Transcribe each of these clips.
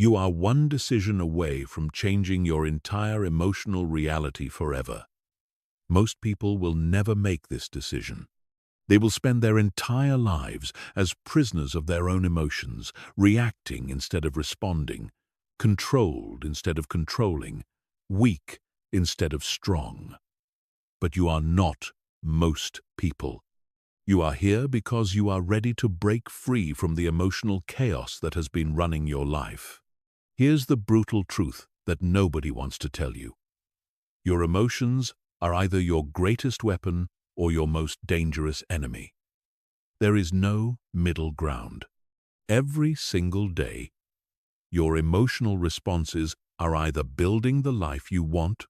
You are one decision away from changing your entire emotional reality forever. Most people will never make this decision. They will spend their entire lives as prisoners of their own emotions, reacting instead of responding, controlled instead of controlling, weak instead of strong. But you are not most people. You are here because you are ready to break free from the emotional chaos that has been running your life. Here's the brutal truth that nobody wants to tell you. Your emotions are either your greatest weapon or your most dangerous enemy. There is no middle ground. Every single day, your emotional responses are either building the life you want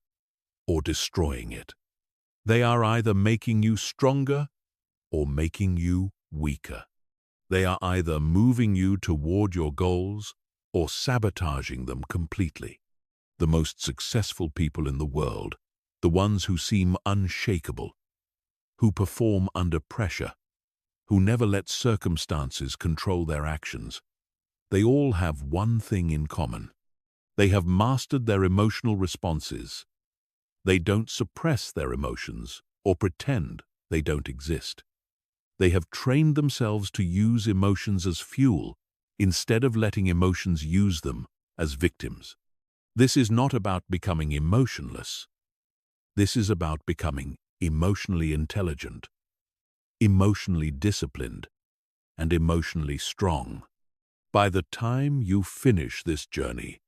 or destroying it. They are either making you stronger or making you weaker. They are either moving you toward your goals or sabotaging them completely. The most successful people in the world, the ones who seem unshakable, who perform under pressure, who never let circumstances control their actions, they all have one thing in common. They have mastered their emotional responses. They don't suppress their emotions or pretend they don't exist. They have trained themselves to use emotions as fuel instead of letting emotions use them as victims. This is not about becoming emotionless. This is about becoming emotionally intelligent, emotionally disciplined, and emotionally strong. By the time you finish this journey,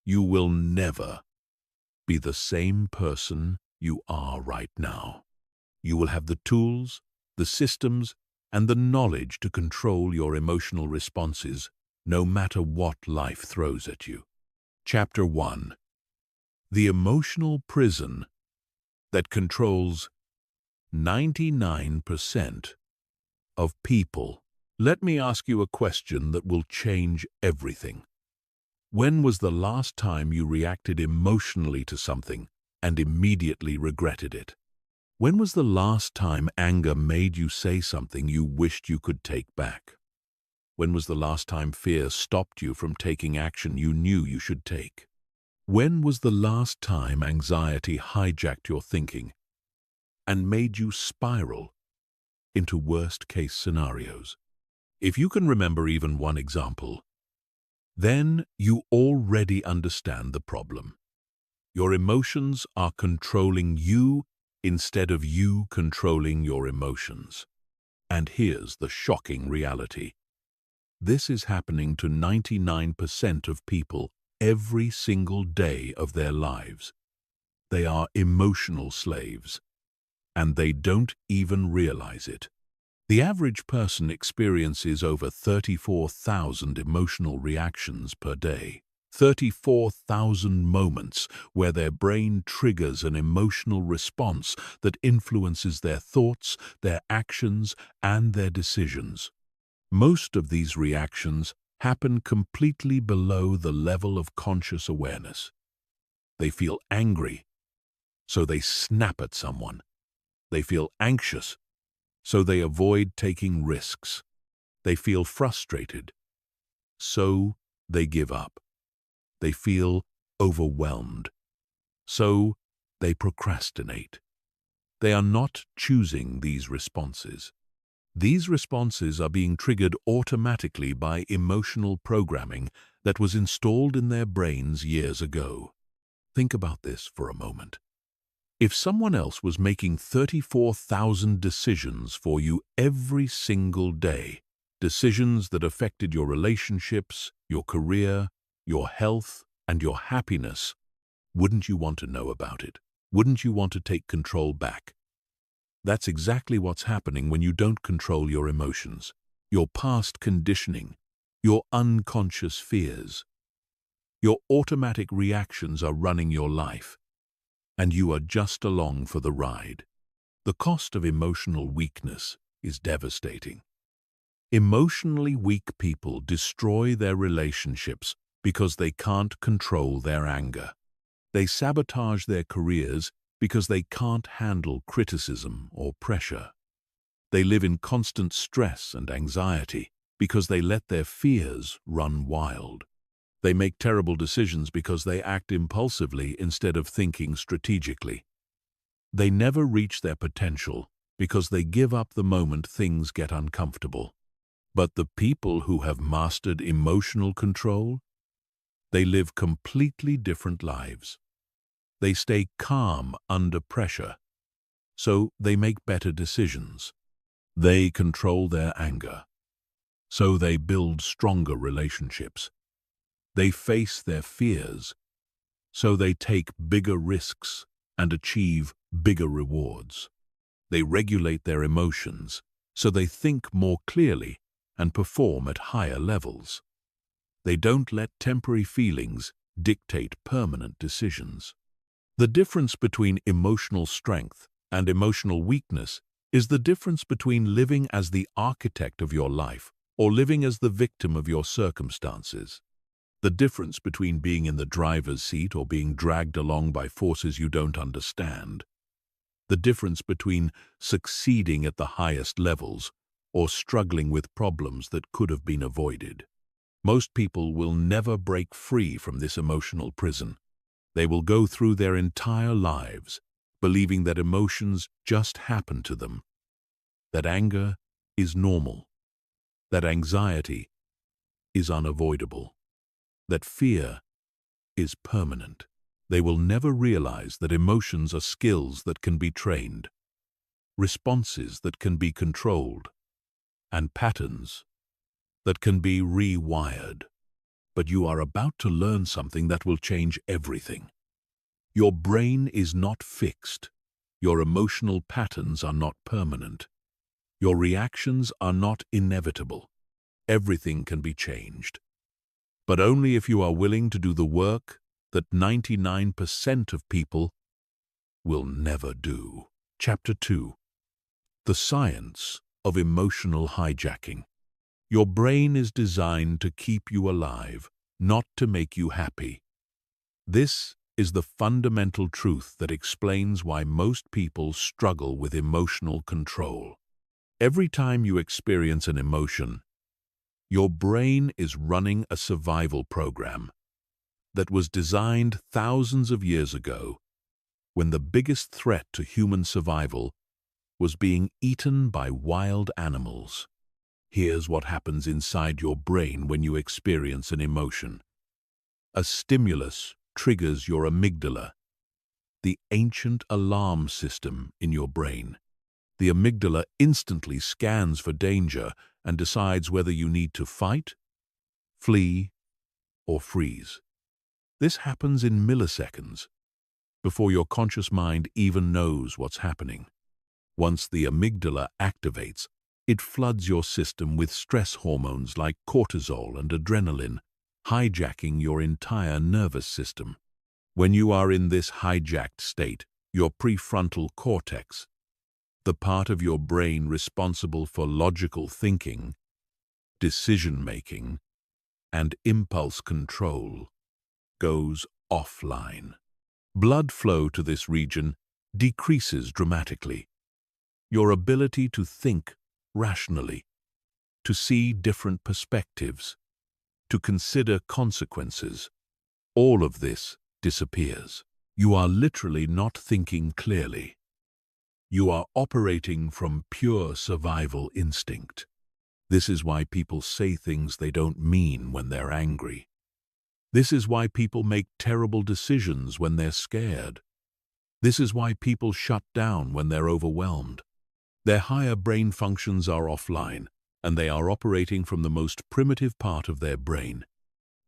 you will never be the same person you are right now. You will have the tools, the systems, and the knowledge to control your emotional responses, no matter what life throws at you. Chapter 1. The emotional prison that controls 99% of people. Let me ask you a question that will change everything. When was the last time you reacted emotionally to something and immediately regretted it? When was the last time anger made you say something you wished you could take back? When was the last time fear stopped you from taking action you knew you should take? When was the last time anxiety hijacked your thinking and made you spiral into worst-case scenarios? If you can remember even one example, then you already understand the problem. Your emotions are controlling you instead of you controlling your emotions. And here's the shocking reality. This is happening to 99% of people every single day of their lives. They are emotional slaves, and they don't even realize it. The average person experiences over 34,000 emotional reactions per day. 34,000 moments where their brain triggers an emotional response that influences their thoughts, their actions, and their decisions. Most of these reactions happen completely below the level of conscious awareness. They feel angry, so they snap at someone. They feel anxious, so they avoid taking risks. They feel frustrated, so they give up. They feel overwhelmed, so they procrastinate. They are not choosing these responses. These responses are being triggered automatically by emotional programming that was installed in their brains years ago. Think about this for a moment. If someone else was making 34,000 decisions for you every single day, decisions that affected your relationships, your career, your health, and your happiness, wouldn't you want to know about it? Wouldn't you want to take control back? That's exactly what's happening when you don't control your emotions, your past conditioning, your unconscious fears. Your automatic reactions are running your life, and you are just along for the ride. The cost of emotional weakness is devastating. Emotionally weak people destroy their relationships because they can't control their anger. They sabotage their careers because they can't handle criticism or pressure. They live in constant stress and anxiety because they let their fears run wild. They make terrible decisions because they act impulsively instead of thinking strategically. They never reach their potential because they give up the moment things get uncomfortable. But the people who have mastered emotional control, they live completely different lives. They stay calm under pressure, so they make better decisions. They control their anger, so they build stronger relationships. They face their fears, so they take bigger risks and achieve bigger rewards. They regulate their emotions, so they think more clearly and perform at higher levels. They don't let temporary feelings dictate permanent decisions. The difference between emotional strength and emotional weakness is the difference between living as the architect of your life or living as the victim of your circumstances. The difference between being in the driver's seat or being dragged along by forces you don't understand. The difference between succeeding at the highest levels or struggling with problems that could have been avoided. Most people will never break free from this emotional prison. They will go through their entire lives believing that emotions just happen to them, that anger is normal, that anxiety is unavoidable, that fear is permanent. They will never realize that emotions are skills that can be trained, responses that can be controlled, and patterns that can be rewired. But you are about to learn something that will change everything. Your brain is not fixed. Your emotional patterns are not permanent. Your reactions are not inevitable. Everything can be changed, but only if you are willing to do the work that 99% of people will never do. Chapter 2. The Science of Emotional Hijacking. Your brain is designed to keep you alive, not to make you happy. This is the fundamental truth that explains why most people struggle with emotional control. Every time you experience an emotion, your brain is running a survival program that was designed thousands of years ago when the biggest threat to human survival was being eaten by wild animals. Here's what happens inside your brain when you experience an emotion. A stimulus triggers your amygdala, the ancient alarm system in your brain. The amygdala instantly scans for danger and decides whether you need to fight, flee, or freeze. This happens in milliseconds, before your conscious mind even knows what's happening. Once the amygdala activates, it floods your system with stress hormones like cortisol and adrenaline, hijacking your entire nervous system. When you are in this hijacked state, your prefrontal cortex, the part of your brain responsible for logical thinking, decision-making, and impulse control, goes offline. Blood flow to this region decreases dramatically. Your ability to think rationally, to see different perspectives, to consider consequences, all of this disappears. You are literally not thinking clearly. You are operating from pure survival instinct. This is why people say things they don't mean when they're angry. This is why people make terrible decisions when they're scared. This is why people shut down when they're overwhelmed. Their higher brain functions are offline, and they are operating from the most primitive part of their brain.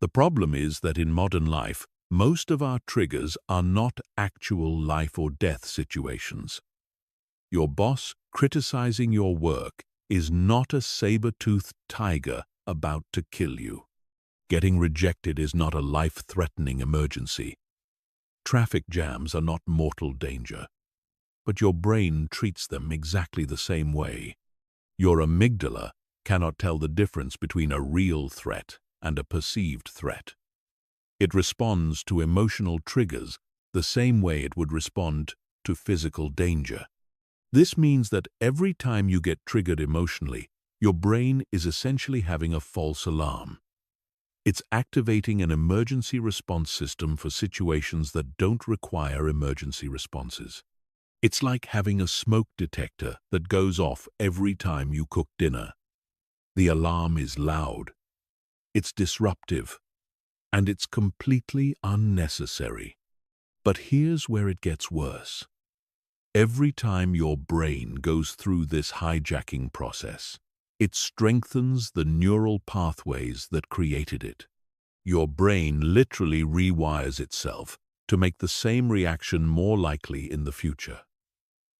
The problem is that in modern life, most of our triggers are not actual life or death situations. Your boss criticizing your work is not a saber-toothed tiger about to kill you. Getting rejected is not a life-threatening emergency. Traffic jams are not mortal danger, but your brain treats them exactly the same way. Your amygdala cannot tell the difference between a real threat and a perceived threat. It responds to emotional triggers the same way it would respond to physical danger. This means that every time you get triggered emotionally, your brain is essentially having a false alarm. It's activating an emergency response system for situations that don't require emergency responses. It's like having a smoke detector that goes off every time you cook dinner. The alarm is loud, it's disruptive, and it's completely unnecessary. But here's where it gets worse. Every time your brain goes through this hijacking process, it strengthens the neural pathways that created it. Your brain literally rewires itself to make the same reaction more likely in the future.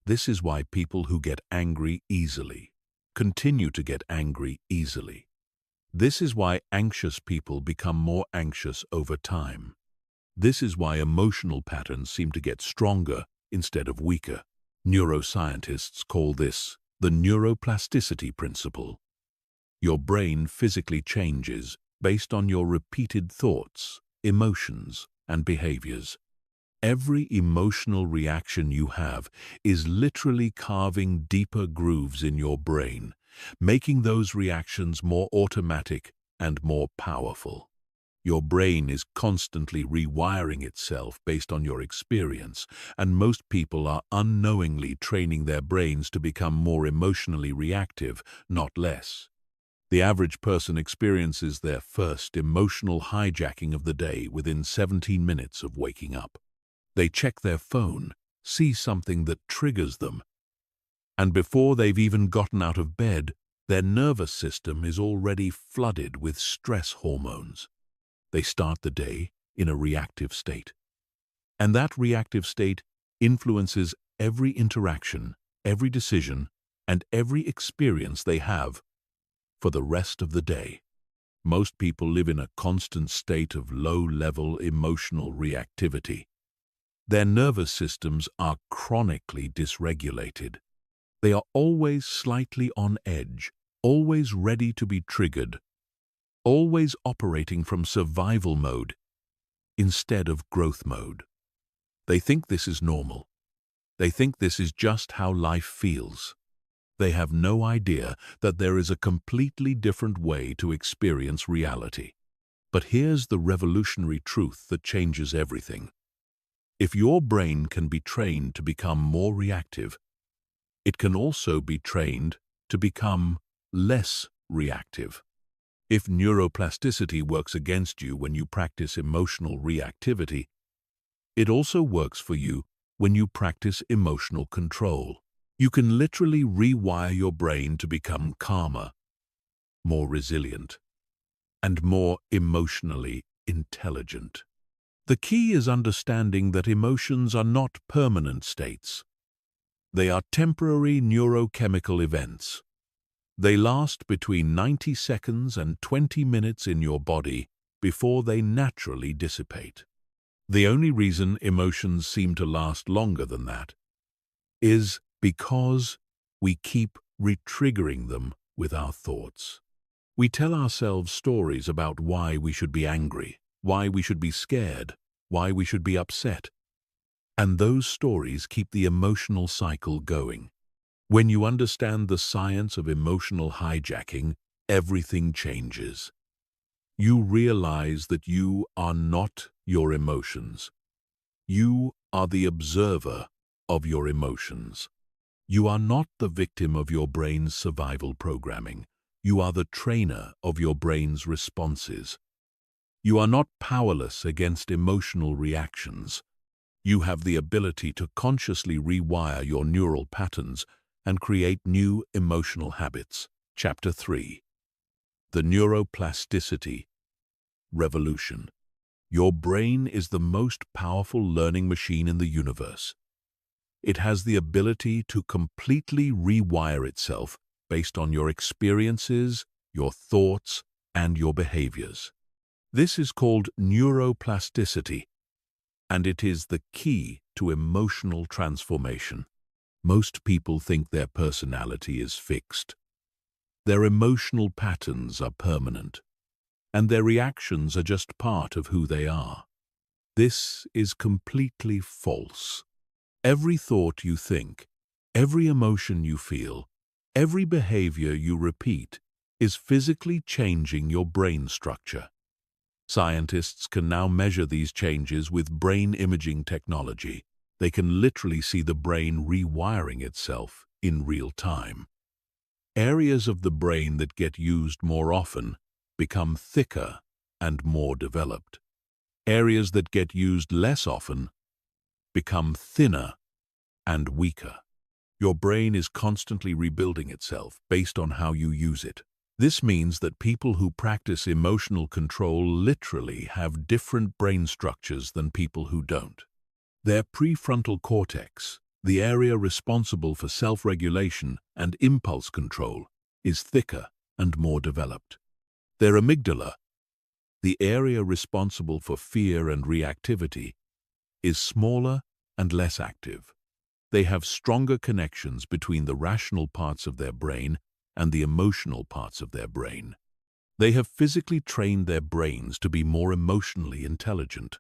This is why people who get angry easily continue to get angry easily. This is why anxious people become more anxious over time. This is why emotional patterns seem to get stronger instead of weaker. Neuroscientists call this the neuroplasticity principle. Your brain physically changes based on your repeated thoughts, emotions, and behaviors. Every emotional reaction you have is literally carving deeper grooves in your brain, making those reactions more automatic and more powerful. Your brain is constantly rewiring itself based on your experience, and most people are unknowingly training their brains to become more emotionally reactive, not less. The average person experiences their first emotional hijacking of the day within 17 minutes of waking up. They check their phone, see something that triggers them, and before they've even gotten out of bed, their nervous system is already flooded with stress hormones. They start the day in a reactive state. And that reactive state influences every interaction, every decision, and every experience they have for the rest of the day. Most people live in a constant state of low-level emotional reactivity. Their nervous systems are chronically dysregulated. They are always slightly on edge, always ready to be triggered, always operating from survival mode instead of growth mode. They think this is normal. They think this is just how life feels. They have no idea that there is a completely different way to experience reality. But here's the revolutionary truth that changes everything. If your brain can be trained to become more reactive, it can also be trained to become less reactive. If neuroplasticity works against you when you practice emotional reactivity, it also works for you when you practice emotional control. You can literally rewire your brain to become calmer, more resilient, and more emotionally intelligent. The key is understanding that emotions are not permanent states. They are temporary neurochemical events. They last between 90 seconds and 20 minutes in your body before they naturally dissipate. The only reason emotions seem to last longer than that is because we keep retriggering them with our thoughts. We tell ourselves stories about why we should be angry, why we should be scared, why we should be upset. And those stories keep the emotional cycle going. When you understand the science of emotional hijacking, everything changes. You realize that you are not your emotions. You are the observer of your emotions. You are not the victim of your brain's survival programming. You are the trainer of your brain's responses. You are not powerless against emotional reactions. You have the ability to consciously rewire your neural patterns and create new emotional habits. Chapter 3. The Neuroplasticity Revolution. Your brain is the most powerful learning machine in the universe. It has the ability to completely rewire itself based on your experiences, your thoughts, and your behaviors. This is called neuroplasticity, and it is the key to emotional transformation. Most people think their personality is fixed. Their emotional patterns are permanent, and their reactions are just part of who they are. This is completely false. Every thought you think, every emotion you feel, every behavior you repeat is physically changing your brain structure. Scientists can now measure these changes with brain imaging technology. They can literally see the brain rewiring itself in real time. Areas of the brain that get used more often become thicker and more developed. Areas that get used less often become thinner and weaker. Your brain is constantly rebuilding itself based on how you use it. This means that people who practice emotional control literally have different brain structures than people who don't. Their prefrontal cortex, the area responsible for self-regulation and impulse control, is thicker and more developed. Their amygdala, the area responsible for fear and reactivity, is smaller and less active. They have stronger connections between the rational parts of their brain and the emotional parts of their brain. They have physically trained their brains to be more emotionally intelligent.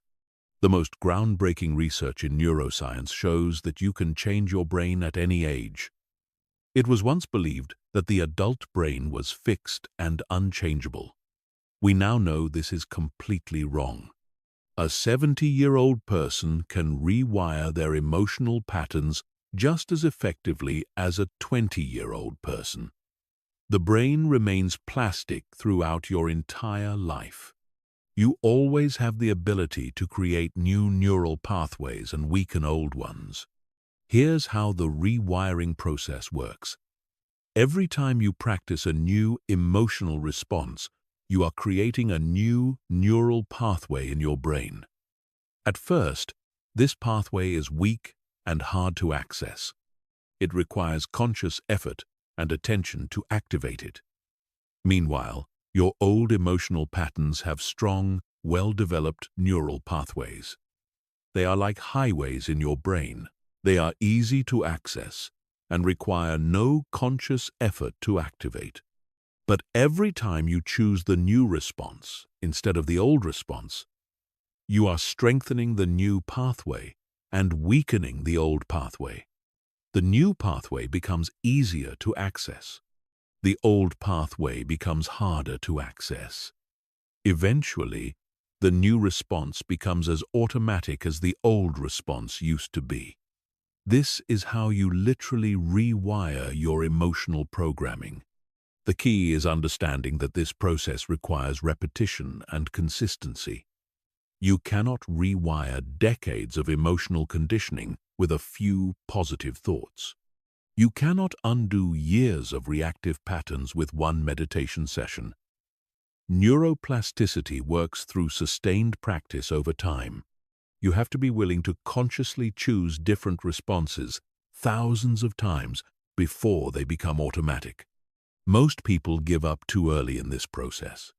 The most groundbreaking research in neuroscience shows that you can change your brain at any age. It was once believed that the adult brain was fixed and unchangeable. We now know this is completely wrong. A 70-year-old person can rewire their emotional patterns just as effectively as a 20-year-old person. The brain remains plastic throughout your entire life. You always have the ability to create new neural pathways and weaken old ones. Here's how the rewiring process works. Every time you practice a new emotional response, you are creating a new neural pathway in your brain. At first, this pathway is weak and hard to access. It requires conscious effort and attention to activate it. Meanwhile, your old emotional patterns have strong, well-developed neural pathways. They are like highways in your brain. They are easy to access and require no conscious effort to activate. But every time you choose the new response instead of the old response, you are strengthening the new pathway and weakening the old pathway. The new pathway becomes easier to access. The old pathway becomes harder to access. Eventually, the new response becomes as automatic as the old response used to be. This is how you literally rewire your emotional programming. The key is understanding that this process requires repetition and consistency. You cannot rewire decades of emotional conditioning with a few positive thoughts. You cannot undo years of reactive patterns with one meditation session. Neuroplasticity works through sustained practice over time. You have to be willing to consciously choose different responses thousands of times before they become automatic. Most people give up too early in this process.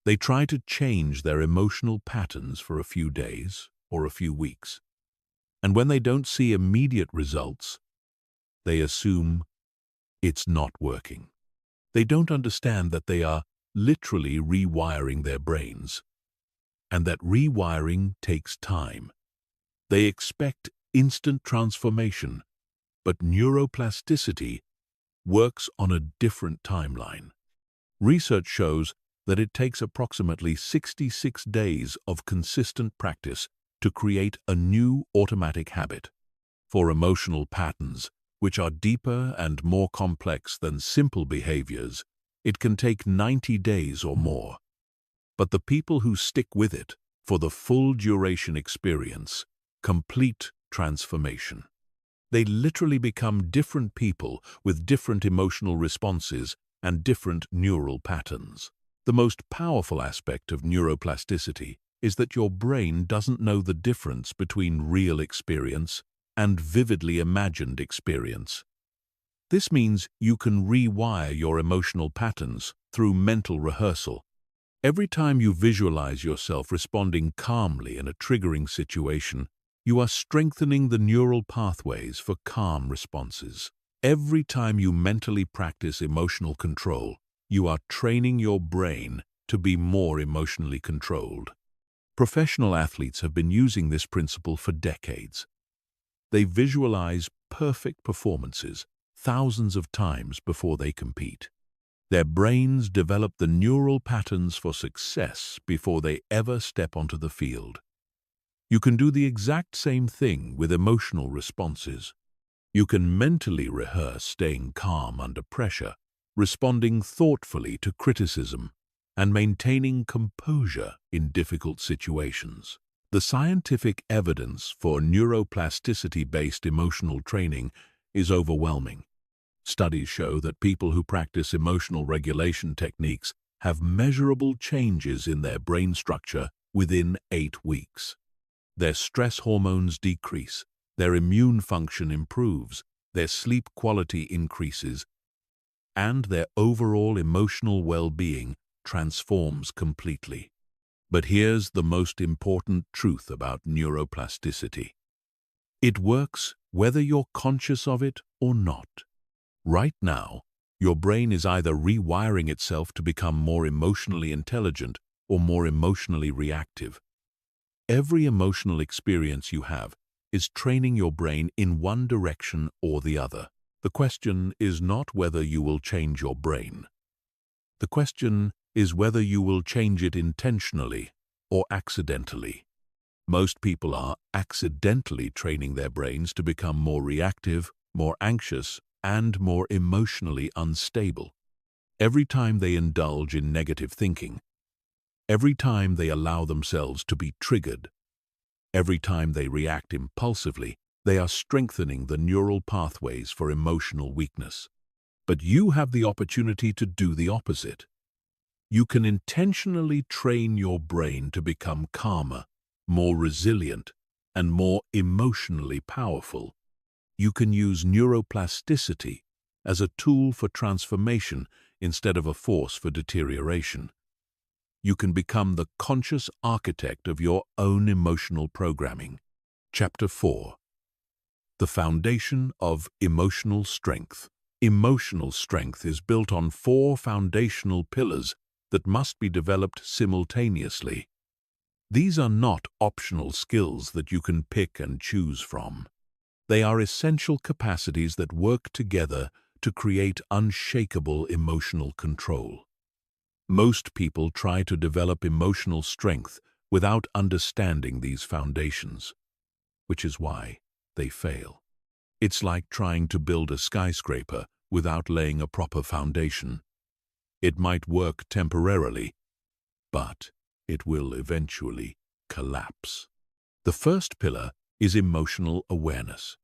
They try to change their emotional patterns for a few days or a few weeks. And when they don't see immediate results, they assume it's not working. They don't understand that they are literally rewiring their brains, and that rewiring takes time. They expect instant transformation, but neuroplasticity works on a different timeline. Research shows that it takes approximately 66 days of consistent practice to create a new automatic habit. For emotional patterns, which are deeper and more complex than simple behaviors, it can take 90 days or more. But the people who stick with it for the full duration experience complete transformation. They literally become different people with different emotional responses and different neural patterns. The most powerful aspect of neuroplasticity is that your brain doesn't know the difference between real experience and vividly imagined experience. This means you can rewire your emotional patterns through mental rehearsal. Every time you visualize yourself responding calmly in a triggering situation, you are strengthening the neural pathways for calm responses. Every time you mentally practice emotional control, you are training your brain to be more emotionally controlled. Professional athletes have been using this principle for decades. They visualize perfect performances thousands of times before they compete. Their brains develop the neural patterns for success before they ever step onto the field. You can do the exact same thing with emotional responses. You can mentally rehearse staying calm under pressure, responding thoughtfully to criticism, and maintaining composure in difficult situations. The scientific evidence for neuroplasticity-based emotional training is overwhelming. Studies show that people who practice emotional regulation techniques have measurable changes in their brain structure within 8 weeks. Their stress hormones decrease, their immune function improves, their sleep quality increases, and their overall emotional well-being transforms completely. But here's the most important truth about neuroplasticity. It works whether you're conscious of it or not. Right now, your brain is either rewiring itself to become more emotionally intelligent or more emotionally reactive. Every emotional experience you have is training your brain in one direction or the other. The question is not whether you will change your brain. The question is whether you will change it intentionally or accidentally. Most people are accidentally training their brains to become more reactive, more anxious, and more emotionally unstable. Every time they indulge in negative thinking, every time they allow themselves to be triggered, every time they react impulsively, they are strengthening the neural pathways for emotional weakness. But you have the opportunity to do the opposite. You can intentionally train your brain to become calmer, more resilient, and more emotionally powerful. You can use neuroplasticity as a tool for transformation instead of a force for deterioration. You can become the conscious architect of your own emotional programming. Chapter 4. The Foundation of Emotional Strength. Emotional strength is built on 4 foundational pillars that must be developed simultaneously. These are not optional skills that you can pick and choose from. They are essential capacities that work together to create unshakable emotional control. Most people try to develop emotional strength without understanding these foundations, which is why they fail. It's like trying to build a skyscraper without laying a proper foundation. It might work temporarily, but it will eventually collapse. The first pillar is emotional awareness.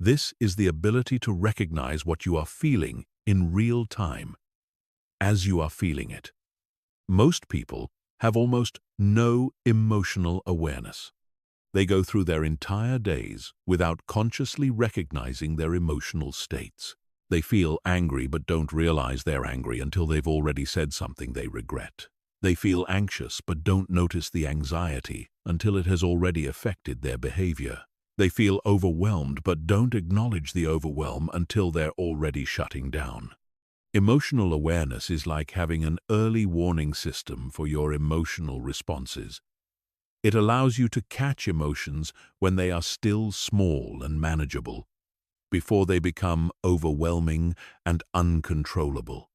This is the ability to recognize what you are feeling in real time, as you are feeling it. Most people have almost no emotional awareness. They go through their entire days without consciously recognizing their emotional states. They feel angry but don't realize they're angry until they've already said something they regret. They feel anxious but don't notice the anxiety until it has already affected their behavior. They feel overwhelmed but don't acknowledge the overwhelm until they're already shutting down. Emotional awareness is like having an early warning system for your emotional responses. It allows you to catch emotions when they are still small and manageable, before they become overwhelming and uncontrollable.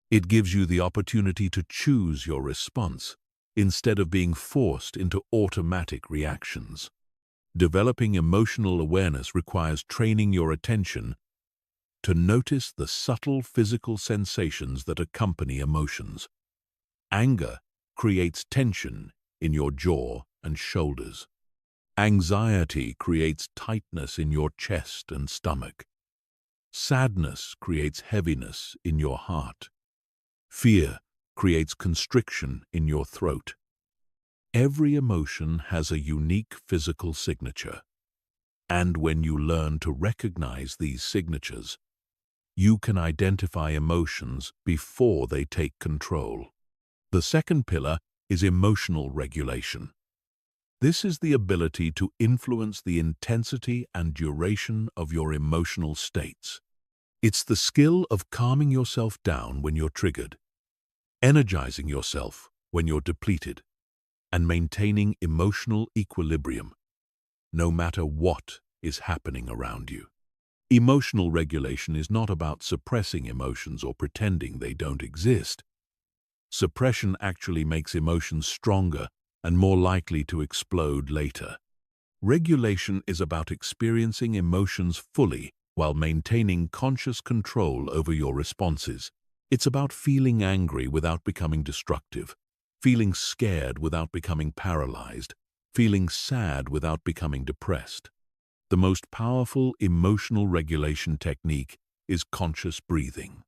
It gives you the opportunity to choose your response instead of being forced into automatic reactions. Developing emotional awareness requires training your attention to notice the subtle physical sensations that accompany emotions. Anger creates tension in your jaw and shoulders. Anxiety creates tightness in your chest and stomach. Sadness creates heaviness in your heart. Fear creates constriction in your throat. Every emotion has a unique physical signature, and when you learn to recognize these signatures, you can identify emotions before they take control. The second pillar is emotional regulation. This is the ability to influence the intensity and duration of your emotional states. It's the skill of calming yourself down when you're triggered, energizing yourself when you're depleted, and maintaining emotional equilibrium, no matter what is happening around you. Emotional regulation is not about suppressing emotions or pretending they don't exist. Suppression actually makes emotions stronger and more likely to explode later. Regulation is about experiencing emotions fully while maintaining conscious control over your responses. It's about feeling angry without becoming destructive, feeling scared without becoming paralyzed, feeling sad without becoming depressed. The most powerful emotional regulation technique is conscious breathing.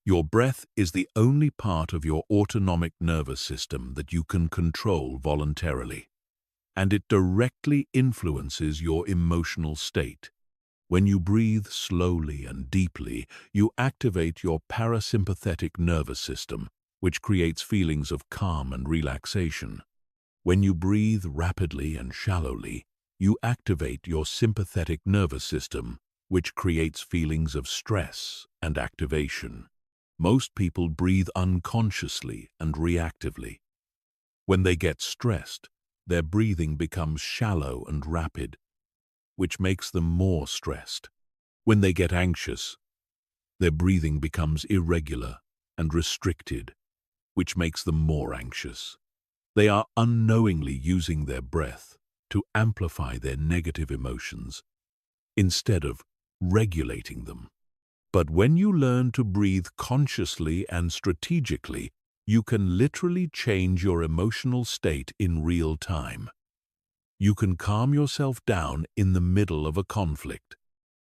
Your breath is the only part of your autonomic nervous system that you can control voluntarily, and it directly influences your emotional state. When you breathe slowly and deeply, you activate your parasympathetic nervous system, which creates feelings of calm and relaxation. When you breathe rapidly and shallowly, you activate your sympathetic nervous system, which creates feelings of stress and activation. Most people breathe unconsciously and reactively. When they get stressed, their breathing becomes shallow and rapid, which makes them more stressed. When they get anxious, their breathing becomes irregular and restricted, which makes them more anxious. They are unknowingly using their breath to amplify their negative emotions instead of regulating them. But when you learn to breathe consciously and strategically, you can literally change your emotional state in real time. You can calm yourself down in the middle of a conflict.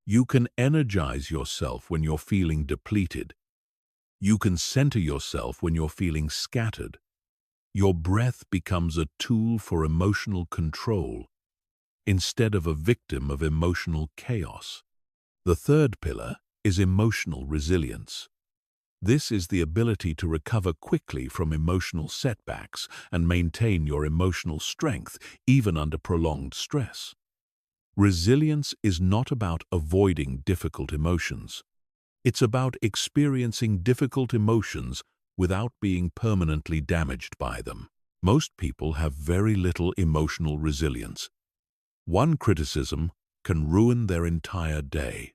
You can energize yourself when you're feeling depleted. You can center yourself when you're feeling scattered. Your breath becomes a tool for emotional control instead of a victim of emotional chaos. The third pillar is emotional resilience. This is the ability to recover quickly from emotional setbacks and maintain your emotional strength even under prolonged stress. Resilience is not about avoiding difficult emotions. It's about experiencing difficult emotions without being permanently damaged by them. Most people have very little emotional resilience. One criticism can ruin their entire day.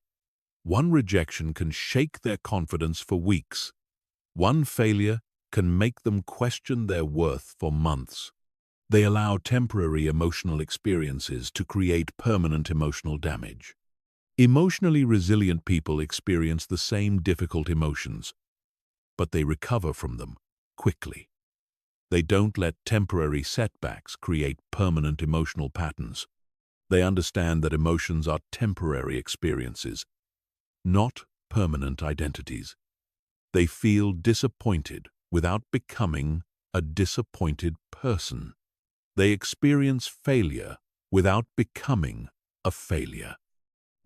One rejection can shake their confidence for weeks. One failure can make them question their worth for months. They allow temporary emotional experiences to create permanent emotional damage. Emotionally resilient people experience the same difficult emotions, but they recover from them quickly. They don't let temporary setbacks create permanent emotional patterns. They understand that emotions are temporary experiences, not permanent identities. They feel disappointed without becoming a disappointed person. They experience failure without becoming a failure.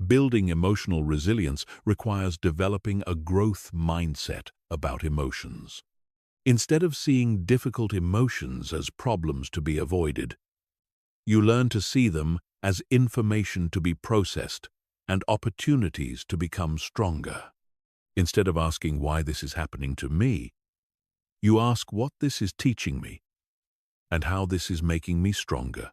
Building emotional resilience requires developing a growth mindset about emotions. Instead of seeing difficult emotions as problems to be avoided, you learn to see them as information to be processed and opportunities to become stronger. Instead of asking why this is happening to me, you ask what this is teaching me and how this is making me stronger.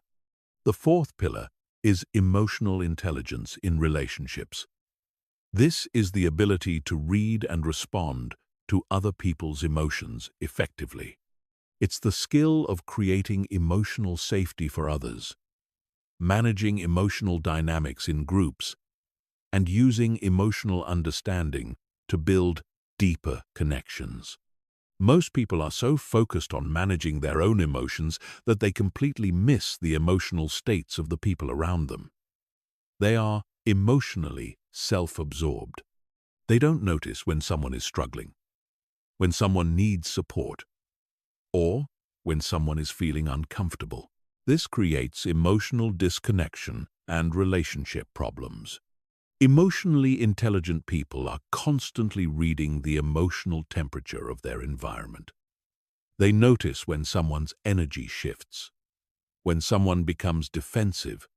The fourth pillar is emotional intelligence in relationships. This is the ability to read and respond to other people's emotions effectively. It's the skill of creating emotional safety for others, managing emotional dynamics in groups, and using emotional understanding to build deeper connections. Most people are so focused on managing their own emotions that they completely miss the emotional states of the people around them. They are emotionally self-absorbed. They don't notice when someone is struggling, when someone needs support, or when someone is feeling uncomfortable. This creates emotional disconnection and relationship problems. Emotionally intelligent people are constantly reading the emotional temperature of their environment. They notice when someone's energy shifts, when someone becomes defensive,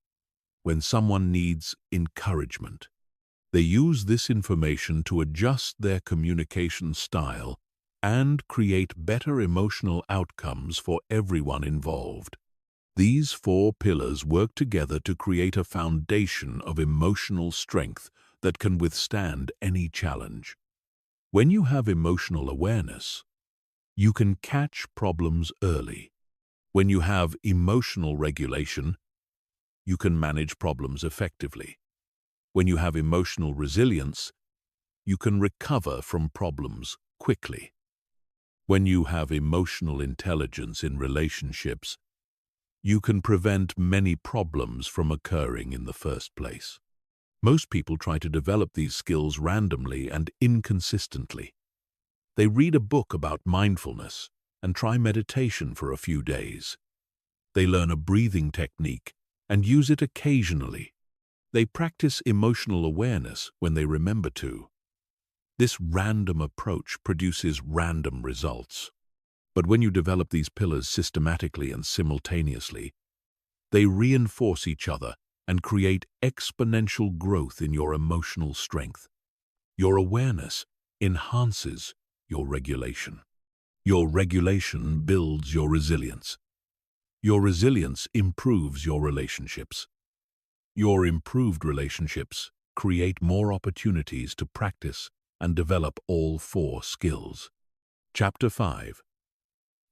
when someone needs encouragement. They use this information to adjust their communication style and create better emotional outcomes for everyone involved. These four pillars work together to create a foundation of emotional strength that can withstand any challenge. When you have emotional awareness, you can catch problems early. When you have emotional regulation, you can manage problems effectively. When you have emotional resilience, you can recover from problems quickly. When you have emotional intelligence in relationships, you can prevent many problems from occurring in the first place. Most people try to develop these skills randomly and inconsistently. They read a book about mindfulness and try meditation for a few days. They learn a breathing technique and use it occasionally. They practice emotional awareness when they remember to. This random approach produces random results. But when you develop these pillars systematically and simultaneously, they reinforce each other and create exponential growth in your emotional strength. Your awareness enhances your regulation. Your regulation builds your resilience. Your resilience improves your relationships. Your improved relationships create more opportunities to practice and develop all 4 skills. Chapter 5.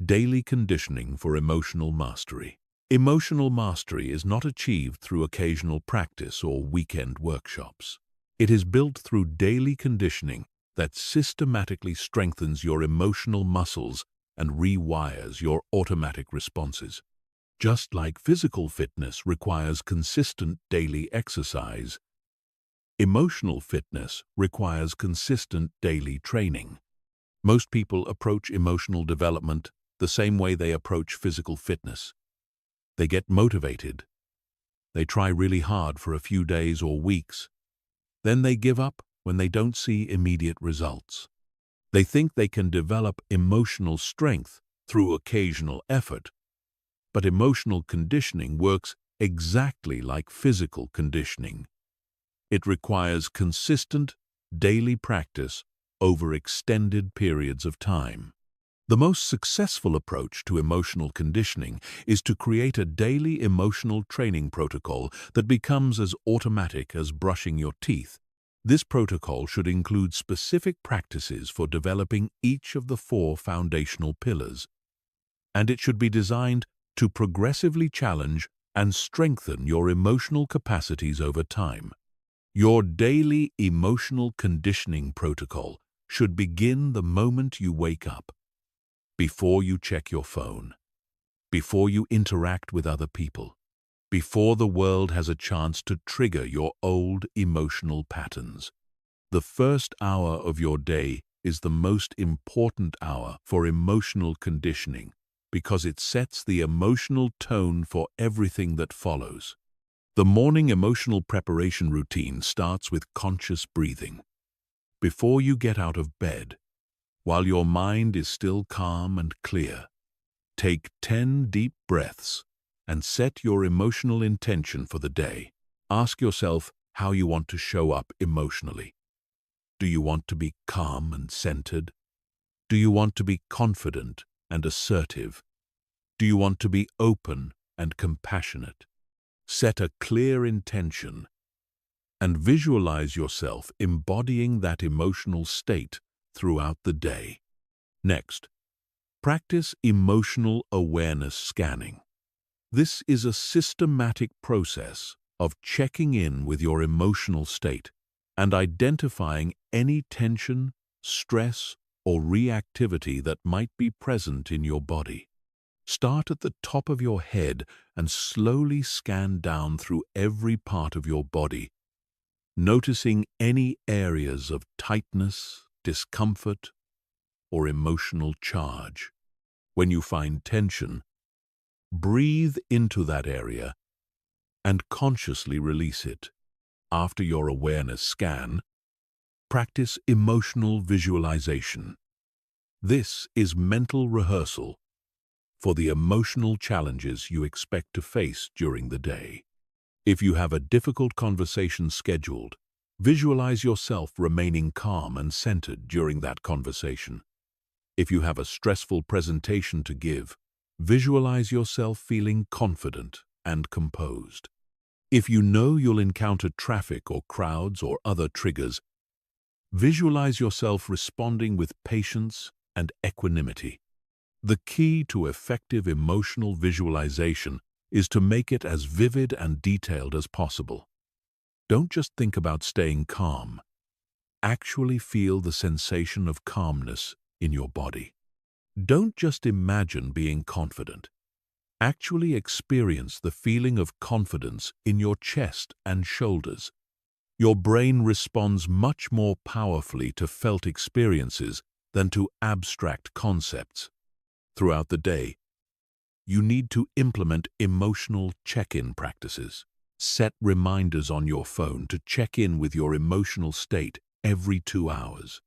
Daily Conditioning for Emotional Mastery. Emotional mastery is not achieved through occasional practice or weekend workshops. It is built through daily conditioning that systematically strengthens your emotional muscles and rewires your automatic responses. Just like physical fitness requires consistent daily exercise, emotional fitness requires consistent daily training. Most people approach emotional development the same way they approach physical fitness. They get motivated. They try really hard for a few days or weeks. Then they give up when they don't see immediate results. They think they can develop emotional strength through occasional effort. But emotional conditioning works exactly like physical conditioning. It requires consistent, daily practice over extended periods of time. The most successful approach to emotional conditioning is to create a daily emotional training protocol that becomes as automatic as brushing your teeth. This protocol should include specific practices for developing each of the 4 foundational pillars, and it should be designed to progressively challenge and strengthen your emotional capacities over time. Your daily emotional conditioning protocol should begin the moment you wake up, before you check your phone, before you interact with other people, before the world has a chance to trigger your old emotional patterns. The first hour of your day is the most important hour for emotional conditioning because it sets the emotional tone for everything that follows. The morning emotional preparation routine starts with conscious breathing. Before you get out of bed, while your mind is still calm and clear, take 10 deep breaths and set your emotional intention for the day. Ask yourself how you want to show up emotionally. Do you want to be calm and centered? Do you want to be confident and assertive? Do you want to be open and compassionate? Set a clear intention and visualize yourself embodying that emotional state throughout the day. Next, practice emotional awareness scanning. This is a systematic process of checking in with your emotional state and identifying any tension, stress, or reactivity that might be present in your body. Start at the top of your head and slowly scan down through every part of your body, noticing any areas of tightness, discomfort, or emotional charge. When you find tension, breathe into that area and consciously release it. After your awareness scan, practice emotional visualization. This is mental rehearsal for the emotional challenges you expect to face during the day. If you have a difficult conversation scheduled, visualize yourself remaining calm and centered during that conversation. If you have a stressful presentation to give, visualize yourself feeling confident and composed. If you know you'll encounter traffic or crowds or other triggers, visualize yourself responding with patience and equanimity. The key to effective emotional visualization is to make it as vivid and detailed as possible. Don't just think about staying calm. Actually feel the sensation of calmness in your body. Don't just imagine being confident. Actually experience the feeling of confidence in your chest and shoulders. Your brain responds much more powerfully to felt experiences than to abstract concepts. Throughout the day, you need to implement emotional check-in practices. Set reminders on your phone to check in with your emotional state every 2 hours.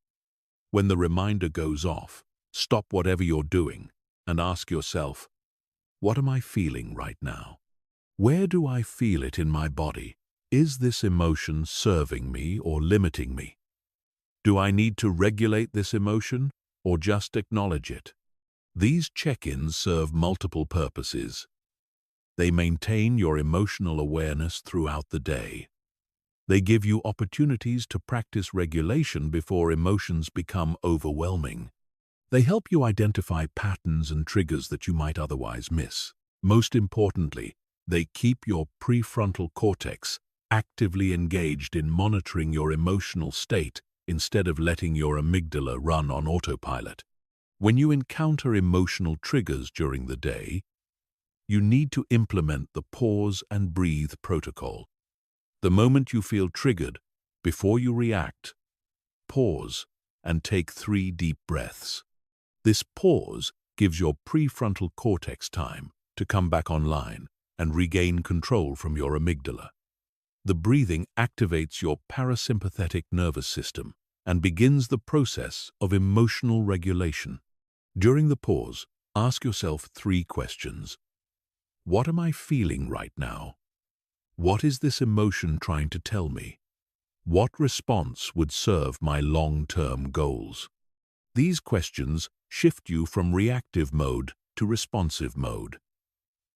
When the reminder goes off, stop whatever you're doing and ask yourself, what am I feeling right now? Where do I feel it in my body? Is this emotion serving me or limiting me? Do I need to regulate this emotion or just acknowledge it? These check-ins serve multiple purposes. They maintain your emotional awareness throughout the day. They give you opportunities to practice regulation before emotions become overwhelming. They help you identify patterns and triggers that you might otherwise miss. Most importantly, they keep your prefrontal cortex actively engaged in monitoring your emotional state instead of letting your amygdala run on autopilot. When you encounter emotional triggers during the day, you need to implement the pause and breathe protocol. The moment you feel triggered, before you react, pause and take 3 deep breaths. This pause gives your prefrontal cortex time to come back online and regain control from your amygdala. The breathing activates your parasympathetic nervous system and begins the process of emotional regulation. During the pause, ask yourself 3 questions. What am I feeling right now? What is this emotion trying to tell me? What response would serve my long-term goals? These questions shift you from reactive mode to responsive mode.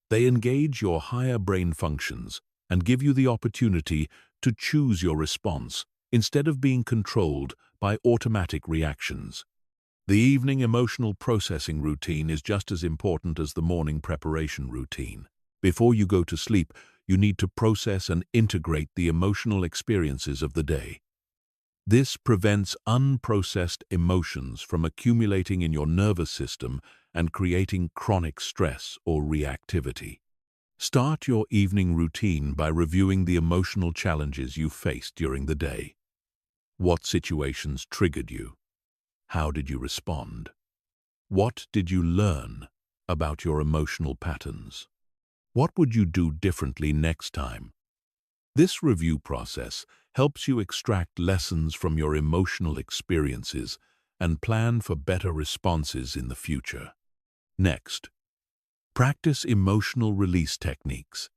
They engage your higher brain functions and give you the opportunity to choose your response instead of being controlled by automatic reactions. The evening emotional processing routine is just as important as the morning preparation routine. Before you go to sleep, you need to process and integrate the emotional experiences of the day. This prevents unprocessed emotions from accumulating in your nervous system and creating chronic stress or reactivity. Start your evening routine by reviewing the emotional challenges you faced during the day. What situations triggered you? How did you respond? What did you learn about your emotional patterns? What would you do differently next time? This review process helps you extract lessons from your emotional experiences and plan for better responses in the future. Next, practice emotional release techniques.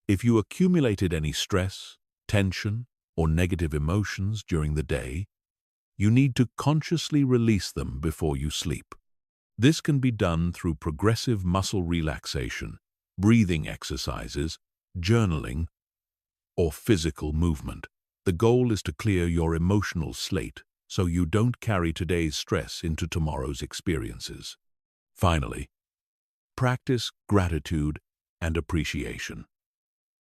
If you accumulated any stress, tension, or negative emotions during the day, you need to consciously release them before you sleep. This can be done through progressive muscle relaxation, breathing exercises, journaling, or physical movement. The goal is to clear your emotional slate so you don't carry today's stress into tomorrow's experiences. Finally, practice gratitude and appreciation.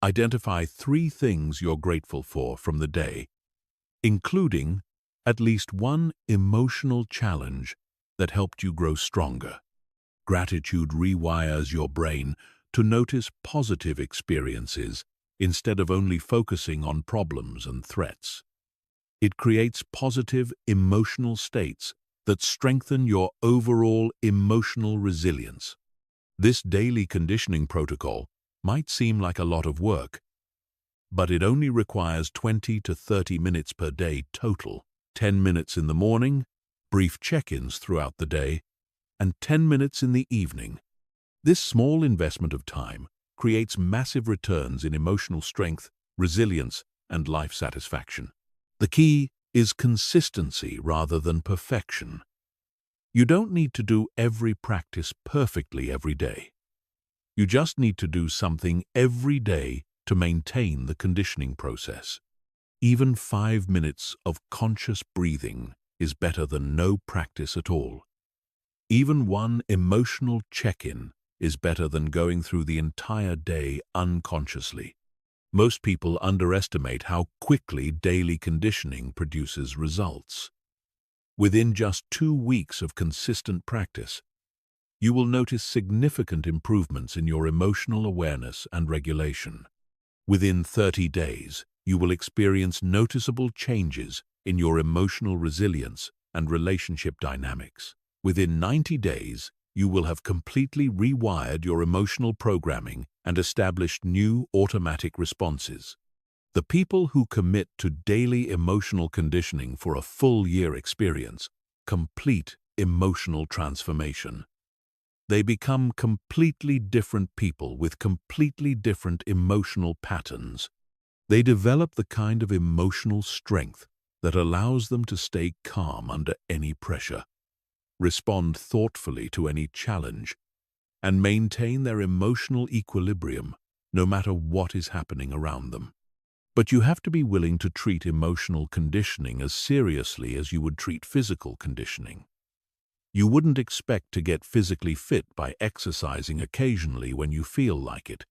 Identify 3 things you're grateful for from the day, including at least one emotional challenge that helped you grow stronger. Gratitude rewires your brain to notice positive experiences instead of only focusing on problems and threats. It creates positive emotional states that strengthen your overall emotional resilience. This daily conditioning protocol might seem like a lot of work, but it only requires 20 to 30 minutes per day total. 10 minutes in the morning, brief check-ins throughout the day, and 10 minutes in the evening. This small investment of time creates massive returns in emotional strength, resilience, and life satisfaction. The key is consistency rather than perfection. You don't need to do every practice perfectly every day. You just need to do something every day to to maintain the conditioning process. Even 5 minutes of conscious breathing is better than no practice at all. Even one emotional check-in is better than going through the entire day unconsciously. Most people underestimate how quickly daily conditioning produces results. Within just 2 weeks of consistent practice, you will notice significant improvements in your emotional awareness and regulation. Within 30 days, you will experience noticeable changes in your emotional resilience and relationship dynamics. Within 90 days, you will have completely rewired your emotional programming and established new automatic responses. The people who commit to daily emotional conditioning for a full year experience complete emotional transformation. They become completely different people with completely different emotional patterns. They develop the kind of emotional strength that allows them to stay calm under any pressure, respond thoughtfully to any challenge, and maintain their emotional equilibrium no matter what is happening around them. But you have to be willing to treat emotional conditioning as seriously as you would treat physical conditioning. You wouldn't expect to get physically fit by exercising occasionally when you feel like it.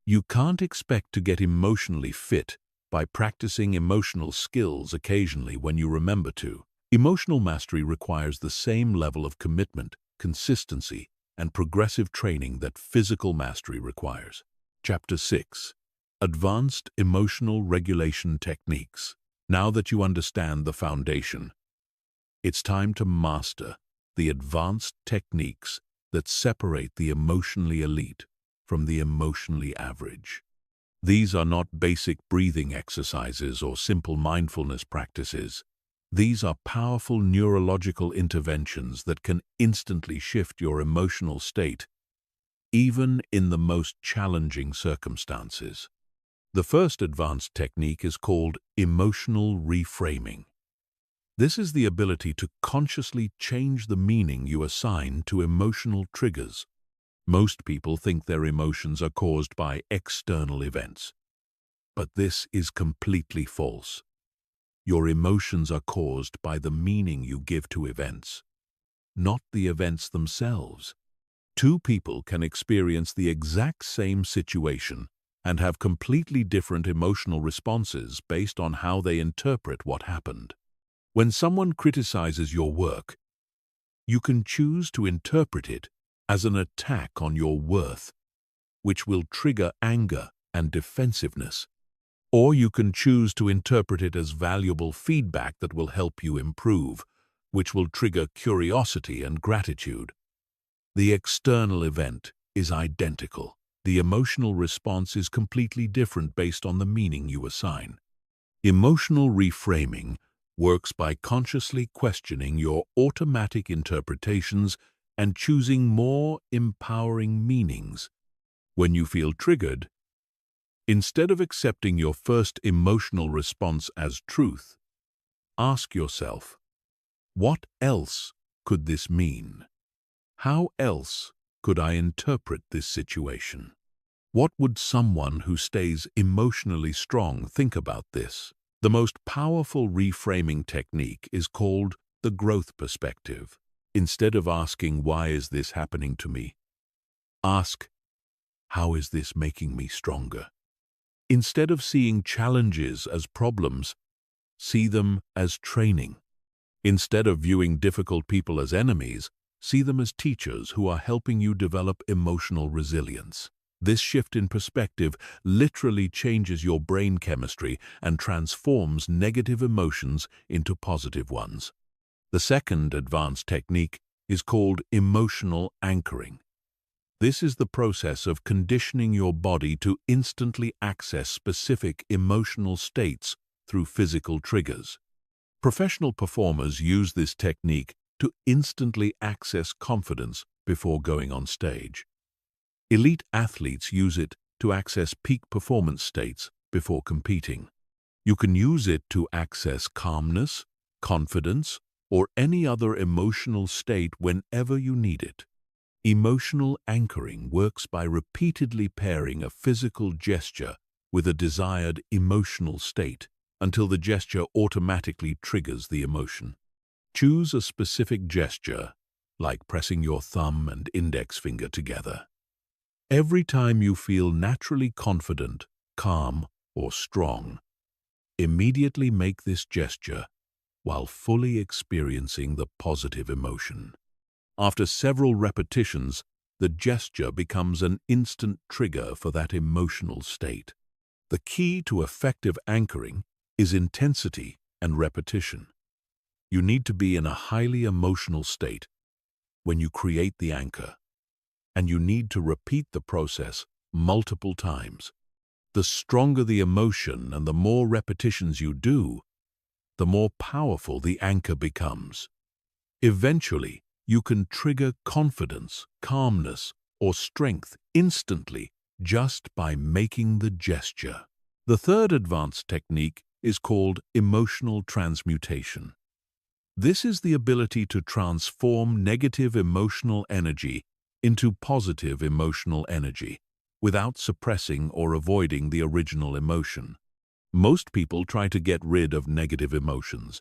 You can't expect to get emotionally fit by practicing emotional skills occasionally when you remember to. Emotional mastery requires the same level of commitment, consistency, and progressive training that physical mastery requires. Chapter 6. Advanced Emotional Regulation Techniques. Now that you understand the foundation, it's time to master the advanced techniques that separate the emotionally elite from the emotionally average. These are not basic breathing exercises or simple mindfulness practices. These are powerful neurological interventions that can instantly shift your emotional state, even in the most challenging circumstances. The first advanced technique is called emotional reframing. This is the ability to consciously change the meaning you assign to emotional triggers. Most people think their emotions are caused by external events, but this is completely false. Your emotions are caused by the meaning you give to events, not the events themselves. Two people can experience the exact same situation and have completely different emotional responses based on how they interpret what happened. When someone criticizes your work, you can choose to interpret it as an attack on your worth, which will trigger anger and defensiveness. Or you can choose to interpret it as valuable feedback that will help you improve, which will trigger curiosity and gratitude. The external event is identical. The emotional response is completely different based on the meaning you assign. Emotional reframing works by consciously questioning your automatic interpretations and choosing more empowering meanings. When you feel triggered, instead of accepting your first emotional response as truth, ask yourself, what else could this mean? How else could I interpret this situation? What would someone who stays emotionally strong think about this? The most powerful reframing technique is called the growth perspective. Instead of asking, why is this happening to me? Ask, how is this making me stronger? Instead of seeing challenges as problems, see them as training. Instead of viewing difficult people as enemies, see them as teachers who are helping you develop emotional resilience. This shift in perspective literally changes your brain chemistry and transforms negative emotions into positive ones. The second advanced technique is called emotional anchoring. This is the process of conditioning your body to instantly access specific emotional states through physical triggers. Professional performers use this technique to instantly access confidence before going on stage. Elite athletes use it to access peak performance states before competing. You can use it to access calmness, confidence, or any other emotional state whenever you need it. Emotional anchoring works by repeatedly pairing a physical gesture with a desired emotional state until the gesture automatically triggers the emotion. Choose a specific gesture, like pressing your thumb and index finger together. Every time you feel naturally confident, calm, or strong, immediately make this gesture while fully experiencing the positive emotion. After several repetitions, the gesture becomes an instant trigger for that emotional state. The key to effective anchoring is intensity and repetition. You need to be in a highly emotional state when you create the anchor, and you need to repeat the process multiple times. The stronger the emotion and the more repetitions you do, the more powerful the anchor becomes. Eventually, you can trigger confidence, calmness, or strength instantly just by making the gesture. The third advanced technique is called emotional transmutation. This is the ability to transform negative emotional energy into positive emotional energy without suppressing or avoiding the original emotion. Most people try to get rid of negative emotions,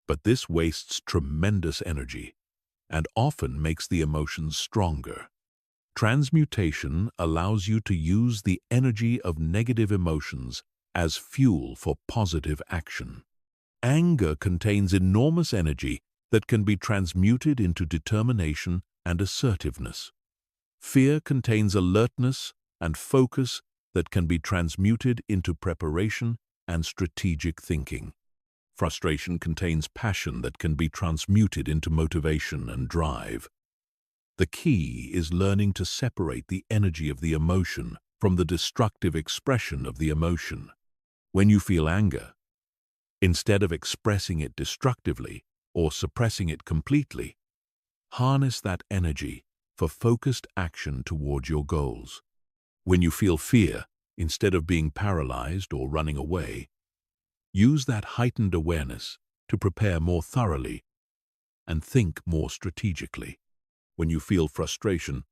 but this wastes tremendous energy and often makes the emotions stronger. Transmutation allows you to use the energy of negative emotions as fuel for positive action. Anger contains enormous energy that can be transmuted into determination and assertiveness. Fear contains alertness and focus that can be transmuted into preparation and strategic thinking. Frustration contains passion that can be transmuted into motivation and drive. The key is learning to separate the energy of the emotion from the destructive expression of the emotion. When you feel anger, instead of expressing it destructively or suppressing it completely, harness that energy for focused action toward your goals. When you feel fear, instead of being paralyzed or running away, use that heightened awareness to prepare more thoroughly and think more strategically. When you feel frustration,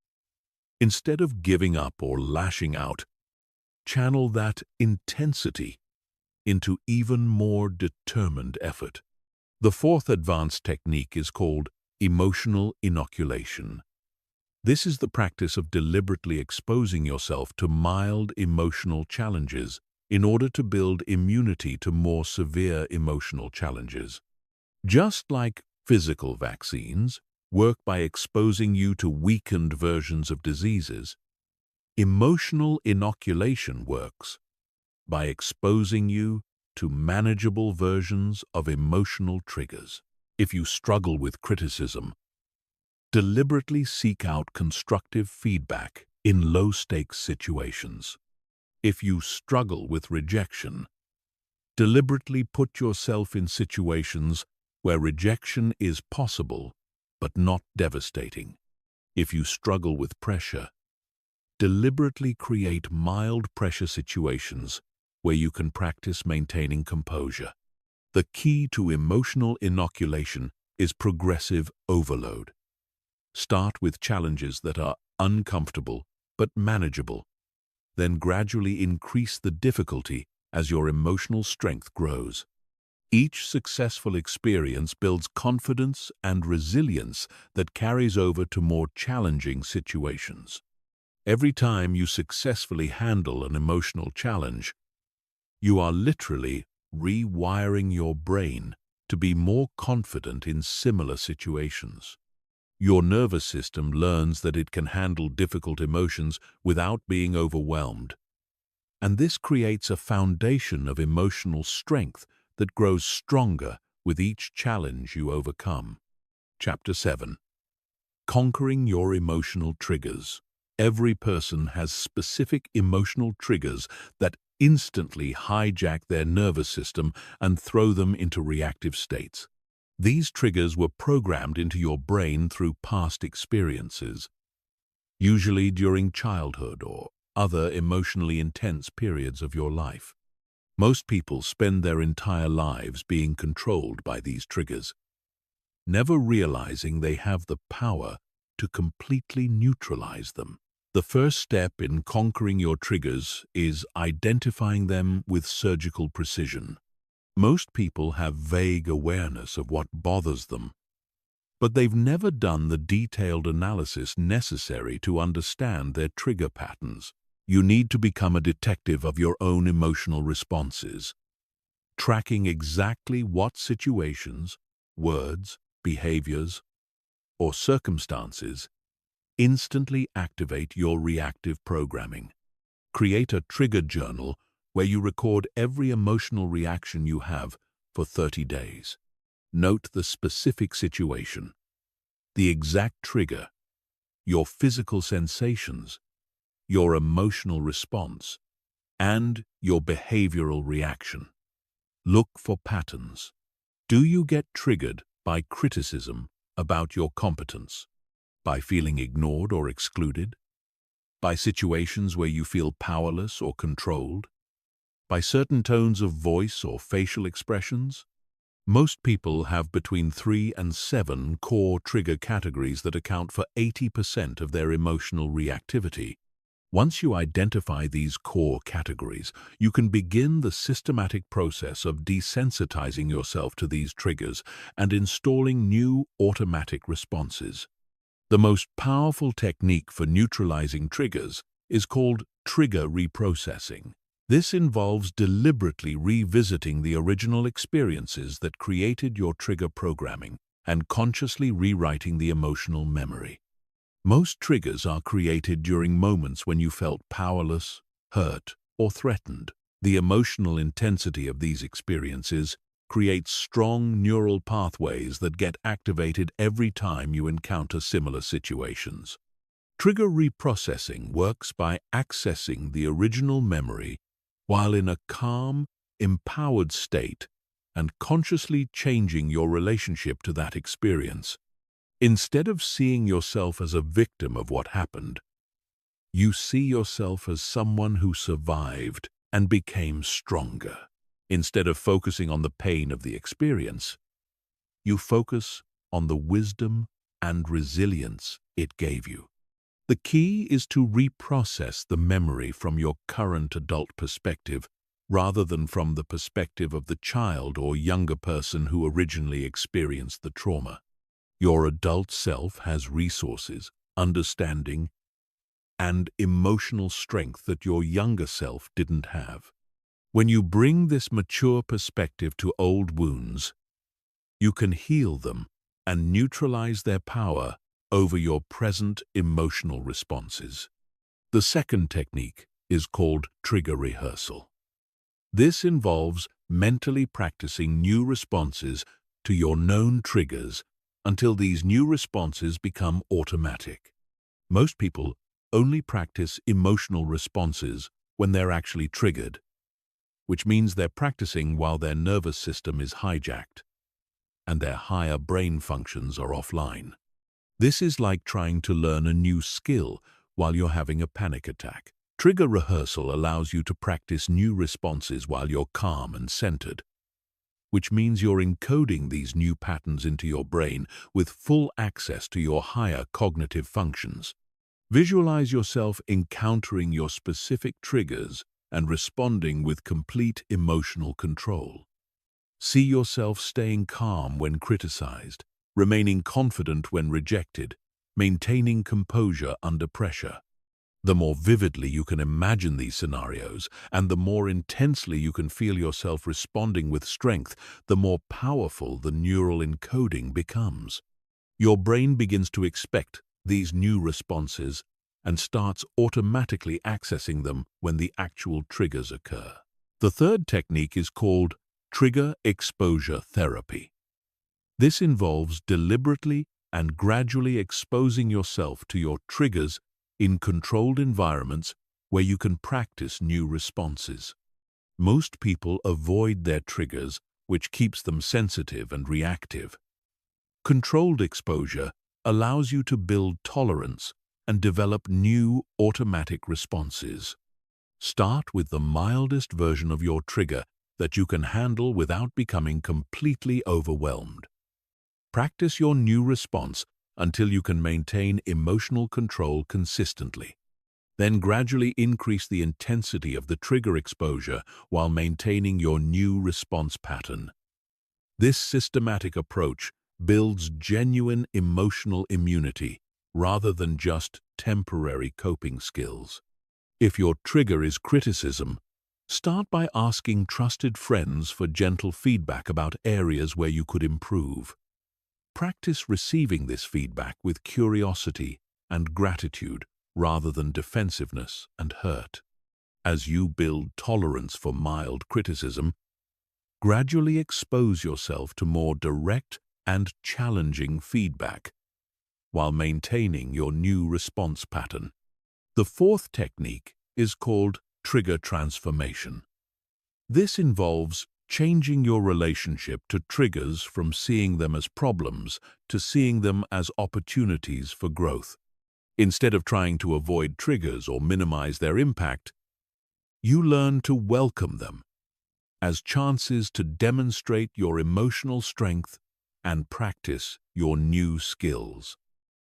instead of giving up or lashing out, channel that intensity into even more determined effort. The fourth advanced technique is called emotional inoculation. This is the practice of deliberately exposing yourself to mild emotional challenges in order to build immunity to more severe emotional challenges. Just like physical vaccines work by exposing you to weakened versions of diseases, emotional inoculation works by exposing you to manageable versions of emotional triggers. If you struggle with criticism, deliberately seek out constructive feedback in low-stakes situations. If you struggle with rejection, deliberately put yourself in situations where rejection is possible but not devastating. If you struggle with pressure, deliberately create mild pressure situations where you can practice maintaining composure. The key to emotional inoculation is progressive overload. Start with challenges that are uncomfortable but manageable. Then gradually increase the difficulty as your emotional strength grows. Each successful experience builds confidence and resilience that carries over to more challenging situations. Every time you successfully handle an emotional challenge, you are literally rewiring your brain to be more confident in similar situations. Your nervous system learns that it can handle difficult emotions without being overwhelmed, and this creates a foundation of emotional strength that grows stronger with each challenge you overcome. Chapter 7. Conquering your emotional triggers. Every person has specific emotional triggers that instantly hijack their nervous system and throw them into reactive states. These triggers were programmed into your brain through past experiences, usually during childhood or other emotionally intense periods of your life. Most people spend their entire lives being controlled by these triggers, never realizing they have the power to completely neutralize them. The first step in conquering your triggers is identifying them with surgical precision. Most people have vague awareness of what bothers them, but they've never done the detailed analysis necessary to understand their trigger patterns. You need to become a detective of your own emotional responses, tracking exactly what situations, words, behaviors, or circumstances instantly activate your reactive programming. Create a trigger journal where you record every emotional reaction you have for 30 days. Note the specific situation, the exact trigger, your physical sensations, your emotional response, and your behavioral reaction. Look for patterns. Do you get triggered by criticism about your competence? By feeling ignored or excluded? By situations where you feel powerless or controlled? By certain tones of voice or facial expressions? Most people have between 3 and 7 core trigger categories that account for 80% of their emotional reactivity. Once you identify these core categories, you can begin the systematic process of desensitizing yourself to these triggers and installing new automatic responses. The most powerful technique for neutralizing triggers is called trigger reprocessing. This involves deliberately revisiting the original experiences that created your trigger programming and consciously rewriting the emotional memory. Most triggers are created during moments when you felt powerless, hurt, or threatened. The emotional intensity of these experiences creates strong neural pathways that get activated every time you encounter similar situations. Trigger reprocessing works by accessing the original memory while in a calm, empowered state and consciously changing your relationship to that experience. Instead of seeing yourself as a victim of what happened, you see yourself as someone who survived and became stronger. Instead of focusing on the pain of the experience, you focus on the wisdom and resilience it gave you. The key is to reprocess the memory from your current adult perspective rather than from the perspective of the child or younger person who originally experienced the trauma. Your adult self has resources, understanding, and emotional strength that your younger self didn't have. When you bring this mature perspective to old wounds, you can heal them and neutralize their power over your present emotional responses. The second technique is called trigger rehearsal. This involves mentally practicing new responses to your known triggers until these new responses become automatic. Most people only practice emotional responses when they're actually triggered, which means they're practicing while their nervous system is hijacked and their higher brain functions are offline. This is like trying to learn a new skill while you're having a panic attack. Trigger rehearsal allows you to practice new responses while you're calm and centered, which means you're encoding these new patterns into your brain with full access to your higher cognitive functions. Visualize yourself encountering your specific triggers and responding with complete emotional control. See yourself staying calm when criticized, remaining confident when rejected, maintaining composure under pressure. The more vividly you can imagine these scenarios, and the more intensely you can feel yourself responding with strength, the more powerful the neural encoding becomes. Your brain begins to expect these new responses and starts automatically accessing them when the actual triggers occur. The third technique is called trigger exposure therapy. This involves deliberately and gradually exposing yourself to your triggers in controlled environments where you can practice new responses. Most people avoid their triggers, which keeps them sensitive and reactive. Controlled exposure allows you to build tolerance and develop new automatic responses. Start with the mildest version of your trigger that you can handle without becoming completely overwhelmed. Practice your new response until you can maintain emotional control consistently. Then gradually increase the intensity of the trigger exposure while maintaining your new response pattern. This systematic approach builds genuine emotional immunity rather than just temporary coping skills. If your trigger is criticism, start by asking trusted friends for gentle feedback about areas where you could improve. Practice receiving this feedback with curiosity and gratitude rather than defensiveness and hurt. As you build tolerance for mild criticism, gradually expose yourself to more direct and challenging feedback while maintaining your new response pattern. The fourth technique is called trigger transformation. This involves changing your relationship to triggers from seeing them as problems to seeing them as opportunities for growth. Instead of trying to avoid triggers or minimize their impact, you learn to welcome them as chances to demonstrate your emotional strength and practice your new skills.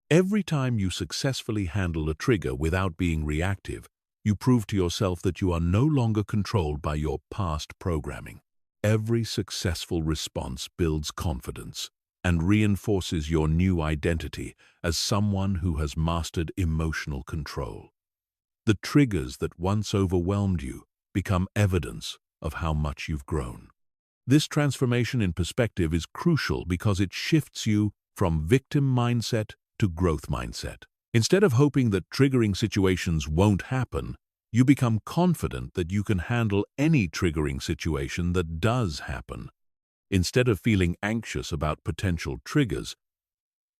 Every time you successfully handle a trigger without being reactive, you prove to yourself that you are no longer controlled by your past programming. Every successful response builds confidence and reinforces your new identity as someone who has mastered emotional control. The triggers that once overwhelmed you become evidence of how much you've grown. This transformation in perspective is crucial because it shifts you from victim mindset to growth mindset. Instead of hoping that triggering situations won't happen, you become confident that you can handle any triggering situation that does happen. Instead of feeling anxious about potential triggers,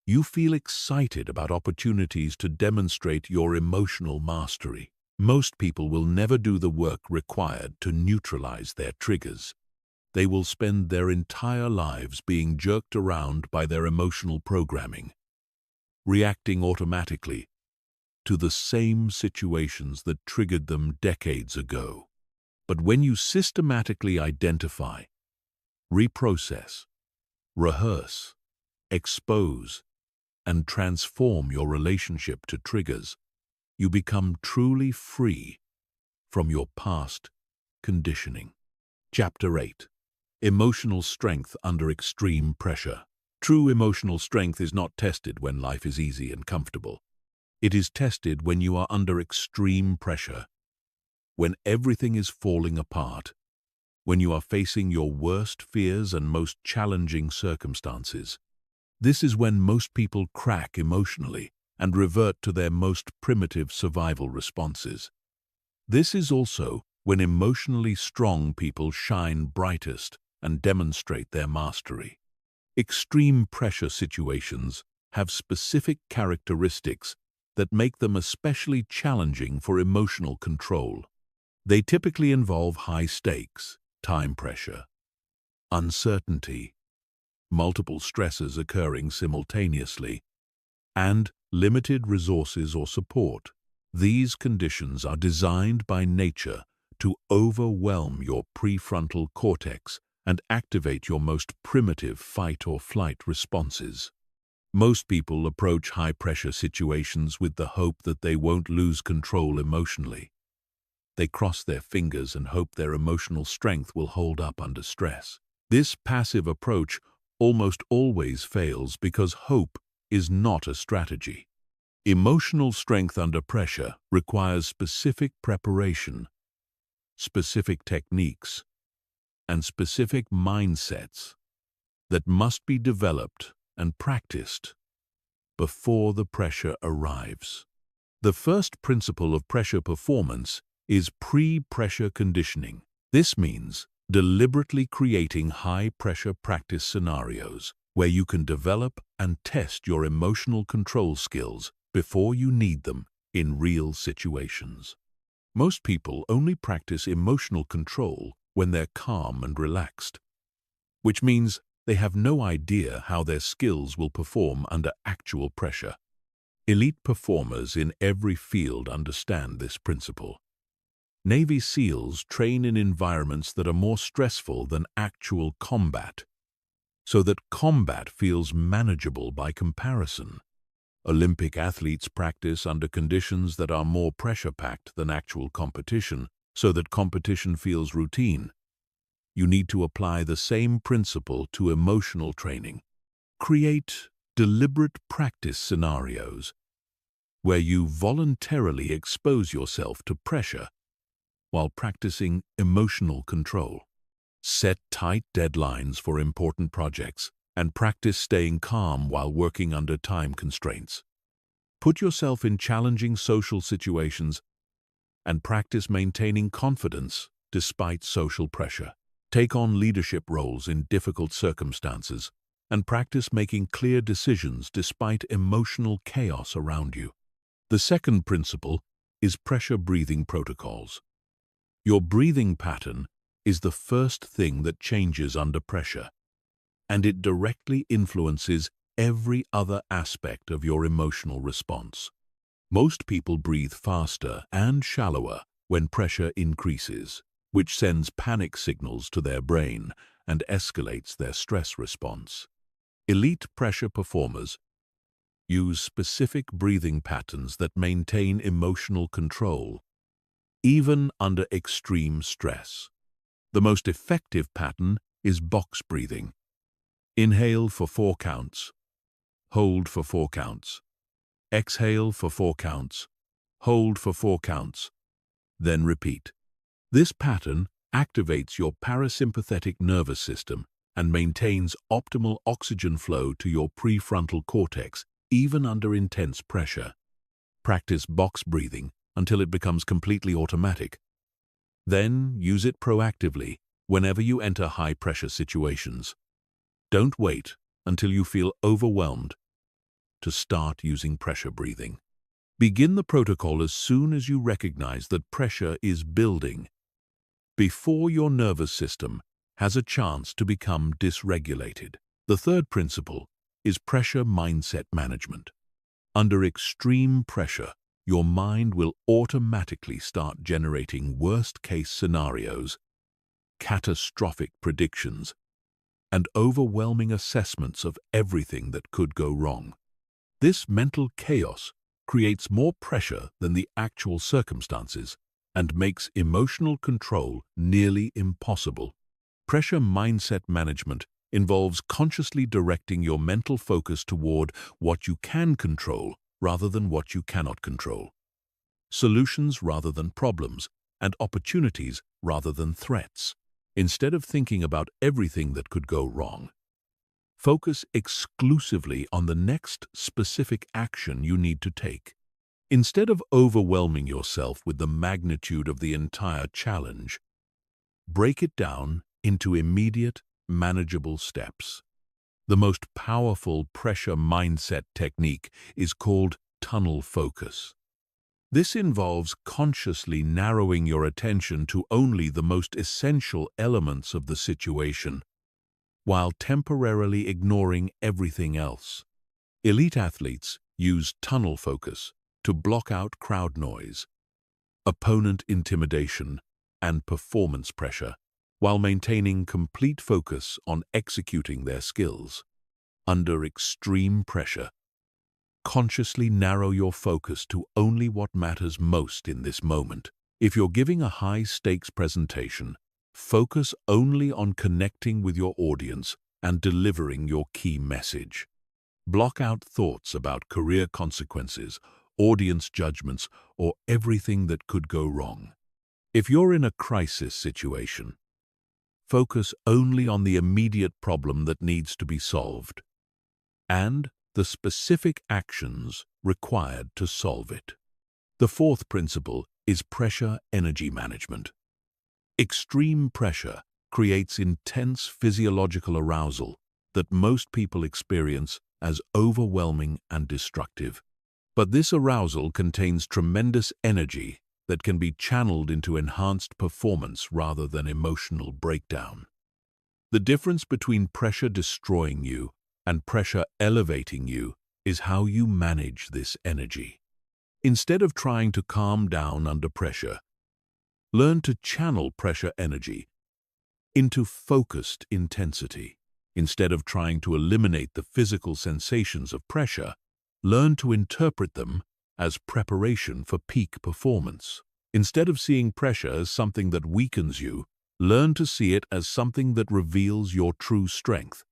you feel excited about opportunities to demonstrate your emotional mastery. Most people will never do the work required to neutralize their triggers. They will spend their entire lives being jerked around by their emotional programming, reacting automatically to the same situations that triggered them decades ago. But when you systematically identify, reprocess, rehearse, expose, and transform your relationship to triggers, you become truly free from your past conditioning. Chapter 8. Emotional strength under extreme pressure. True emotional strength is not tested when life is easy and comfortable. It is tested when you are under extreme pressure, when everything is falling apart, when you are facing your worst fears and most challenging circumstances. This is when most people crack emotionally and revert to their most primitive survival responses. This is also when emotionally strong people shine brightest and demonstrate their mastery. Extreme pressure situations have specific characteristics that make them especially challenging for emotional control. They typically involve high stakes, time pressure, uncertainty, multiple stresses occurring simultaneously, and limited resources or support. These conditions are designed by nature to overwhelm your prefrontal cortex and activate your most primitive fight or flight responses. Most people approach high-pressure situations with the hope that they won't lose control emotionally. They cross their fingers and hope their emotional strength will hold up under stress. This passive approach almost always fails because hope is not a strategy. Emotional strength under pressure requires specific preparation, specific techniques, and specific mindsets that must be developed and practiced before the pressure arrives. The first principle of pressure performance is pre-pressure conditioning. This means deliberately creating high-pressure practice scenarios where you can develop and test your emotional control skills before you need them in real situations. Most people only practice emotional control when they're calm and relaxed, which means they have no idea how their skills will perform under actual pressure. Elite performers in every field understand this principle. Navy SEALs train in environments that are more stressful than actual combat, so that combat feels manageable by comparison. Olympic athletes practice under conditions that are more pressure-packed than actual competition, so that competition feels routine. You need to apply the same principle to emotional training. Create deliberate practice scenarios where you voluntarily expose yourself to pressure while practicing emotional control. Set tight deadlines for important projects and practice staying calm while working under time constraints. Put yourself in challenging social situations and practice maintaining confidence despite social pressure. Take on leadership roles in difficult circumstances and practice making clear decisions despite emotional chaos around you. The second principle is pressure breathing protocols. Your breathing pattern is the first thing that changes under pressure, and it directly influences every other aspect of your emotional response. Most people breathe faster and shallower when pressure increases, which sends panic signals to their brain and escalates their stress response. Elite pressure performers use specific breathing patterns that maintain emotional control, even under extreme stress. The most effective pattern is box breathing. Inhale for 4 counts, hold for 4 counts, exhale for 4 counts, hold for 4 counts, then repeat. This pattern activates your parasympathetic nervous system and maintains optimal oxygen flow to your prefrontal cortex, even under intense pressure. Practice box breathing until it becomes completely automatic. Then use it proactively whenever you enter high-pressure situations. Don't wait until you feel overwhelmed to start using pressure breathing. Begin the protocol as soon as you recognize that pressure is building, before your nervous system has a chance to become dysregulated. The third principle is pressure mindset management. Under extreme pressure, your mind will automatically start generating worst-case scenarios, catastrophic predictions, and overwhelming assessments of everything that could go wrong. This mental chaos creates more pressure than the actual circumstances and makes emotional control nearly impossible. Pressure mindset management involves consciously directing your mental focus toward what you can control rather than what you cannot control, solutions rather than problems, and opportunities rather than threats. Instead of thinking about everything that could go wrong, focus exclusively on the next specific action you need to take. Instead of overwhelming yourself with the magnitude of the entire challenge, break it down into immediate, manageable steps. The most powerful pressure mindset technique is called tunnel focus. This involves consciously narrowing your attention to only the most essential elements of the situation, while temporarily ignoring everything else. Elite athletes use tunnel focus to block out crowd noise, opponent intimidation, and performance pressure, while maintaining complete focus on executing their skills. Under extreme pressure, consciously narrow your focus to only what matters most in this moment. If you're giving a high-stakes presentation, focus only on connecting with your audience and delivering your key message. Block out thoughts about career consequences, audience judgments, or everything that could go wrong. If you're in a crisis situation, focus only on the immediate problem that needs to be solved and the specific actions required to solve it. The fourth principle is pressure energy management. Extreme pressure creates intense physiological arousal that most people experience as overwhelming and destructive. But this arousal contains tremendous energy that can be channeled into enhanced performance rather than emotional breakdown. The difference between pressure destroying you and pressure elevating you is how you manage this energy. Instead of trying to calm down under pressure, learn to channel pressure energy into focused intensity. Instead of trying to eliminate the physical sensations of pressure, Learn to interpret them as preparation for peak performance. Instead of seeing pressure as something that weakens you, learn to see it as something that reveals your true strength.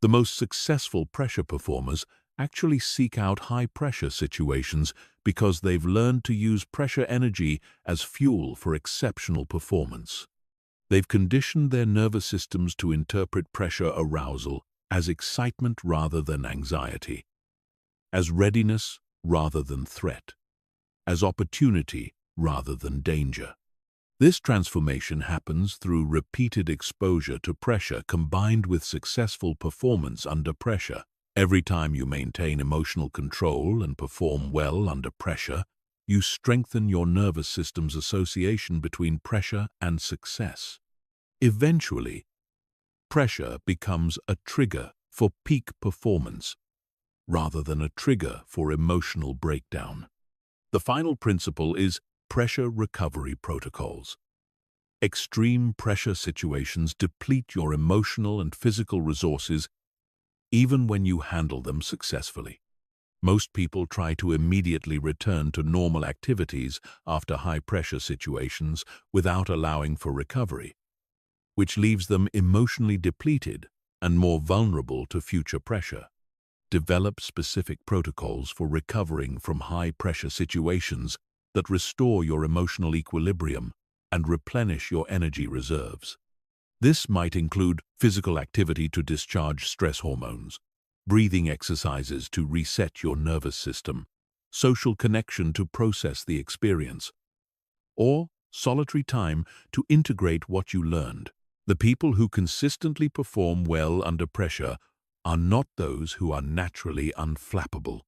The most successful pressure performers actually seek out high-pressure situations because they've learned to use pressure energy as fuel for exceptional performance. They've conditioned their nervous systems to interpret pressure arousal as excitement rather than anxiety, as readiness rather than threat, as opportunity rather than danger. This transformation happens through repeated exposure to pressure combined with successful performance under pressure. Every time you maintain emotional control and perform well under pressure, you strengthen your nervous system's association between pressure and success. Eventually, pressure becomes a trigger for peak performance rather than a trigger for emotional breakdown. The final principle is pressure recovery protocols. Extreme pressure situations deplete your emotional and physical resources even when you handle them successfully. Most people try to immediately return to normal activities after high-pressure situations without allowing for recovery, which leaves them emotionally depleted and more vulnerable to future pressure. Develop specific protocols for recovering from high-pressure situations that restore your emotional equilibrium and replenish your energy reserves. This might include physical activity to discharge stress hormones, breathing exercises to reset your nervous system, social connection to process the experience, or solitary time to integrate what you learned. The people who consistently perform well under pressure are not those who are naturally unflappable.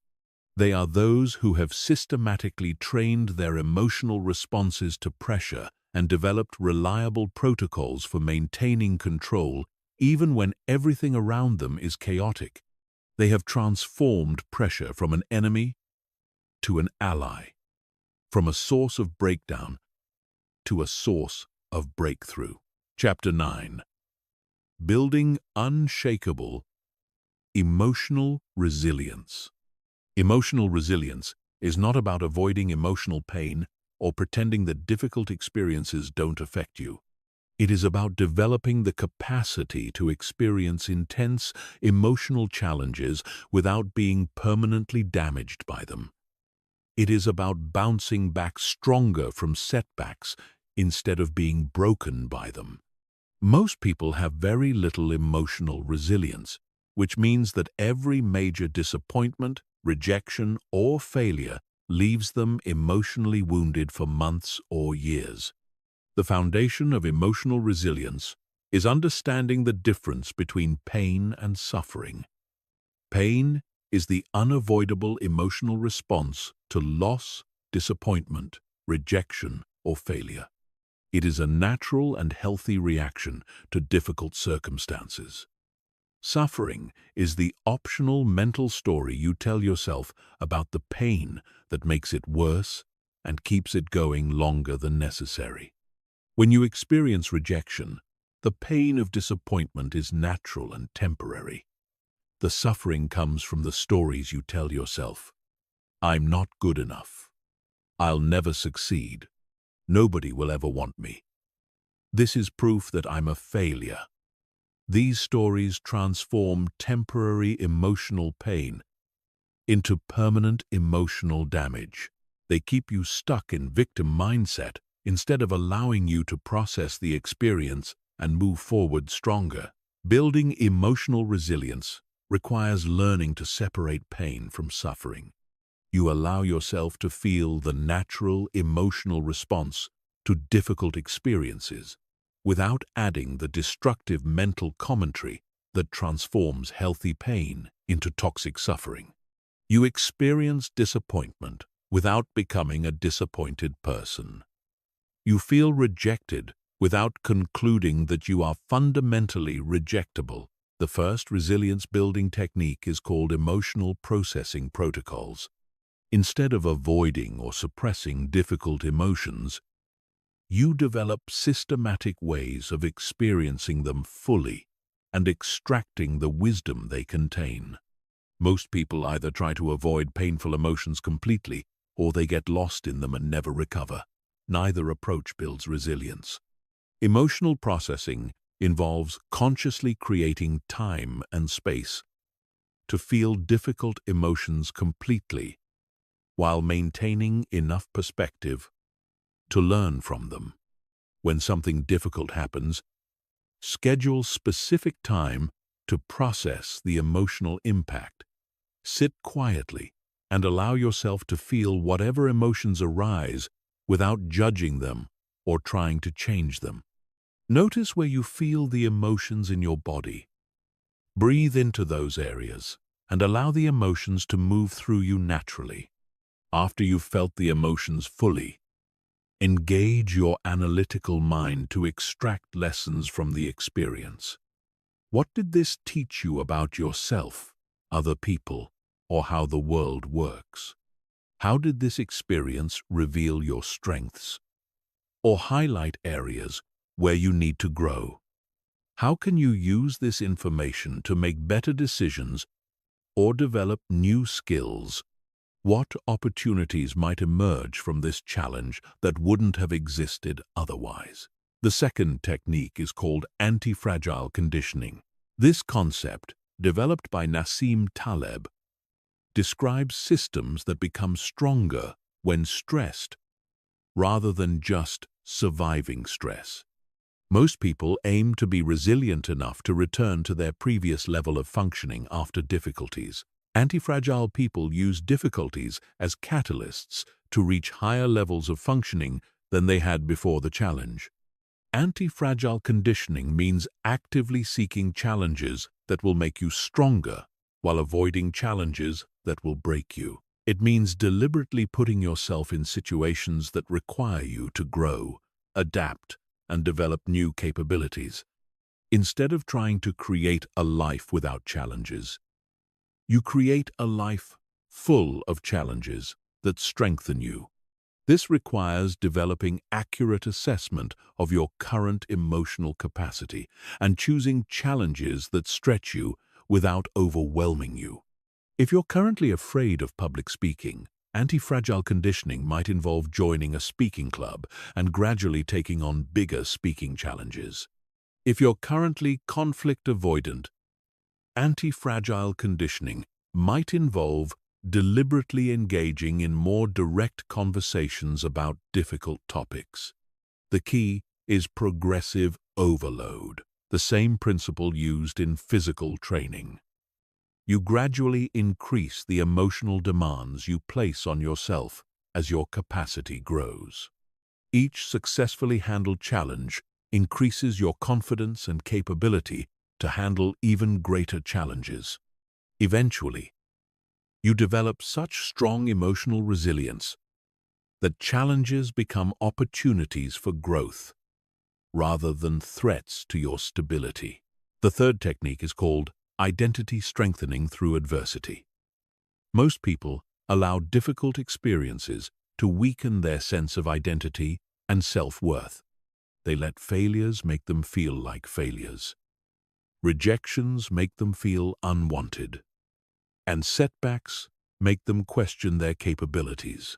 They are those who have systematically trained their emotional responses to pressure and developed reliable protocols for maintaining control even when everything around them is chaotic. They have transformed pressure from an enemy to an ally, from a source of breakdown to a source of breakthrough. Chapter 9. Building unshakable emotional resilience. Emotional resilience is not about avoiding emotional pain or pretending that difficult experiences don't affect you. It is about developing the capacity to experience intense emotional challenges without being permanently damaged by them. It is about bouncing back stronger from setbacks instead of being broken by them. Most people have very little emotional resilience, which means that every major disappointment, rejection, or failure leaves them emotionally wounded for months or years. The foundation of emotional resilience is understanding the difference between pain and suffering. Pain is the unavoidable emotional response to loss, disappointment, rejection, or failure. It is a natural and healthy reaction to difficult circumstances. Suffering is the optional mental story you tell yourself about the pain that makes it worse and keeps it going longer than necessary. When you experience rejection, the pain of disappointment is natural and temporary. The suffering comes from the stories you tell yourself. I'm not good enough. I'll never succeed. Nobody will ever want me. This is proof that I'm a failure. These stories transform temporary emotional pain into permanent emotional damage. They keep you stuck in victim mindset instead of allowing you to process the experience and move forward stronger. Building emotional resilience requires learning to separate pain from suffering. You allow yourself to feel the natural emotional response to difficult experiences without adding the destructive mental commentary that transforms healthy pain into toxic suffering. You experience disappointment without becoming a disappointed person. You feel rejected without concluding that you are fundamentally rejectable. The first resilience-building technique is called emotional processing protocols. Instead of avoiding or suppressing difficult emotions, you develop systematic ways of experiencing them fully and extracting the wisdom they contain. Most people either try to avoid painful emotions completely or they get lost in them and never recover. Neither approach builds resilience. Emotional processing involves consciously creating time and space to feel difficult emotions completely while maintaining enough perspective to learn from them. When something difficult happens, schedule specific time to process the emotional impact. Sit quietly and allow yourself to feel whatever emotions arise without judging them or trying to change them. Notice where you feel the emotions in your body. Breathe into those areas and allow the emotions to move through you naturally. After you've felt the emotions fully, engage your analytical mind to extract lessons from the experience. What did this teach you about yourself, other people, or how the world works? How did this experience reveal your strengths or highlight areas where you need to grow? How can you use this information to make better decisions or develop new skills? What opportunities might emerge from this challenge that wouldn't have existed otherwise? The second technique is called anti-fragile conditioning. This concept, developed by Nassim Taleb, describes systems that become stronger when stressed rather than just surviving stress. Most people aim to be resilient enough to return to their previous level of functioning after difficulties. Anti-fragile people use difficulties as catalysts to reach higher levels of functioning than they had before the challenge. Anti-fragile conditioning means actively seeking challenges that will make you stronger while avoiding challenges that will break you. It means deliberately putting yourself in situations that require you to grow, adapt, and develop new capabilities. Instead of trying to create a life without challenges, you create a life full of challenges that strengthen you. This requires developing accurate assessment of your current emotional capacity and choosing challenges that stretch you without overwhelming you. If you're currently afraid of public speaking, anti-fragile conditioning might involve joining a speaking club and gradually taking on bigger speaking challenges. If you're currently conflict avoidant, anti-fragile conditioning might involve deliberately engaging in more direct conversations about difficult topics. The key is progressive overload, the same principle used in physical training. You gradually increase the emotional demands you place on yourself as your capacity grows. Each successfully handled challenge increases your confidence and capability to handle even greater challenges. Eventually, you develop such strong emotional resilience that challenges become opportunities for growth rather than threats to your stability. The third technique is called identity strengthening through adversity. Most people allow difficult experiences to weaken their sense of identity and self-worth. They let failures make them feel like failures. Rejections make them feel unwanted. And setbacks make them question their capabilities.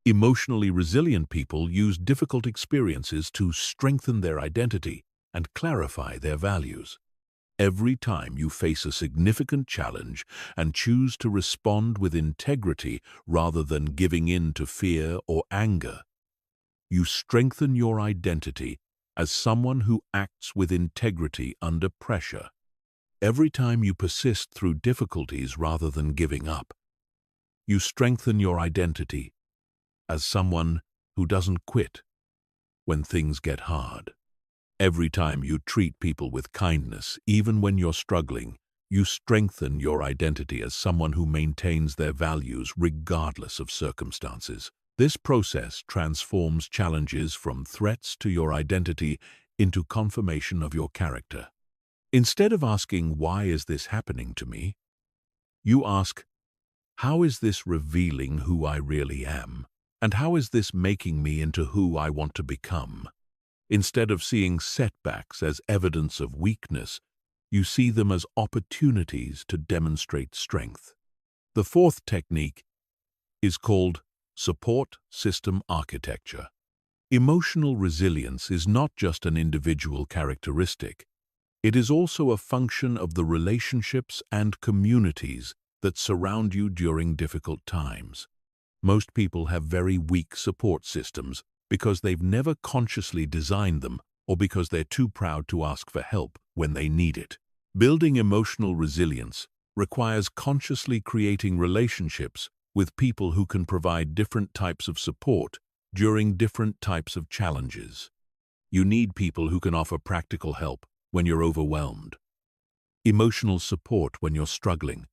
Emotionally resilient people use difficult experiences to strengthen their identity and clarify their values. Every time you face a significant challenge and choose to respond with integrity rather than giving in to fear or anger, you strengthen your identity as someone who acts with integrity under pressure. Every time you persist through difficulties rather than giving up, you strengthen your identity as someone who doesn't quit when things get hard. Every time you treat people with kindness, even when you're struggling, you strengthen your identity as someone who maintains their values regardless of circumstances. This process transforms challenges from threats to your identity into confirmation of your character. Instead of asking, "Why is this happening to me?" you ask, "How is this revealing who I really am? And how is this making me into who I want to become?" Instead of seeing setbacks as evidence of weakness, You see them as opportunities to demonstrate strength. The fourth technique is called support system architecture. Emotional resilience is not just an individual characteristic. It is also a function of the relationships and communities that surround you during difficult times. Most people have very weak support systems because they've never consciously designed them or because they're too proud to ask for help when they need it. Building emotional resilience requires consciously creating relationships with people who can provide different types of support during different types of challenges. You need people who can offer practical help when you're overwhelmed, emotional support when you're struggling,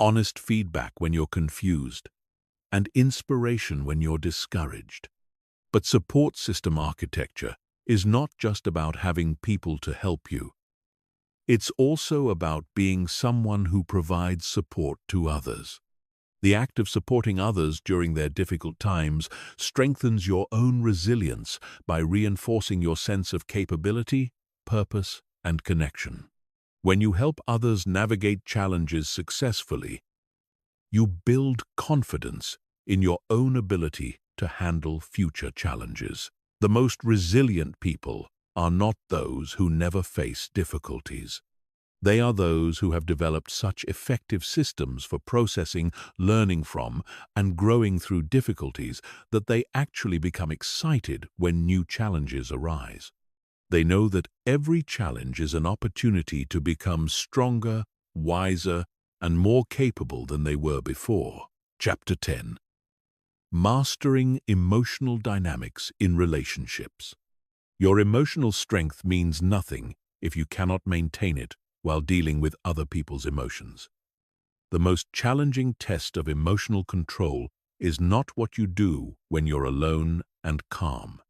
honest feedback when you're confused, and inspiration when you're discouraged. But support system architecture is not just about having people to help you. It's also about being someone who provides support to others. The act of supporting others during their difficult times strengthens your own resilience by reinforcing your sense of capability, purpose, and connection. When you help others navigate challenges successfully, you build confidence in your own ability to handle future challenges. The most resilient people are not those who never face difficulties. They are those who have developed such effective systems for processing, learning from, and growing through difficulties that they actually become excited when new challenges arise. They know that every challenge is an opportunity to become stronger, wiser, and more capable than they were before. Chapter 10. Mastering Emotional Dynamics in Relationships. Your emotional strength means nothing if you cannot maintain it while dealing with other people's emotions. The most challenging test of emotional control is not what you do when you're alone and calm.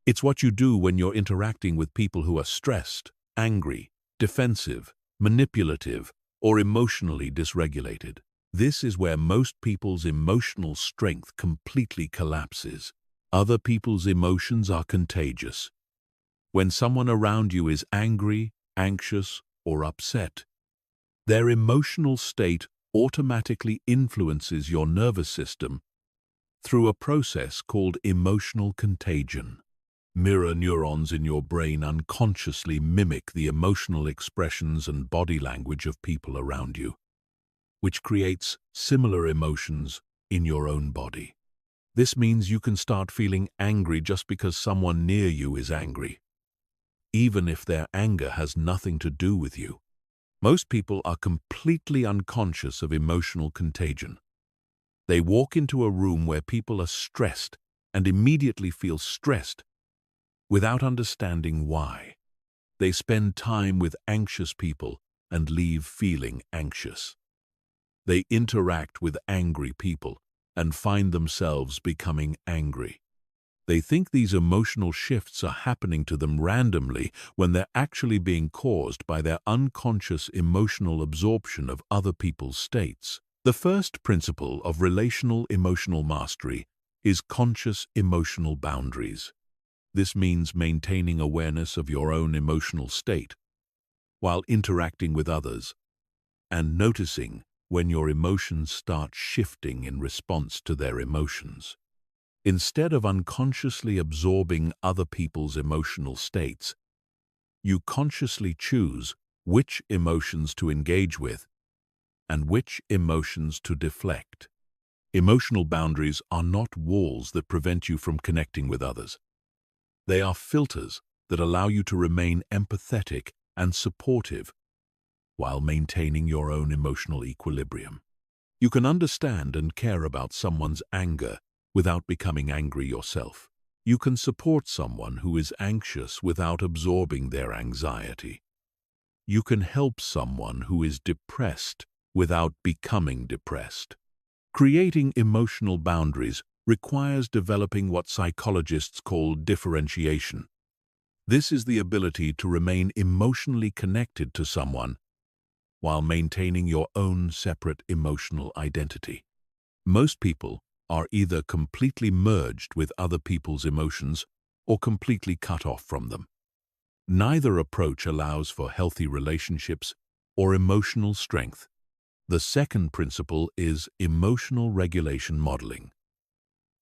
It's what you do when you're interacting with people who are stressed, angry, defensive, manipulative, or emotionally dysregulated. This is where most people's emotional strength completely collapses. Other people's emotions are contagious. When someone around you is angry, anxious, or upset, their emotional state automatically influences your nervous system through a process called emotional contagion. Mirror neurons in your brain unconsciously mimic the emotional expressions and body language of people around you, which creates similar emotions in your own body. This means you can start feeling angry just because someone near you is angry, even if their anger has nothing to do with you. Most people are completely unconscious of emotional contagion. They walk into a room where people are stressed and immediately feel stressed without understanding why. They spend time with anxious people and leave feeling anxious. They interact with angry people and find themselves becoming angry. They think these emotional shifts are happening to them randomly when they're actually being caused by their unconscious emotional absorption of other people's states. The first principle of relational emotional mastery is conscious emotional boundaries. This means maintaining awareness of your own emotional state while interacting with others and noticing when your emotions start shifting in response to their emotions. Instead of unconsciously absorbing other people's emotional states, you consciously choose which emotions to engage with and which emotions to deflect. Emotional boundaries are not walls that prevent you from connecting with others. They are filters that allow you to remain empathetic and supportive while maintaining your own emotional equilibrium. You can understand and care about someone's anger without becoming angry yourself. You can support someone who is anxious without absorbing their anxiety. You can help someone who is depressed without becoming depressed. Creating emotional boundaries requires developing what psychologists call differentiation. This is the ability to remain emotionally connected to someone while maintaining your own separate emotional identity. Most people are either completely merged with other people's emotions or completely cut off from them. Neither approach allows for healthy relationships or emotional strength. The second principle is emotional regulation modeling.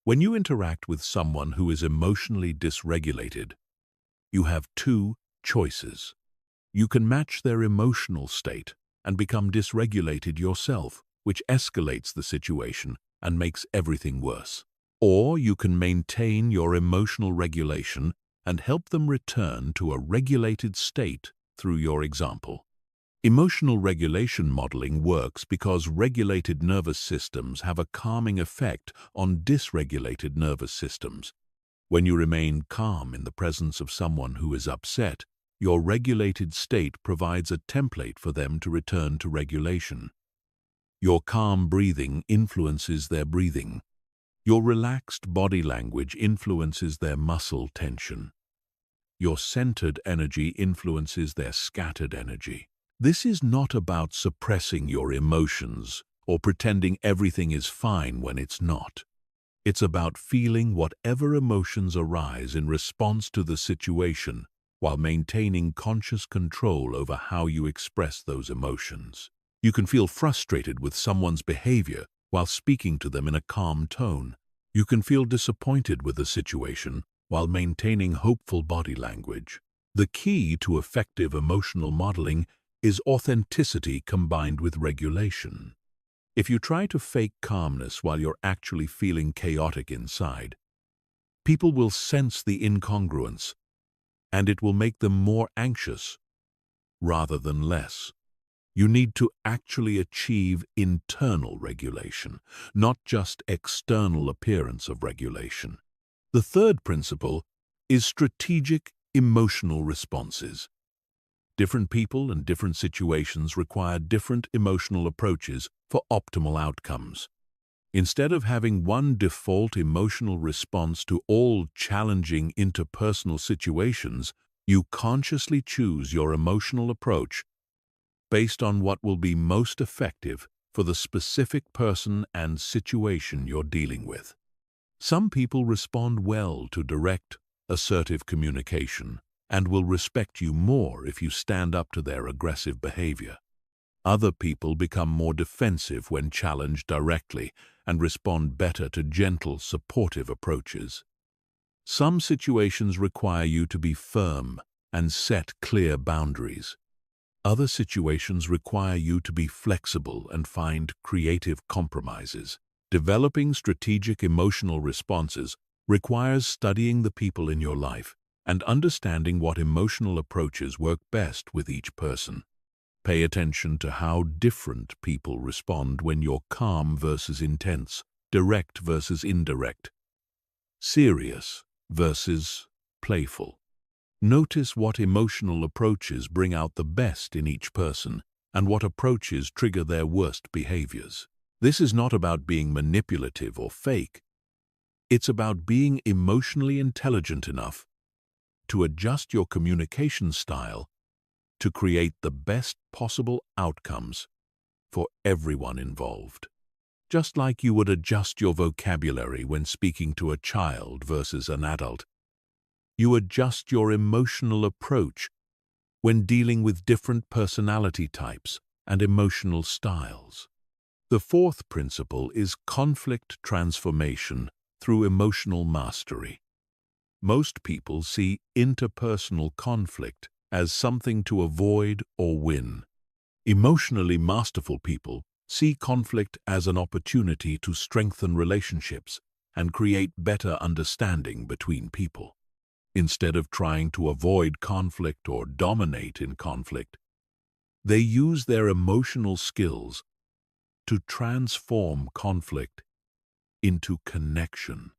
When you interact with someone who is emotionally dysregulated, you have two choices. You can match their emotional state and become dysregulated yourself, which escalates the situation and makes everything worse. Or you can maintain your emotional regulation and help them return to a regulated state through your example. Emotional regulation modeling works because regulated nervous systems have a calming effect on dysregulated nervous systems. When you remain calm in the presence of someone who is upset, your regulated state provides a template for them to return to regulation. Your calm breathing influences their breathing. Your relaxed body language influences their muscle tension. Your centered energy influences their scattered energy. This is not about suppressing your emotions or pretending everything is fine when it's not. It's about feeling whatever emotions arise in response to the situation while maintaining conscious control over how you express those emotions. You can feel frustrated with someone's behavior while speaking to them in a calm tone. You can feel disappointed with a situation while maintaining hopeful body language. The key to effective emotional modeling is authenticity combined with regulation. If you try to fake calmness while you're actually feeling chaotic inside, people will sense the incongruence, and it will make them more anxious rather than less. You need to actually achieve internal regulation, not just external appearance of regulation. The third principle is strategic emotional responses. Different people and different situations require different emotional approaches for optimal outcomes. Instead of having one default emotional response to all challenging interpersonal situations, you consciously choose your emotional approach based on what will be most effective for the specific person and situation you're dealing with. Some people respond well to direct, assertive communication and will respect you more if you stand up to their aggressive behavior. Other people become more defensive when challenged directly and respond better to gentle, supportive approaches. Some situations require you to be firm and set clear boundaries. Other situations require you to be flexible and find creative compromises. Developing strategic emotional responses requires studying the people in your life and understanding what emotional approaches work best with each person. Pay attention to how different people respond when you're calm versus intense, direct versus indirect, serious versus playful. Notice what emotional approaches bring out the best in each person and what approaches trigger their worst behaviors. This is not about being manipulative or fake. It's about being emotionally intelligent enough to adjust your communication style to create the best possible outcomes for everyone involved. Just like you would adjust your vocabulary when speaking to a child versus an adult, you adjust your emotional approach when dealing with different personality types and emotional styles. The fourth principle is conflict transformation through emotional mastery. Most people see interpersonal conflict as something to avoid or win. Emotionally masterful people see conflict as an opportunity to strengthen relationships and create better understanding between people. Instead of trying to avoid conflict or dominate in conflict, they use their emotional skills to transform conflict into connection.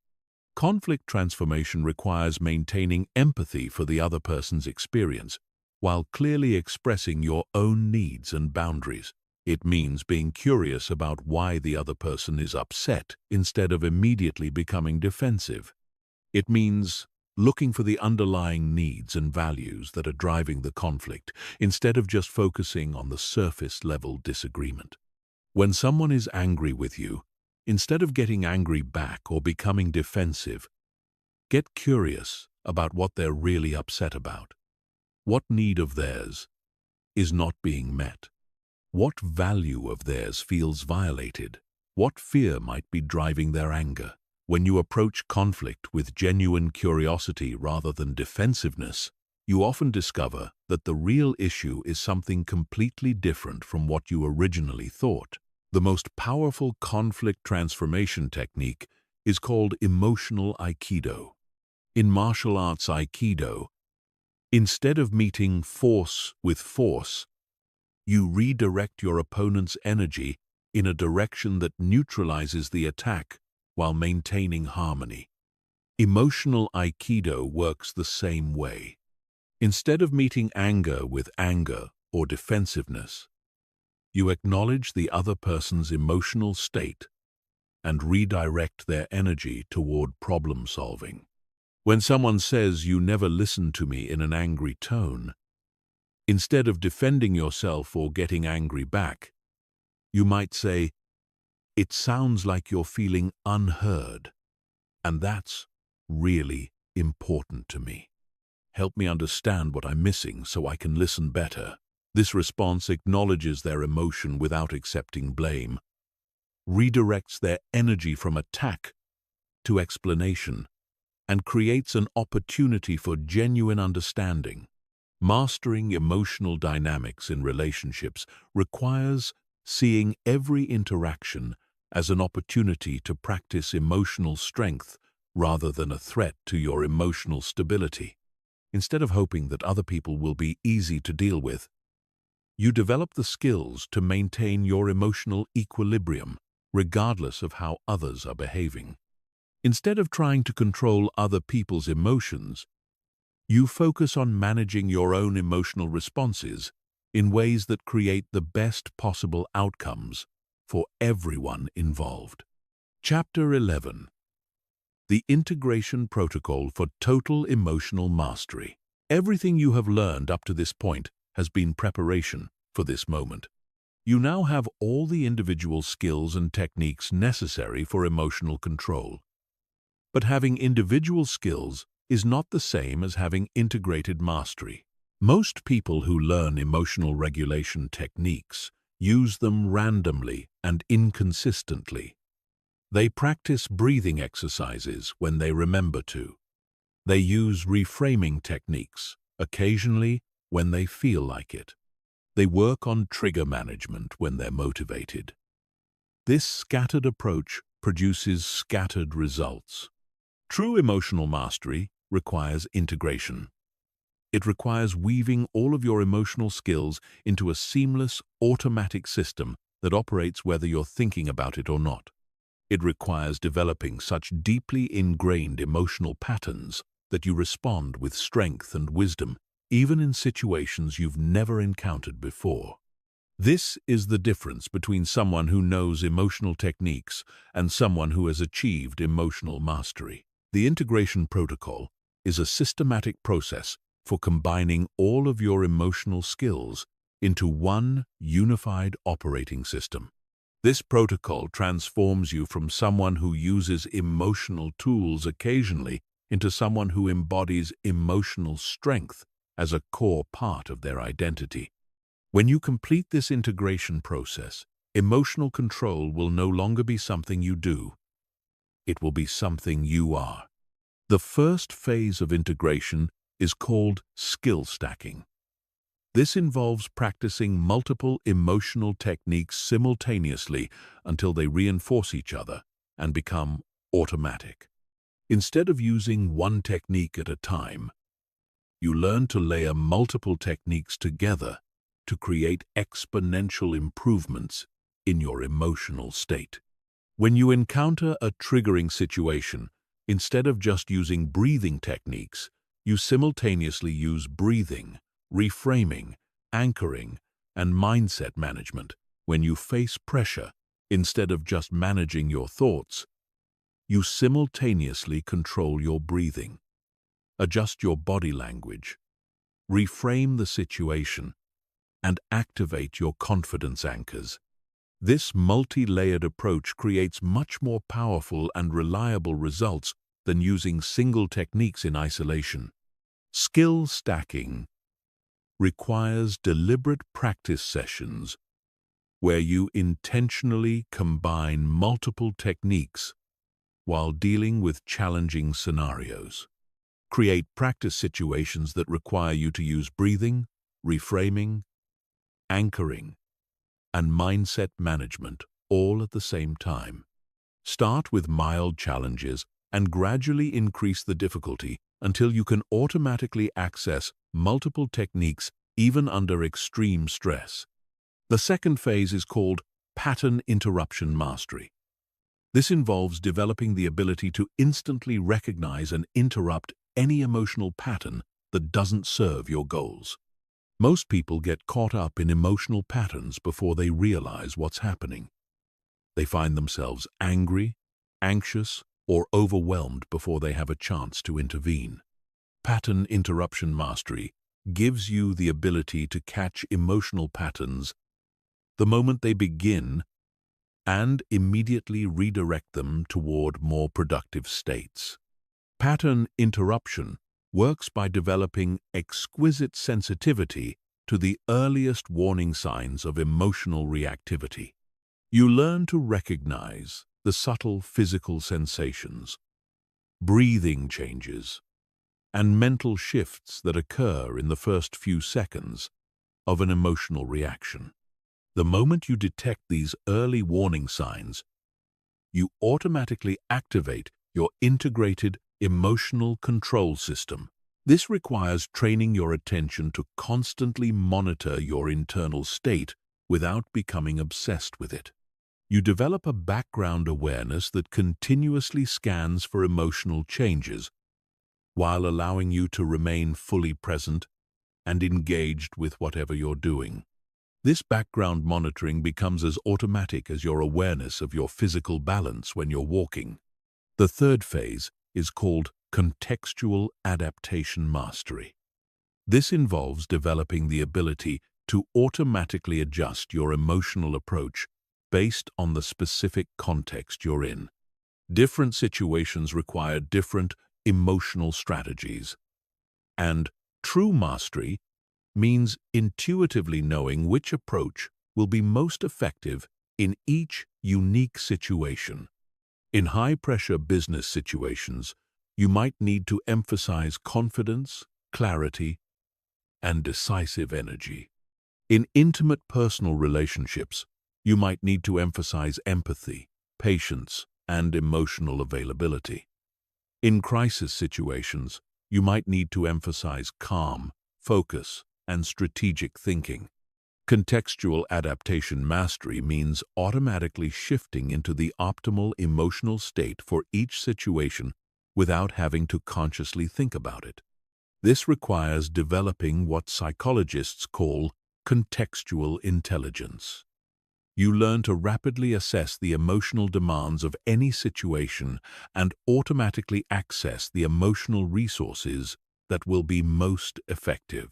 Conflict transformation requires maintaining empathy for the other person's experience while clearly expressing your own needs and boundaries. It means being curious about why the other person is upset instead of immediately becoming defensive. It means looking for the underlying needs and values that are driving the conflict instead of just focusing on the surface-level disagreement. When someone is angry with you, instead of getting angry back or becoming defensive, get curious about what they're really upset about. What need of theirs is not being met? What value of theirs feels violated? What fear might be driving their anger? When you approach conflict with genuine curiosity rather than defensiveness, you often discover that the real issue is something completely different from what you originally thought. The most powerful conflict transformation technique is called emotional Aikido. In martial arts Aikido, instead of meeting force with force, you redirect your opponent's energy in a direction that neutralizes the attack while maintaining harmony. Emotional Aikido works the same way. Instead of meeting anger with anger or defensiveness, you acknowledge the other person's emotional state and redirect their energy toward problem solving. When someone says you never listen to me in an angry tone, instead of defending yourself or getting angry back, you might say, "It sounds like you're feeling unheard, and that's really important to me. Help me understand what I'm missing so I can listen better." This response acknowledges their emotion without accepting blame, redirects their energy from attack to explanation, and creates an opportunity for genuine understanding. Mastering emotional dynamics in relationships requires seeing every interaction as an opportunity to practice emotional strength rather than a threat to your emotional stability. Instead of hoping that other people will be easy to deal with, you develop the skills to maintain your emotional equilibrium, regardless of how others are behaving. Instead of trying to control other people's emotions, you focus on managing your own emotional responses in ways that create the best possible outcomes for everyone involved. Chapter 11. The Integration Protocol for Total Emotional Mastery. Everything you have learned up to this point has been preparation for this moment. You now have all the individual skills and techniques necessary for emotional control. But having individual skills is not the same as having integrated mastery. Most people who learn emotional regulation techniques use them randomly and inconsistently. They practice breathing exercises when they remember to. They use reframing techniques occasionally when they feel like it. They work on trigger management when they're motivated. This scattered approach produces scattered results. True emotional mastery requires integration. It requires weaving all of your emotional skills into a seamless, automatic system that operates whether you're thinking about it or not. It requires developing such deeply ingrained emotional patterns that you respond with strength and wisdom, even in situations you've never encountered before. This is the difference between someone who knows emotional techniques and someone who has achieved emotional mastery. The integration protocol is a systematic process for combining all of your emotional skills into one unified operating system. This protocol transforms you from someone who uses emotional tools occasionally into someone who embodies emotional strength as a core part of their identity. When you complete this integration process, emotional control will no longer be something you do. It will be something you are. The first phase of integration is called skill stacking. This involves practicing multiple emotional techniques simultaneously until they reinforce each other and become automatic. Instead of using one technique at a time, you learn to layer multiple techniques together to create exponential improvements in your emotional state. When you encounter a triggering situation, instead of just using breathing techniques, you simultaneously use breathing, reframing, anchoring, and mindset management. When you face pressure, instead of just managing your thoughts, you simultaneously control your breathing, adjust your body language, reframe the situation, and activate your confidence anchors. This multi-layered approach creates much more powerful and reliable results than using single techniques in isolation. Skill stacking requires deliberate practice sessions where you intentionally combine multiple techniques while dealing with challenging scenarios. Create practice situations that require you to use breathing, reframing, anchoring, and mindset management all at the same time. Start with mild challenges and gradually increase the difficulty until you can automatically access multiple techniques even under extreme stress. The second phase is called pattern interruption mastery. This involves developing the ability to instantly recognize and interrupt any emotional pattern that doesn't serve your goals. Most people get caught up in emotional patterns before they realize what's happening. They find themselves angry, anxious, or overwhelmed before they have a chance to intervene. Pattern interruption mastery gives you the ability to catch emotional patterns the moment they begin and immediately redirect them toward more productive states. Pattern interruption works by developing exquisite sensitivity to the earliest warning signs of emotional reactivity. You learn to recognize the subtle physical sensations, breathing changes, and mental shifts that occur in the first few seconds of an emotional reaction. The moment you detect these early warning signs, you automatically activate your integrated emotional control system. This requires training your attention to constantly monitor your internal state without becoming obsessed with it. You develop a background awareness that continuously scans for emotional changes, while allowing you to remain fully present and engaged with whatever you're doing. This background monitoring becomes as automatic as your awareness of your physical balance when you're walking. The third phase is called contextual adaptation mastery. This involves developing the ability to automatically adjust your emotional approach based on the specific context you're in. Different situations require different emotional strategies, and true mastery means intuitively knowing which approach will be most effective in each unique situation. In high-pressure business situations, you might need to emphasize confidence, clarity, and decisive energy. In intimate personal relationships, you might need to emphasize empathy, patience, and emotional availability. In crisis situations, you might need to emphasize calm, focus, and strategic thinking. Contextual adaptation mastery means automatically shifting into the optimal emotional state for each situation without having to consciously think about it. This requires developing what psychologists call contextual intelligence. You learn to rapidly assess the emotional demands of any situation and automatically access the emotional resources that will be most effective.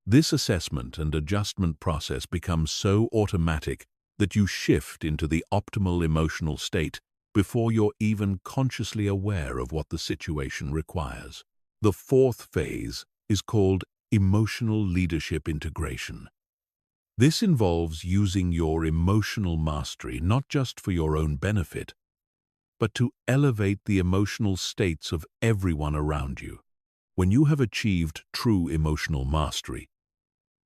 This assessment and adjustment process becomes so automatic that you shift into the optimal emotional state before you're even consciously aware of what the situation requires. The fourth phase is called emotional leadership integration. This involves using your emotional mastery not just for your own benefit, but to elevate the emotional states of everyone around you. When you have achieved true emotional mastery,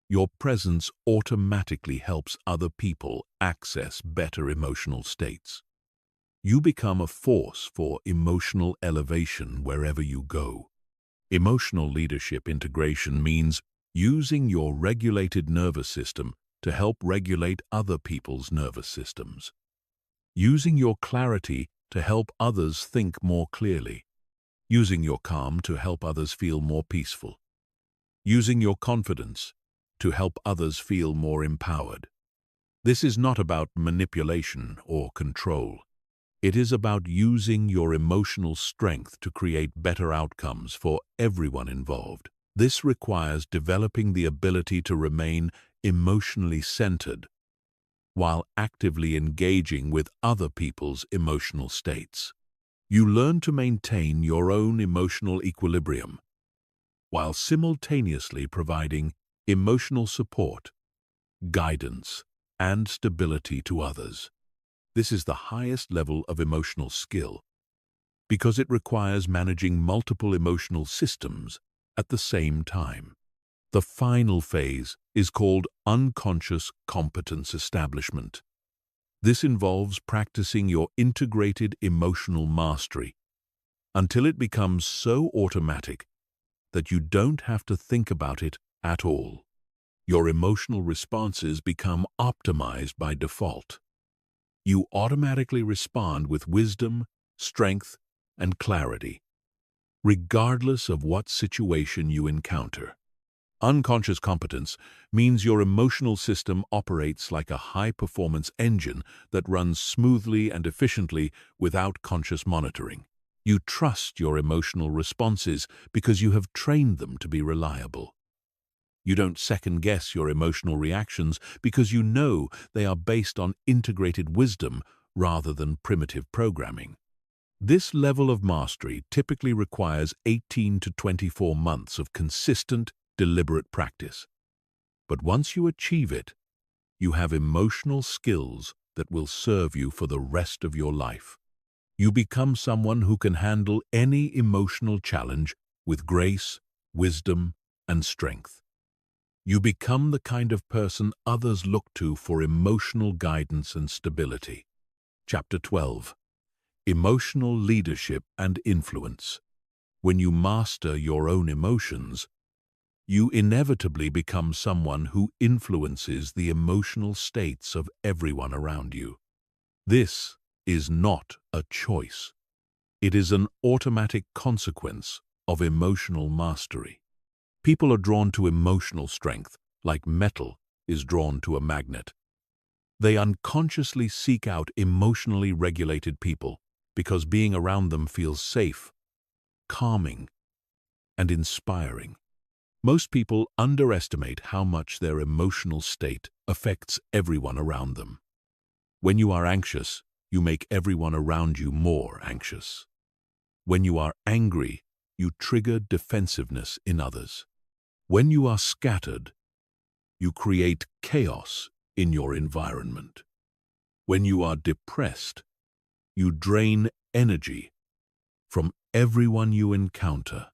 your presence automatically helps other people access better emotional states. You become a force for emotional elevation wherever you go. Emotional leadership integration means using your regulated nervous system to help regulate other people's nervous systems. Using your clarity to help others think more clearly. Using your calm to help others feel more peaceful. Using your confidence to help others feel more empowered. This is not about manipulation or control. It is about using your emotional strength to create better outcomes for everyone involved. This requires developing the ability to remain emotionally centered while actively engaging with other people's emotional states. You learn to maintain your own emotional equilibrium while simultaneously providing emotional support, guidance, and stability to others. This is the highest level of emotional skill because it requires managing multiple emotional systems at the same time. The final phase is called unconscious competence establishment. This involves practicing your integrated emotional mastery until it becomes so automatic that you don't have to think about it at all. Your emotional responses become optimized by default. You automatically respond with wisdom, strength, and clarity, regardless of what situation you encounter. Unconscious competence means your emotional system operates like a high-performance engine that runs smoothly and efficiently without conscious monitoring. You trust your emotional responses because you have trained them to be reliable. You don't second-guess your emotional reactions because you know they are based on integrated wisdom rather than primitive programming. This level of mastery typically requires 18 to 24 months of consistent, deliberate practice. But once you achieve it, you have emotional skills that will serve you for the rest of your life. You become someone who can handle any emotional challenge with grace, wisdom, and strength. You become the kind of person others look to for emotional guidance and stability. Chapter 12. Emotional Leadership and Influence. When you master your own emotions, you inevitably become someone who influences the emotional states of everyone around you. This is not a choice. It is an automatic consequence of emotional mastery. People are drawn to emotional strength, like metal is drawn to a magnet. They unconsciously seek out emotionally regulated people because being around them feels safe, calming, and inspiring. Most people underestimate how much their emotional state affects everyone around them. When you are anxious, you make everyone around you more anxious. When you are angry, you trigger defensiveness in others. When you are scattered, you create chaos in your environment. When you are depressed, you drain energy from everyone you encounter.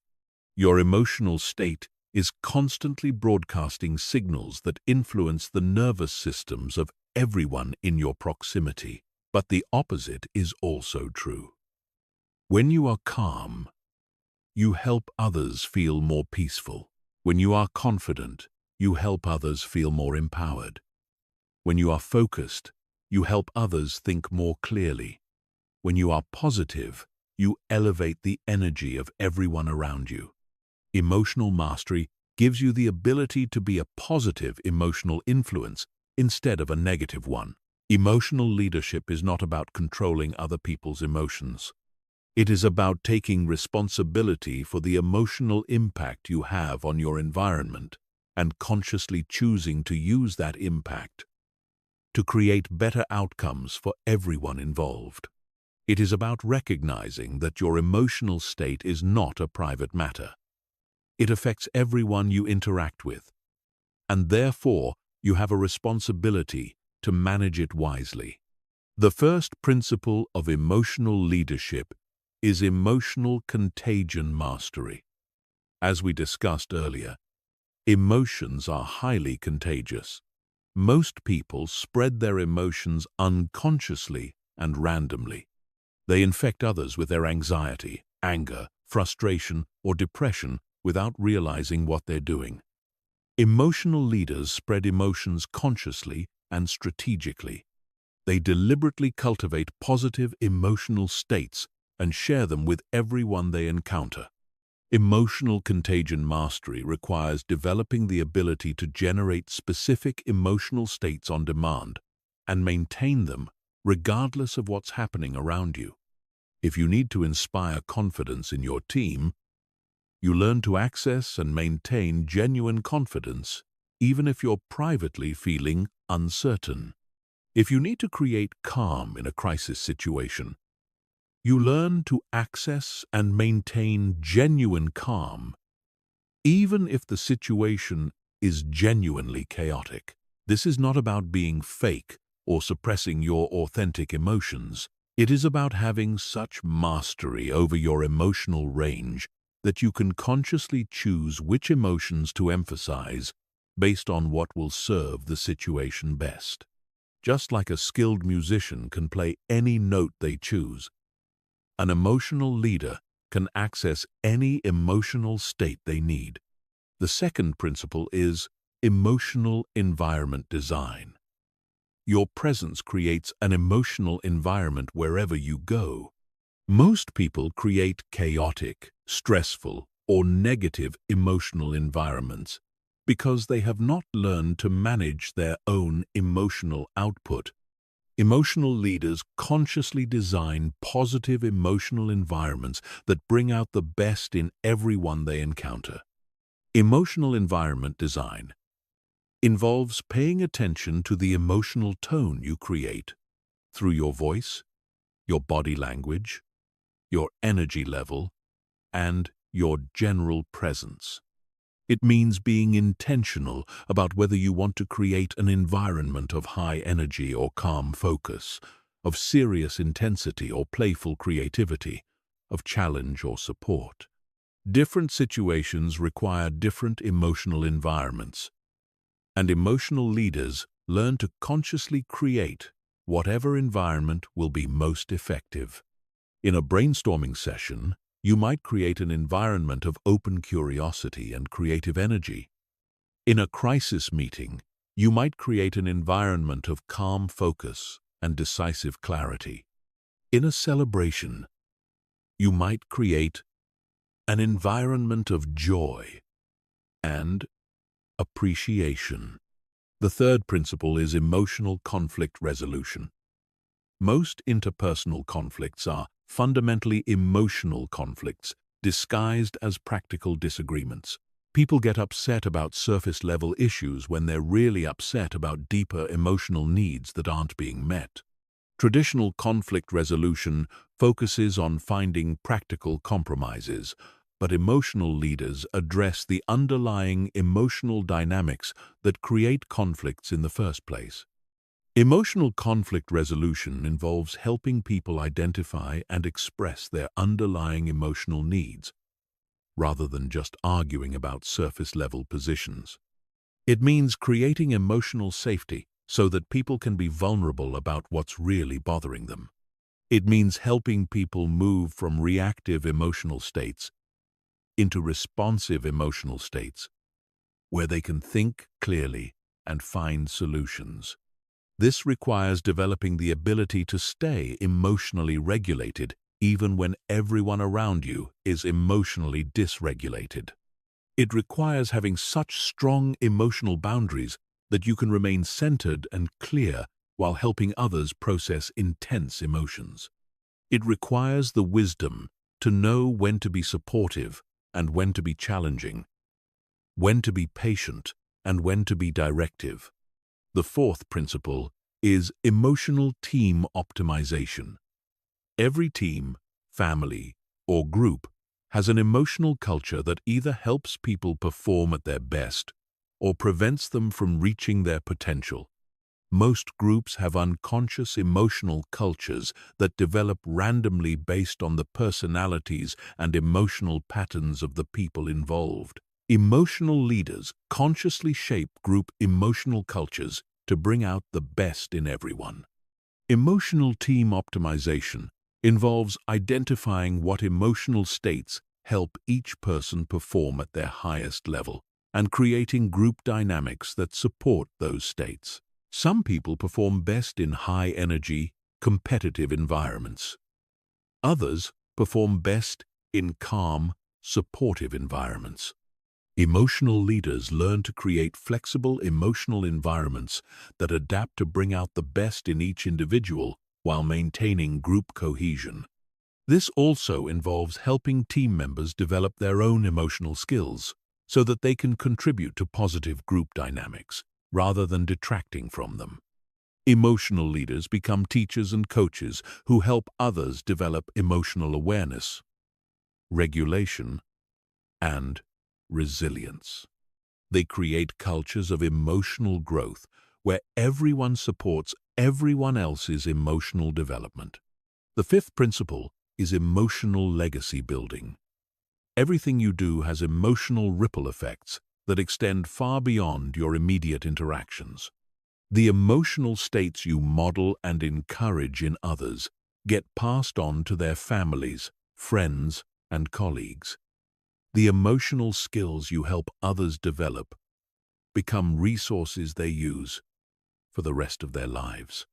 Your emotional state is constantly broadcasting signals that influence the nervous systems of everyone in your proximity. But the opposite is also true. When you are calm, you help others feel more peaceful. When you are confident, you help others feel more empowered. When you are focused, you help others think more clearly. When you are positive, you elevate the energy of everyone around you. Emotional mastery gives you the ability to be a positive emotional influence instead of a negative one. Emotional leadership is not about controlling other people's emotions. It is about taking responsibility for the emotional impact you have on your environment and consciously choosing to use that impact to create better outcomes for everyone involved. It is about recognizing that your emotional state is not a private matter. It affects everyone you interact with, and therefore you have a responsibility to manage it wisely. The first principle of emotional leadership is emotional contagion mastery. As we discussed earlier, emotions are highly contagious. Most people spread their emotions unconsciously and randomly. They infect others with their anxiety, anger, frustration, or depression without realizing what they're doing. Emotional leaders spread emotions consciously and strategically. They deliberately cultivate positive emotional states and share them with everyone they encounter. Emotional contagion mastery requires developing the ability to generate specific emotional states on demand and maintain them regardless of what's happening around you. If you need to inspire confidence in your team, you learn to access and maintain genuine confidence even if you're privately feeling uncertain. If you need to create calm in a crisis situation, you learn to access and maintain genuine calm, even if the situation is genuinely chaotic. This is not about being fake or suppressing your authentic emotions. It is about having such mastery over your emotional range that you can consciously choose which emotions to emphasize based on what will serve the situation best. Just like a skilled musician can play any note they choose, an emotional leader can access any emotional state they need. The second principle is emotional environment design. Your presence creates an emotional environment wherever you go. Most people create chaotic, stressful, or negative emotional environments because they have not learned to manage their own emotional output. Emotional leaders consciously design positive emotional environments that bring out the best in everyone they encounter. Emotional environment design involves paying attention to the emotional tone you create through your voice, your body language, your energy level, and your general presence. It means being intentional about whether you want to create an environment of high energy or calm focus, of serious intensity or playful creativity, of challenge or support. Different situations require different emotional environments, and emotional leaders learn to consciously create whatever environment will be most effective. In a brainstorming session, you might create an environment of open curiosity and creative energy. In a crisis meeting, you might create an environment of calm focus and decisive clarity. In a celebration, you might create an environment of joy and appreciation. The third principle is emotional conflict resolution. Most interpersonal conflicts are fundamentally emotional conflicts disguised as practical disagreements. People get upset about surface-level issues when they're really upset about deeper emotional needs that aren't being met. Traditional conflict resolution focuses on finding practical compromises, but emotional leaders address the underlying emotional dynamics that create conflicts in the first place. Emotional conflict resolution involves helping people identify and express their underlying emotional needs, rather than just arguing about surface-level positions. It means creating emotional safety so that people can be vulnerable about what's really bothering them. It means helping people move from reactive emotional states into responsive emotional states, where they can think clearly and find solutions. This requires developing the ability to stay emotionally regulated even when everyone around you is emotionally dysregulated. It requires having such strong emotional boundaries that you can remain centered and clear while helping others process intense emotions. It requires the wisdom to know when to be supportive and when to be challenging, when to be patient and when to be directive. The fourth principle is emotional team optimization. Every team, family, or group has an emotional culture that either helps people perform at their best or prevents them from reaching their potential. Most groups have unconscious emotional cultures that develop randomly based on the personalities and emotional patterns of the people involved. Emotional leaders consciously shape group emotional cultures to bring out the best in everyone. Emotional team optimization involves identifying what emotional states help each person perform at their highest level and creating group dynamics that support those states. Some people perform best in high-energy, competitive environments. Others perform best in calm, supportive environments. Emotional leaders learn to create flexible emotional environments that adapt to bring out the best in each individual while maintaining group cohesion. This also involves helping team members develop their own emotional skills so that they can contribute to positive group dynamics rather than detracting from them. Emotional leaders become teachers and coaches who help others develop emotional awareness, regulation, and resilience. They create cultures of emotional growth where everyone supports everyone else's emotional development. The fifth principle is emotional legacy building. Everything you do has emotional ripple effects that extend far beyond your immediate interactions. The emotional states you model and encourage in others get passed on to their families, friends, and colleagues. The emotional skills you help others develop become resources they use for the rest of their lives.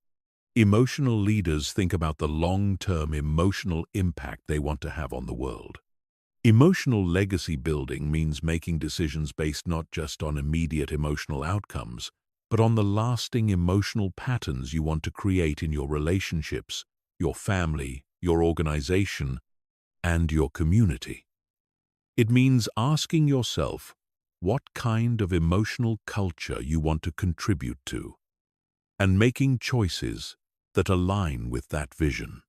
Emotional leaders think about the long-term emotional impact they want to have on the world. Emotional legacy building means making decisions based not just on immediate emotional outcomes, but on the lasting emotional patterns you want to create in your relationships, your family, your organization, and your community. It means asking yourself what kind of emotional culture you want to contribute to, and making choices that align with that vision.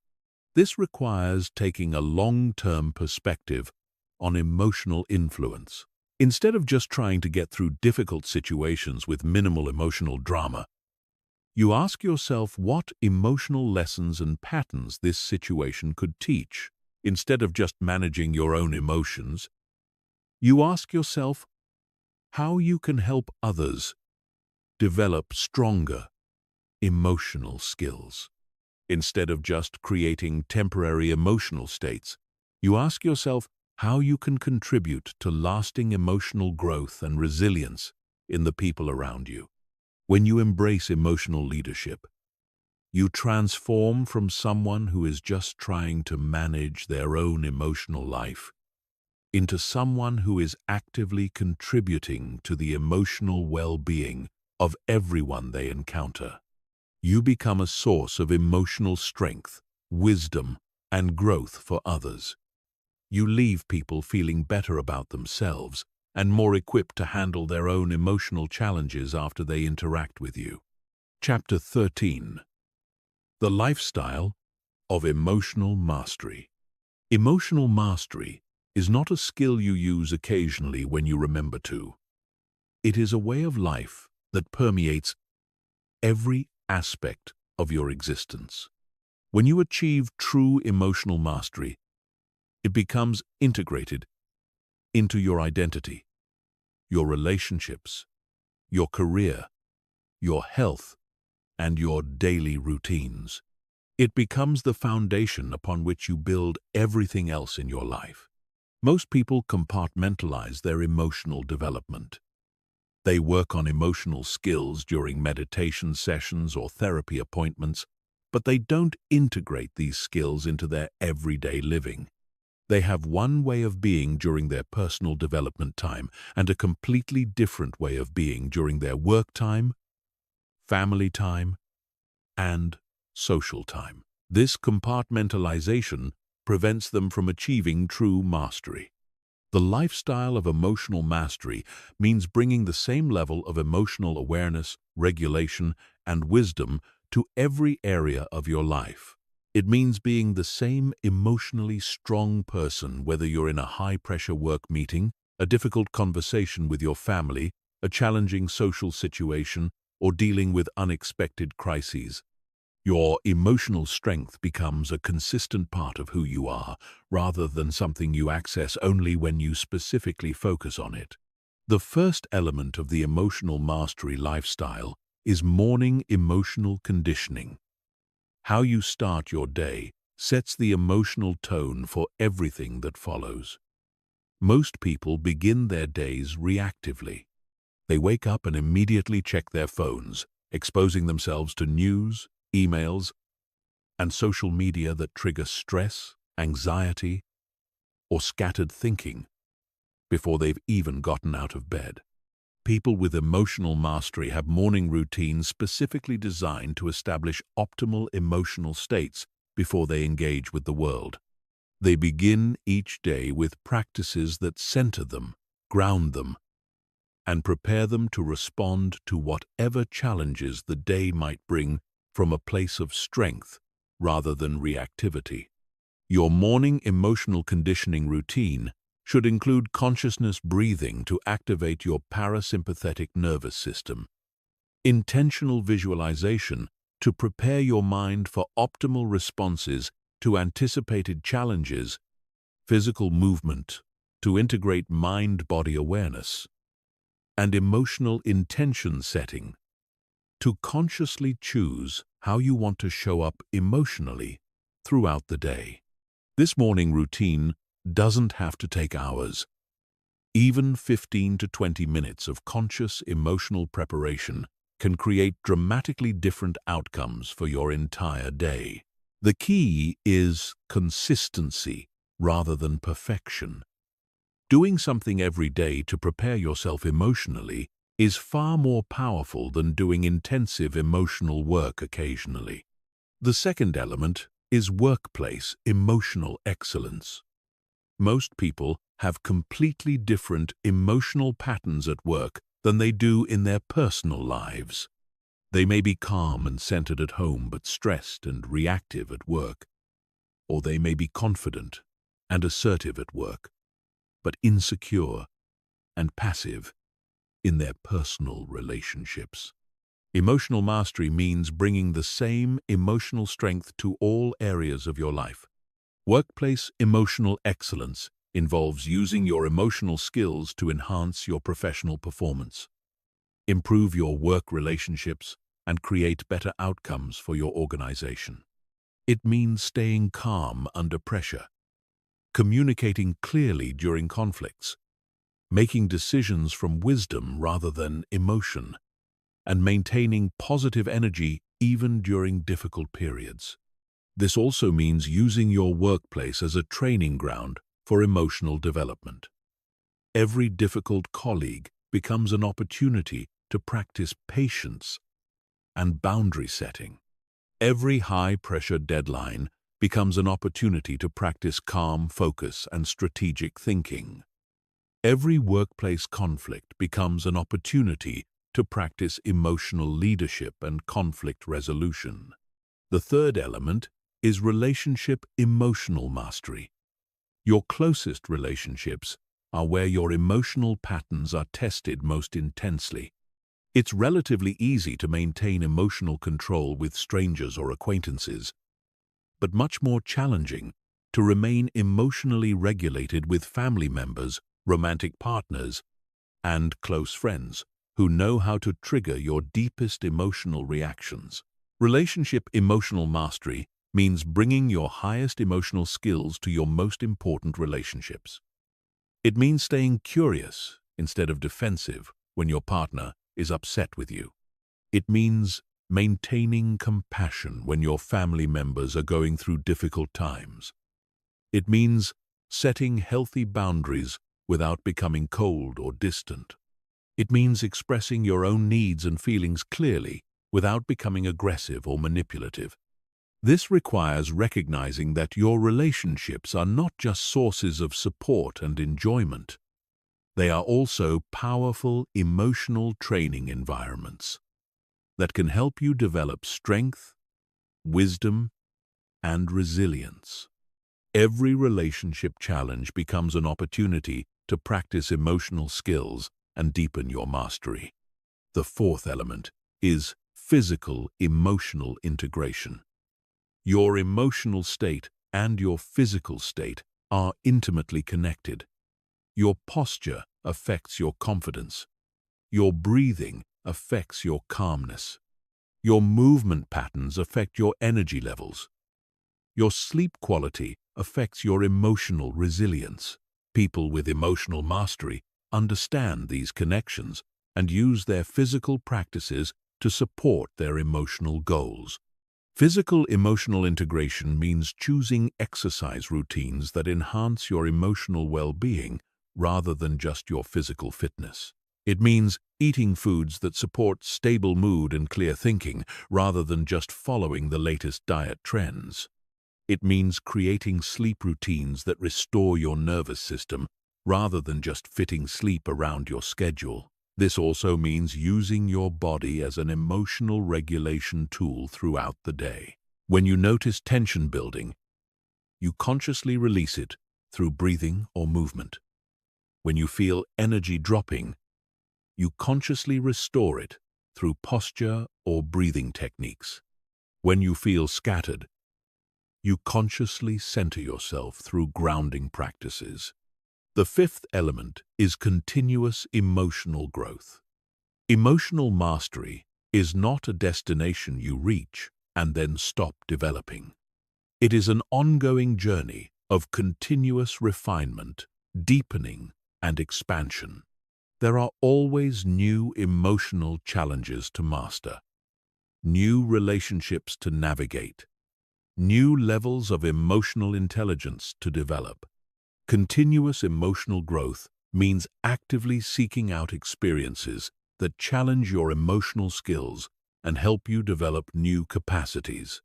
This requires taking a long-term perspective on emotional influence. Instead of just trying to get through difficult situations with minimal emotional drama, you ask yourself what emotional lessons and patterns this situation could teach. Instead of just managing your own emotions, you ask yourself how you can help others develop stronger emotional skills. Instead of just creating temporary emotional states, you ask yourself how you can contribute to lasting emotional growth and resilience in the people around you. When you embrace emotional leadership, you transform from someone who is just trying to manage their own emotional life into someone who is actively contributing to the emotional well-being of everyone they encounter. You become a source of emotional strength, wisdom, and growth for others. You leave people feeling better about themselves and more equipped to handle their own emotional challenges after they interact with you. Chapter 13. The Lifestyle of Emotional Mastery. Emotional mastery is not a skill you use occasionally when you remember to. It is a way of life that permeates every aspect of your existence. When you achieve true emotional mastery, it becomes integrated into your identity, your relationships, your career, your health, and your daily routines. It becomes the foundation upon which you build everything else in your life. Most people compartmentalize their emotional development. They work on emotional skills during meditation sessions or therapy appointments, but they don't integrate these skills into their everyday living. They have one way of being during their personal development time and a completely different way of being during their work time, family time, and social time. This compartmentalization prevents them from achieving true mastery. The lifestyle of emotional mastery means bringing the same level of emotional awareness, regulation, and wisdom to every area of your life. It means being the same emotionally strong person whether you're in a high-pressure work meeting, a difficult conversation with your family, a challenging social situation, or dealing with unexpected crises. Your emotional strength becomes a consistent part of who you are, rather than something you access only when you specifically focus on it. The first element of the emotional mastery lifestyle is morning emotional conditioning. How you start your day sets the emotional tone for everything that follows. Most people begin their days reactively. They wake up and immediately check their phones, exposing themselves to news, emails, and social media that trigger stress, anxiety, or scattered thinking before they've even gotten out of bed. People with emotional mastery have morning routines specifically designed to establish optimal emotional states before they engage with the world. They begin each day with practices that center them, ground them, and prepare them to respond to whatever challenges the day might bring from a place of strength rather than reactivity. Your morning emotional conditioning routine should include consciousness breathing to activate your parasympathetic nervous system, intentional visualization to prepare your mind for optimal responses to anticipated challenges, physical movement to integrate mind-body awareness, and emotional intention setting to consciously choose how you want to show up emotionally throughout the day. This morning routine doesn't have to take hours. Even 15 to 20 minutes of conscious emotional preparation can create dramatically different outcomes for your entire day. The key is consistency rather than perfection. Doing something every day to prepare yourself emotionally is far more powerful than doing intensive emotional work occasionally. The second element is workplace emotional excellence. Most people have completely different emotional patterns at work than they do in their personal lives. They may be calm and centered at home but stressed and reactive at work, or they may be confident and assertive at work, but insecure and passive in their personal relationships. Emotional mastery means bringing the same emotional strength to all areas of your life. Workplace emotional excellence involves using your emotional skills to enhance your professional performance, improve your work relationships, and create better outcomes for your organization. It means staying calm under pressure, communicating clearly during conflicts, making decisions from wisdom rather than emotion, and maintaining positive energy even during difficult periods. This also means using your workplace as a training ground for emotional development. Every difficult colleague becomes an opportunity to practice patience and boundary setting. Every high-pressure deadline becomes an opportunity to practice calm focus and strategic thinking. Every workplace conflict becomes an opportunity to practice emotional leadership and conflict resolution. The third element is relationship emotional mastery. Your closest relationships are where your emotional patterns are tested most intensely. It's relatively easy to maintain emotional control with strangers or acquaintances, but much more challenging to remain emotionally regulated with family members, romantic partners, and close friends who know how to trigger your deepest emotional reactions. Relationship emotional mastery means bringing your highest emotional skills to your most important relationships. It means staying curious instead of defensive when your partner is upset with you. It means maintaining compassion when your family members are going through difficult times. It means setting healthy boundaries without becoming cold or distant. It means expressing your own needs and feelings clearly without becoming aggressive or manipulative. This requires recognizing that your relationships are not just sources of support and enjoyment. They are also powerful emotional training environments that can help you develop strength, wisdom, and resilience. Every relationship challenge becomes an opportunity to practice emotional skills and deepen your mastery. The fourth element is physical emotional integration. Your emotional state and your physical state are intimately connected. Your posture affects your confidence. Your breathing affects your calmness. Your movement patterns affect your energy levels. Your sleep quality affects your emotional resilience. People with emotional mastery understand these connections and use their physical practices to support their emotional goals. Physical emotional integration means choosing exercise routines that enhance your emotional well-being rather than just your physical fitness. It means eating foods that support stable mood and clear thinking rather than just following the latest diet trends. It means creating sleep routines that restore your nervous system rather than just fitting sleep around your schedule. This also means using your body as an emotional regulation tool throughout the day. When you notice tension building, you consciously release it through breathing or movement. When you feel energy dropping, you consciously restore it through posture or breathing techniques. When you feel scattered, you consciously center yourself through grounding practices. The fifth element is continuous emotional growth. Emotional mastery is not a destination you reach and then stop developing. It is an ongoing journey of continuous refinement, deepening, and expansion. There are always new emotional challenges to master, new relationships to navigate, new levels of emotional intelligence to develop. Continuous emotional growth means actively seeking out experiences that challenge your emotional skills and help you develop new capacities.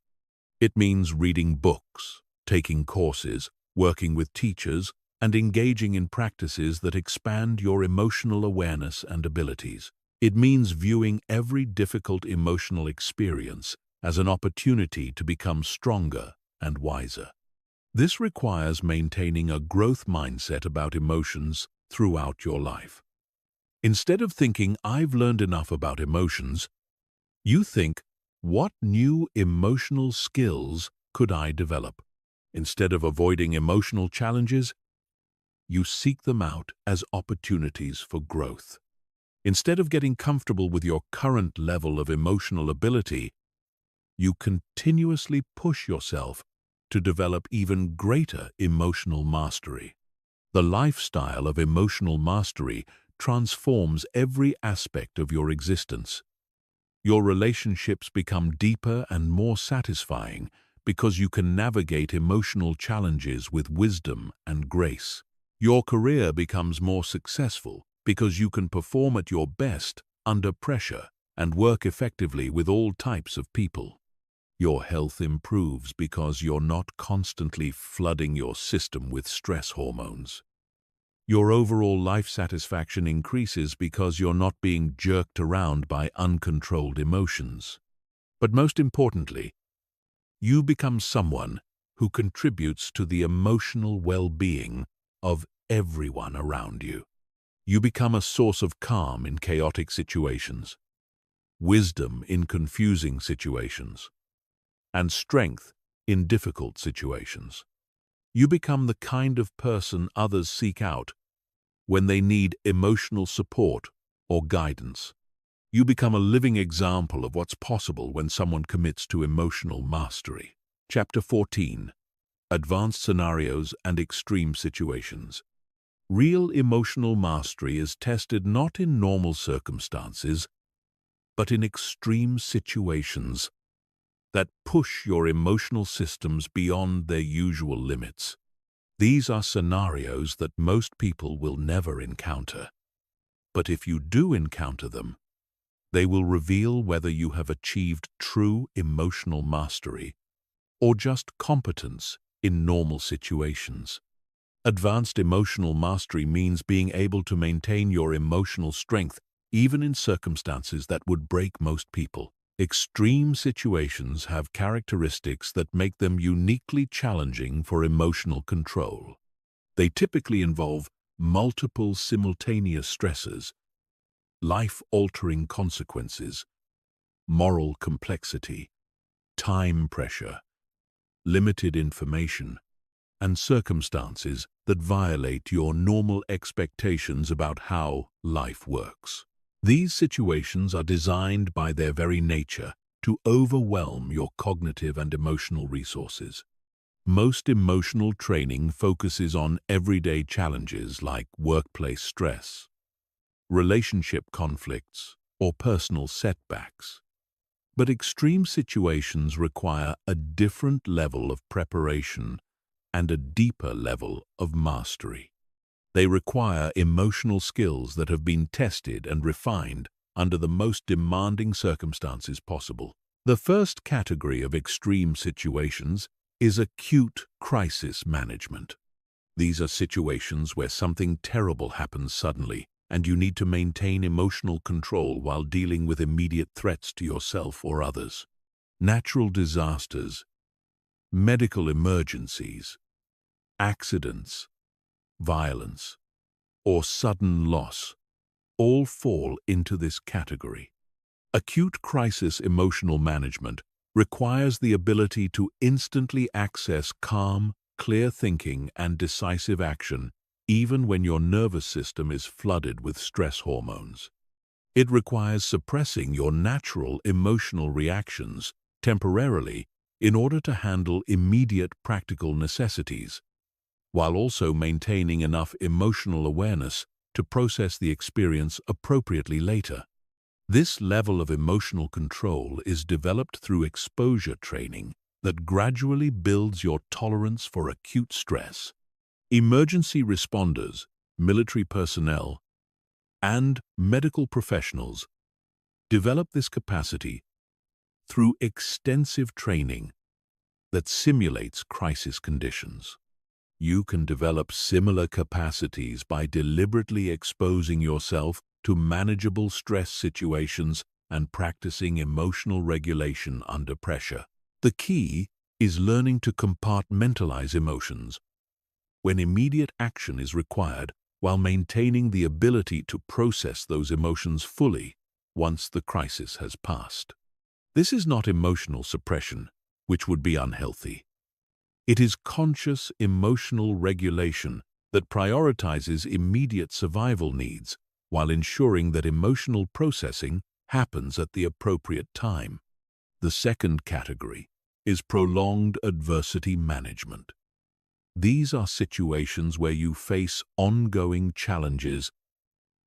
It means reading books, taking courses, working with teachers, and engaging in practices that expand your emotional awareness and abilities. It means viewing every difficult emotional experience as an opportunity to become stronger and wiser. This requires maintaining a growth mindset about emotions throughout your life. Instead of thinking, "I've learned enough about emotions," you think, "What new emotional skills could I develop?" Instead of avoiding emotional challenges, you seek them out as opportunities for growth. Instead of getting comfortable with your current level of emotional ability, you continuously push yourself to develop even greater emotional mastery. The lifestyle of emotional mastery transforms every aspect of your existence. Your relationships become deeper and more satisfying because you can navigate emotional challenges with wisdom and grace. Your career becomes more successful because you can perform at your best under pressure and work effectively with all types of people. Your health improves because you're not constantly flooding your system with stress hormones. Your overall life satisfaction increases because you're not being jerked around by uncontrolled emotions. But most importantly, you become someone who contributes to the emotional well-being of everyone around you. You become a source of calm in chaotic situations, wisdom in confusing situations, and strength in difficult situations. You become the kind of person others seek out when they need emotional support or guidance. You become a living example of what's possible when someone commits to emotional mastery. Chapter 14. Advanced Scenarios and Extreme Situations. Real emotional mastery is tested not in normal circumstances, but in extreme situations that push your emotional systems beyond their usual limits. These are scenarios that most people will never encounter. But if you do encounter them, they will reveal whether you have achieved true emotional mastery or just competence in normal situations. Advanced emotional mastery means being able to maintain your emotional strength even in circumstances that would break most people. Extreme situations have characteristics that make them uniquely challenging for emotional control. They typically involve multiple simultaneous stresses, life-altering consequences, moral complexity, time pressure, limited information, and circumstances that violate your normal expectations about how life works. These situations are designed by their very nature to overwhelm your cognitive and emotional resources. Most emotional training focuses on everyday challenges like workplace stress, relationship conflicts, or personal setbacks. But extreme situations require a different level of preparation and a deeper level of mastery. They require emotional skills that have been tested and refined under the most demanding circumstances possible. The first category of extreme situations is acute crisis management. These are situations where something terrible happens suddenly, and you need to maintain emotional control while dealing with immediate threats to yourself or others. Natural disasters, medical emergencies, accidents, violence, or sudden loss all fall into this category. Acute crisis emotional management requires the ability to instantly access calm, clear thinking and decisive action, even when your nervous system is flooded with stress hormones. It requires suppressing your natural emotional reactions temporarily in order to handle immediate practical necessities, while also maintaining enough emotional awareness to process the experience appropriately later. This level of emotional control is developed through exposure training that gradually builds your tolerance for acute stress. Emergency responders, military personnel, and medical professionals develop this capacity through extensive training that simulates crisis conditions. You can develop similar capacities by deliberately exposing yourself to manageable stress situations and practicing emotional regulation under pressure. The key is learning to compartmentalize emotions when immediate action is required, while maintaining the ability to process those emotions fully once the crisis has passed. This is not emotional suppression, which would be unhealthy. It is conscious emotional regulation that prioritizes immediate survival needs while ensuring that emotional processing happens at the appropriate time. The second category is prolonged adversity management. These are situations where you face ongoing challenges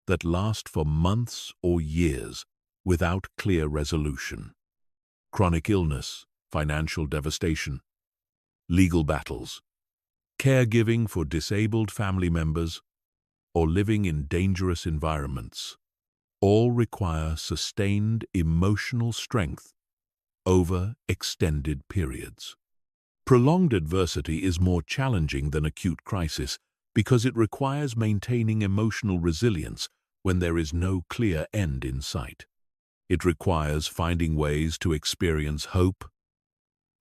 that last for months or years without clear resolution. Chronic illness, financial devastation, legal battles, caregiving for disabled family members, or living in dangerous environments all require sustained emotional strength over extended periods. Prolonged adversity is more challenging than acute crisis because it requires maintaining emotional resilience when there is no clear end in sight. It requires finding ways to experience hope,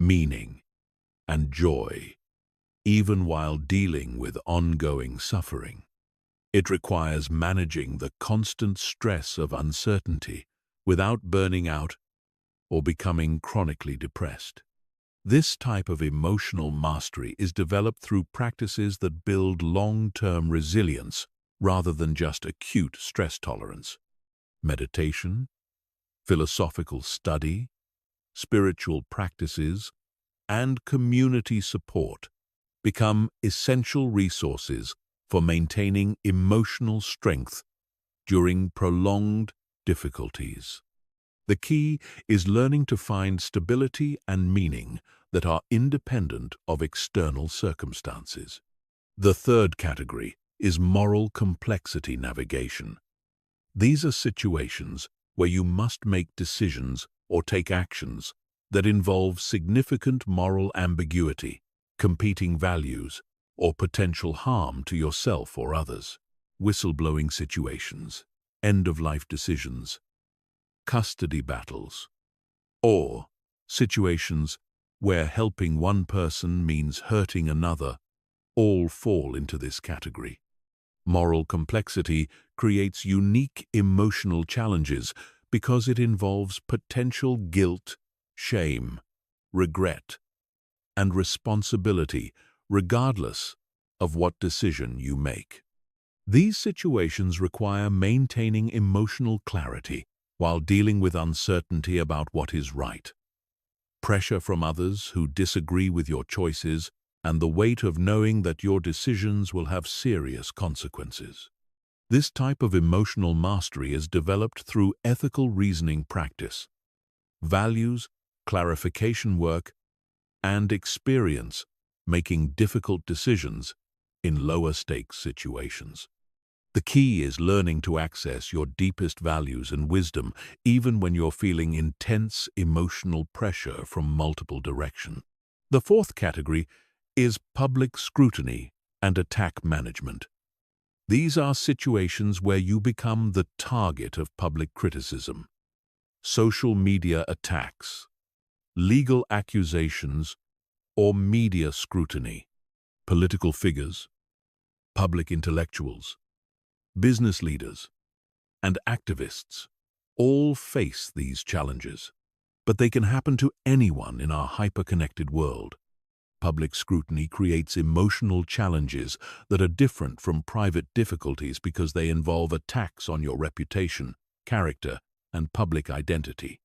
meaning, and joy, even while dealing with ongoing suffering. It requires managing the constant stress of uncertainty without burning out or becoming chronically depressed. This type of emotional mastery is developed through practices that build long-term resilience rather than just acute stress tolerance. Meditation, philosophical study, spiritual practices, and community support become essential resources for maintaining emotional strength during prolonged difficulties. The key is learning to find stability and meaning that are independent of external circumstances. The third category is moral complexity navigation. These are situations where you must make decisions or take actions that involve significant moral ambiguity, competing values, or potential harm to yourself or others. Whistleblowing situations, end-of-life decisions, custody battles, or situations where helping one person means hurting another all fall into this category. Moral complexity creates unique emotional challenges because it involves potential guilt, shame, regret, and responsibility regardless of what decision you make. These situations require maintaining emotional clarity while dealing with uncertainty about what is right, pressure from others who disagree with your choices, and the weight of knowing that your decisions will have serious consequences. This type of emotional mastery is developed through ethical reasoning practice, values, clarification work, and experience making difficult decisions in lower-stakes situations. The key is learning to access your deepest values and wisdom even when you're feeling intense emotional pressure from multiple directions. The fourth category is public scrutiny and attack management. These are situations where you become the target of public criticism, social media attacks, legal accusations, or media scrutiny. Political figures, public intellectuals, Business leaders and activists all face these challenges, but they can happen to anyone in our hyper-connected world. Public scrutiny creates emotional challenges that are different from private difficulties because they involve attacks on your reputation, character, and public identity.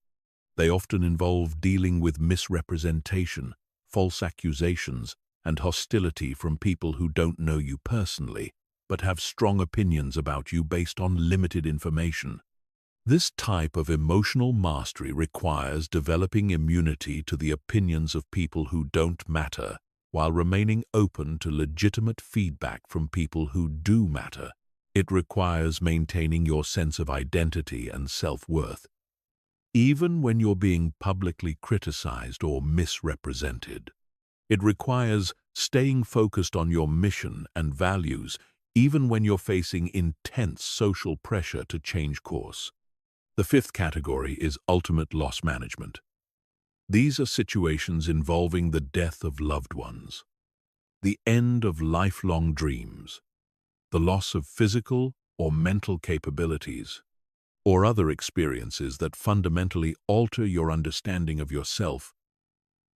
They often involve dealing with misrepresentation, false accusations, and hostility from people who don't know you personally, but have strong opinions about you based on limited information. This type of emotional mastery requires developing immunity to the opinions of people who don't matter, while remaining open to legitimate feedback from people who do matter. It requires maintaining your sense of identity and self-worth, even when you're being publicly criticized or misrepresented. It requires staying focused on your mission and values, even when you're facing intense social pressure to change course. The fifth category is ultimate loss management. These are situations involving the death of loved ones, the end of lifelong dreams, the loss of physical or mental capabilities, or other experiences that fundamentally alter your understanding of yourself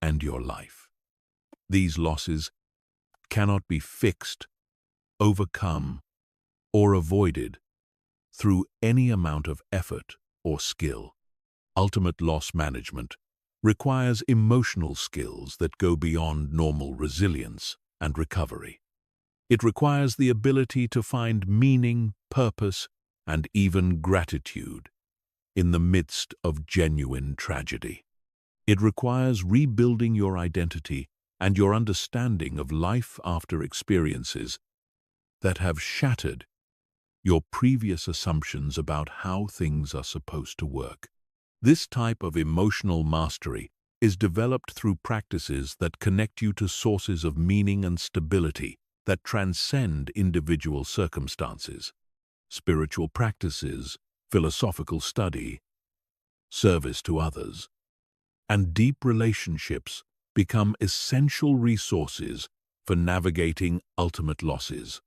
and your life. These losses cannot be fixed, overcome, or avoided through any amount of effort or skill. Ultimate loss management requires emotional skills that go beyond normal resilience and recovery. It requires the ability to find meaning, purpose, and even gratitude in the midst of genuine tragedy. It requires rebuilding your identity and your understanding of life after experiences that have shattered your previous assumptions about how things are supposed to work. This type of emotional mastery is developed through practices that connect you to sources of meaning and stability that transcend individual circumstances. Spiritual practices, philosophical study, service to others, and deep relationships become essential resources for navigating ultimate losses.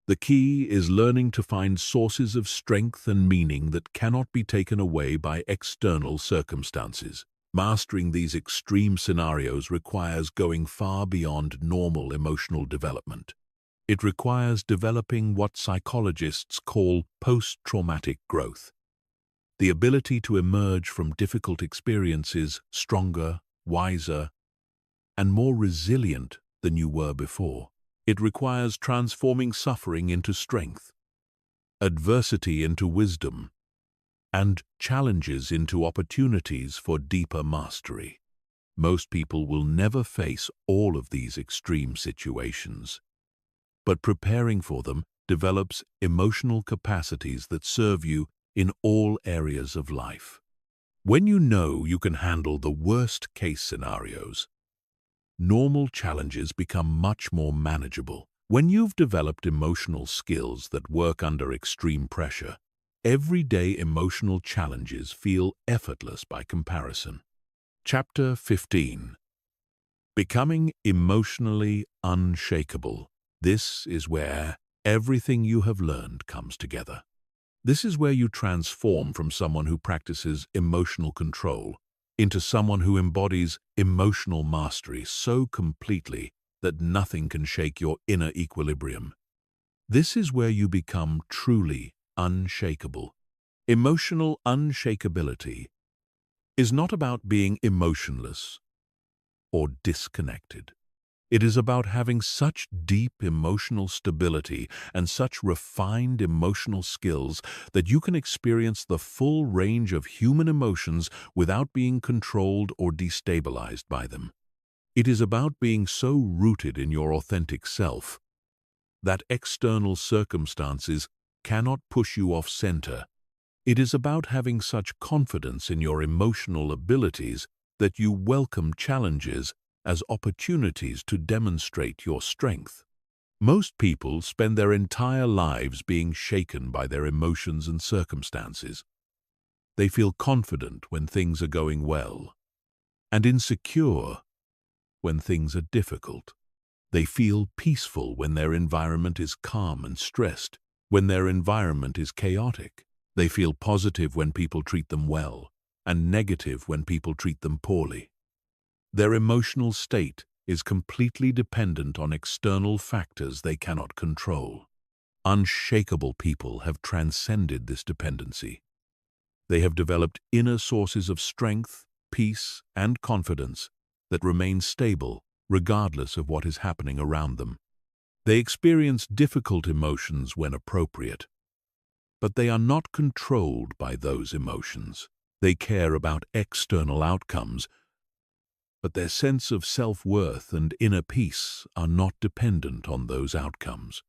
The key is learning to find sources of strength and meaning that cannot be taken away by external circumstances. Mastering these extreme scenarios requires going far beyond normal emotional development. It requires developing what psychologists call post-traumatic growth, the ability to emerge from difficult experiences stronger, wiser, and more resilient than you were before. It requires transforming suffering into strength, adversity into wisdom, and challenges into opportunities for deeper mastery. Most people will never face all of these extreme situations, but preparing for them develops emotional capacities that serve you in all areas of life. When you know you can handle the worst-case scenarios, normal challenges become much more manageable. When you've developed emotional skills that work under extreme pressure, everyday emotional challenges feel effortless by comparison. Chapter 15. Becoming emotionally unshakable. This is where everything you have learned comes together. This is where you transform from someone who practices emotional control into someone who embodies emotional mastery so completely that nothing can shake your inner equilibrium. This is where you become truly unshakable. Emotional unshakability is not about being emotionless or disconnected. It is about having such deep emotional stability and such refined emotional skills that you can experience the full range of human emotions without being controlled or destabilized by them. It is about being so rooted in your authentic self that external circumstances cannot push you off center. It is about having such confidence in your emotional abilities that you welcome challenges as opportunities to demonstrate your strength. Most people spend their entire lives being shaken by their emotions and circumstances. They feel confident when things are going well, and insecure when things are difficult. They feel peaceful when their environment is calm and stressed, when their environment is chaotic. They feel positive when people treat them well, and negative when people treat them poorly. Their emotional state is completely dependent on external factors they cannot control. Unshakable people have transcended this dependency. They have developed inner sources of strength, peace, and confidence that remain stable regardless of what is happening around them. They experience difficult emotions when appropriate, but they are not controlled by those emotions. They care about external outcomes, but their sense of self-worth and inner peace are not dependent on those outcomes.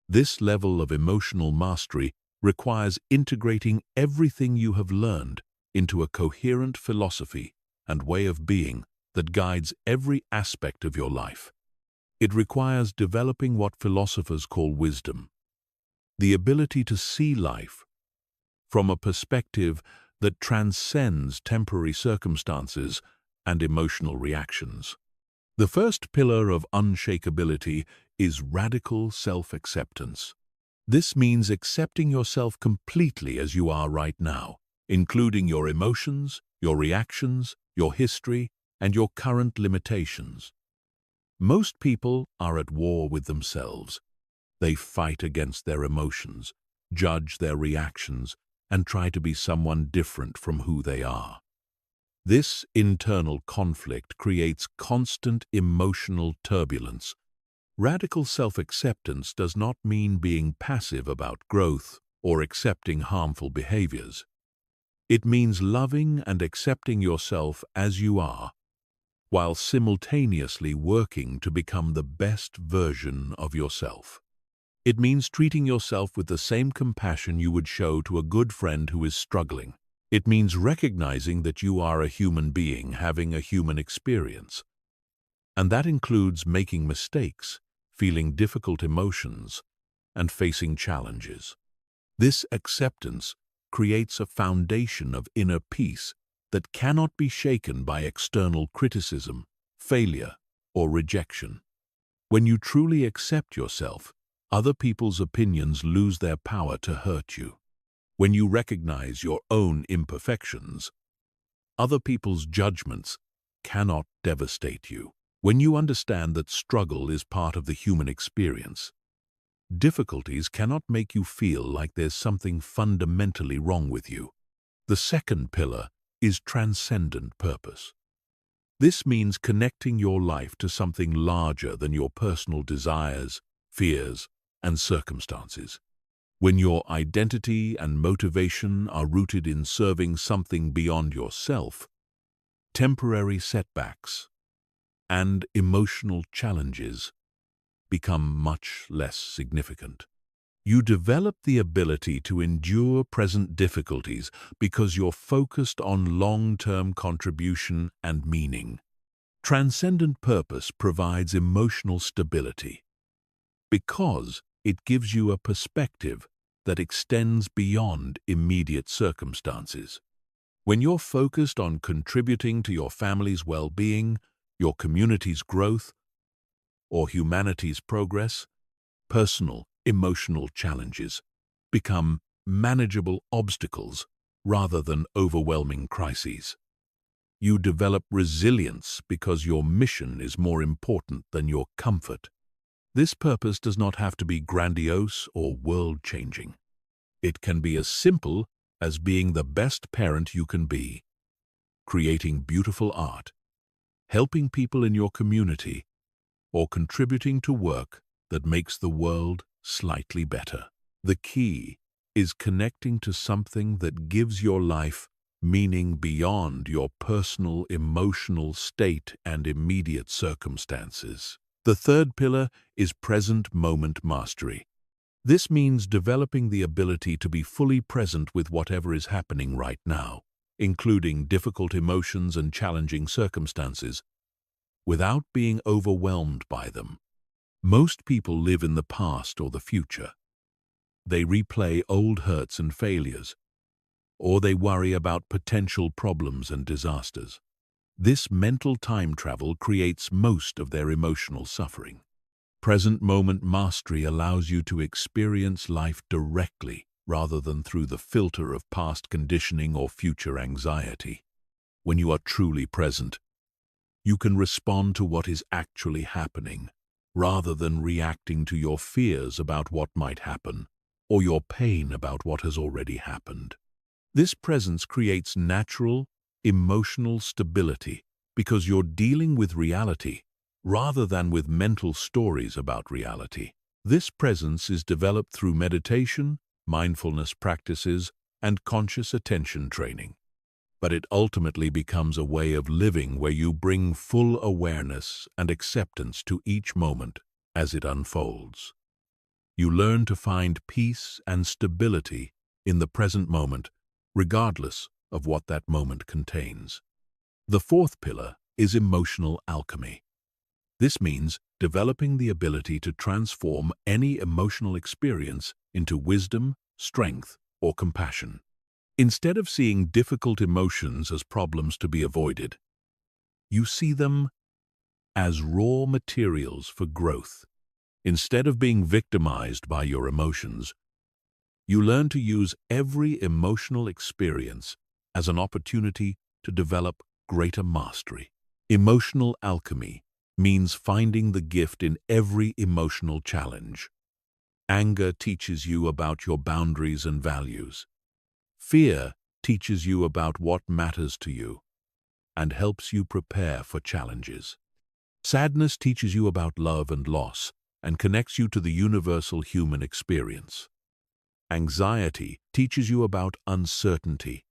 This level of emotional mastery requires integrating everything you have learned into a coherent philosophy and way of being that guides every aspect of your life. It requires developing what philosophers call wisdom, the ability to see life from a perspective that transcends temporary circumstances and emotional reactions. The first pillar of unshakability is radical self-acceptance. This means accepting yourself completely as you are right now, including your emotions, your reactions, your history, and your current limitations. Most people are at war with themselves. They fight against their emotions, judge their reactions, and try to be someone different from who they are. This internal conflict creates constant emotional turbulence. Radical self-acceptance does not mean being passive about growth or accepting harmful behaviors. It means loving and accepting yourself as you are, while simultaneously working to become the best version of yourself. It means treating yourself with the same compassion you would show to a good friend who is struggling. It means recognizing that you are a human being having a human experience. And that includes making mistakes, feeling difficult emotions, and facing challenges. This acceptance creates a foundation of inner peace that cannot be shaken by external criticism, failure, or rejection. When you truly accept yourself, other people's opinions lose their power to hurt you. When you recognize your own imperfections, other people's judgments cannot devastate you. When you understand that struggle is part of the human experience, difficulties cannot make you feel like there's something fundamentally wrong with you. The second pillar is transcendent purpose. This means connecting your life to something larger than your personal desires, fears, and circumstances. When your identity and motivation are rooted in serving something beyond yourself, temporary setbacks and emotional challenges become much less significant. You develop the ability to endure present difficulties because you're focused on long-term contribution and meaning. Transcendent purpose provides emotional stability because it gives you a perspective that extends beyond immediate circumstances. When you're focused on contributing to your family's well-being, your community's growth, or humanity's progress, personal, emotional challenges become manageable obstacles rather than overwhelming crises. You develop resilience because your mission is more important than your comfort. This purpose does not have to be grandiose or world-changing. It can be as simple as being the best parent you can be, creating beautiful art, helping people in your community, or contributing to work that makes the world slightly better. The key is connecting to something that gives your life meaning beyond your personal emotional state and immediate circumstances. The third pillar is present moment mastery. This means developing the ability to be fully present with whatever is happening right now, including difficult emotions and challenging circumstances, without being overwhelmed by them. Most people live in the past or the future. They replay old hurts and failures, or they worry about potential problems and disasters. This mental time travel creates most of their emotional suffering. Present moment mastery allows you to experience life directly rather than through the filter of past conditioning or future anxiety. When you are truly present, you can respond to what is actually happening, rather than reacting to your fears about what might happen or your pain about what has already happened. This presence creates natural, emotional stability because you're dealing with reality rather than with mental stories about reality. This presence is developed through meditation, mindfulness practices, and conscious attention training. But it ultimately becomes a way of living where you bring full awareness and acceptance to each moment as it unfolds. You learn to find peace and stability in the present moment, regardless of what that moment contains. The fourth pillar is emotional alchemy. This means developing the ability to transform any emotional experience into wisdom, strength, or compassion. Instead of seeing difficult emotions as problems to be avoided, you see them as raw materials for growth. Instead of being victimized by your emotions, you learn to use every emotional experience as an opportunity to develop greater mastery. Emotional alchemy means finding the gift in every emotional challenge. Anger teaches you about your boundaries and values. Fear teaches you about what matters to you and helps you prepare for challenges. Sadness teaches you about love and loss and connects you to the universal human experience. Anxiety teaches you about uncertainty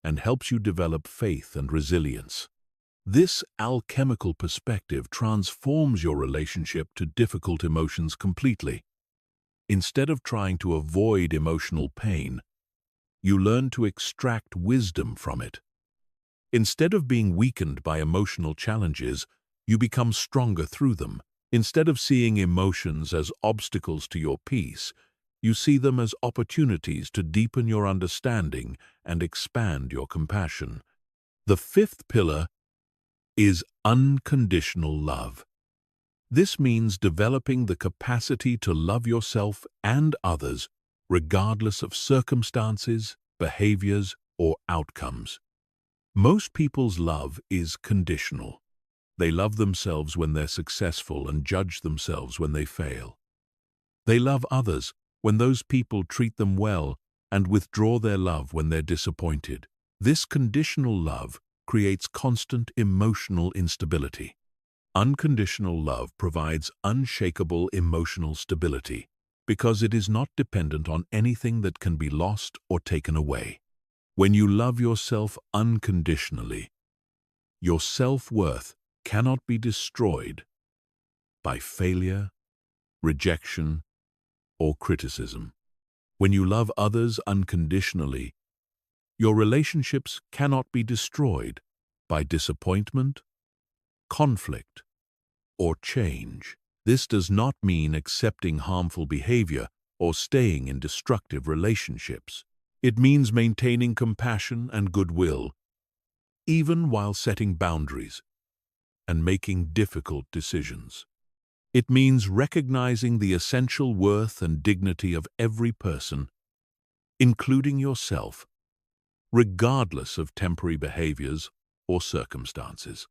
and helps you develop faith and resilience. This alchemical perspective transforms your relationship to difficult emotions completely. Instead of trying to avoid emotional pain, you learn to extract wisdom from it. Instead of being weakened by emotional challenges, you become stronger through them. Instead of seeing emotions as obstacles to your peace, you see them as opportunities to deepen your understanding and expand your compassion. The fifth pillar is unconditional love. This means developing the capacity to love yourself and others regardless of circumstances, behaviors, or outcomes. Most people's love is conditional. They love themselves when they're successful and judge themselves when they fail. They love others when those people treat them well and withdraw their love when they're disappointed. This conditional love creates constant emotional instability. Unconditional love provides unshakable emotional stability because it is not dependent on anything that can be lost or taken away. When you love yourself unconditionally, your self-worth cannot be destroyed by failure, rejection, or criticism. When you love others unconditionally, your relationships cannot be destroyed by disappointment, conflict, or change. This does not mean accepting harmful behavior or staying in destructive relationships. It means maintaining compassion and goodwill, even while setting boundaries and making difficult decisions. It means recognizing the essential worth and dignity of every person, including yourself, regardless of temporary behaviors or circumstances.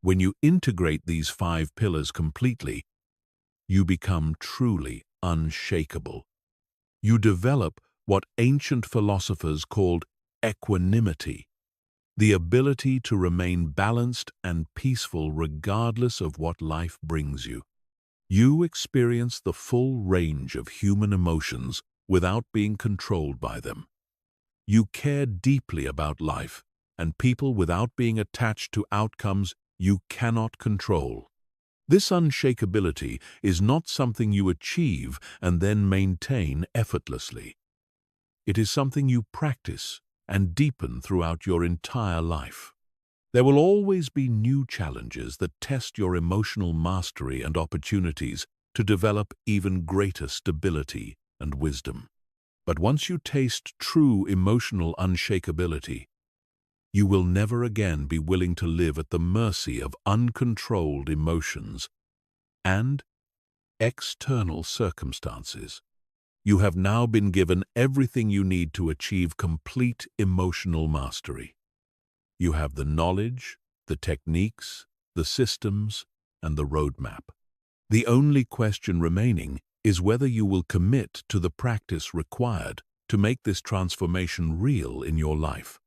When you integrate these 5 pillars completely, you become truly unshakable. You develop what ancient philosophers called equanimity, the ability to remain balanced and peaceful regardless of what life brings you. You experience the full range of human emotions without being controlled by them. You care deeply about life and people without being attached to outcomes you cannot control. This unshakability is not something you achieve and then maintain effortlessly. It is something you practice and deepen throughout your entire life. There will always be new challenges that test your emotional mastery and opportunities to develop even greater stability and wisdom. But once you taste true emotional unshakability, you will never again be willing to live at the mercy of uncontrolled emotions and external circumstances. You have now been given everything you need to achieve complete emotional mastery. You have the knowledge, the techniques, the systems, and the roadmap. The only question remaining is whether you will commit to the practice required to make this transformation real in your life.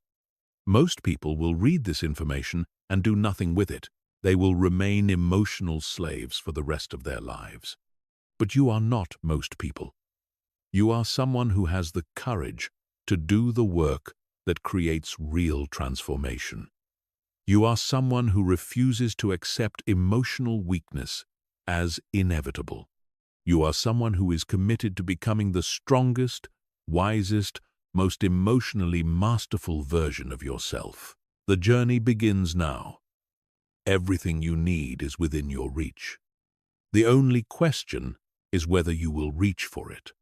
Most people will read this information and do nothing with it. They will remain emotional slaves for the rest of their lives. But you are not most people. You are someone who has the courage to do the work that creates real transformation. You are someone who refuses to accept emotional weakness as inevitable. You are someone who is committed to becoming the strongest, wisest, most emotionally masterful version of yourself. The journey begins now. Everything you need is within your reach. The only question is whether you will reach for it.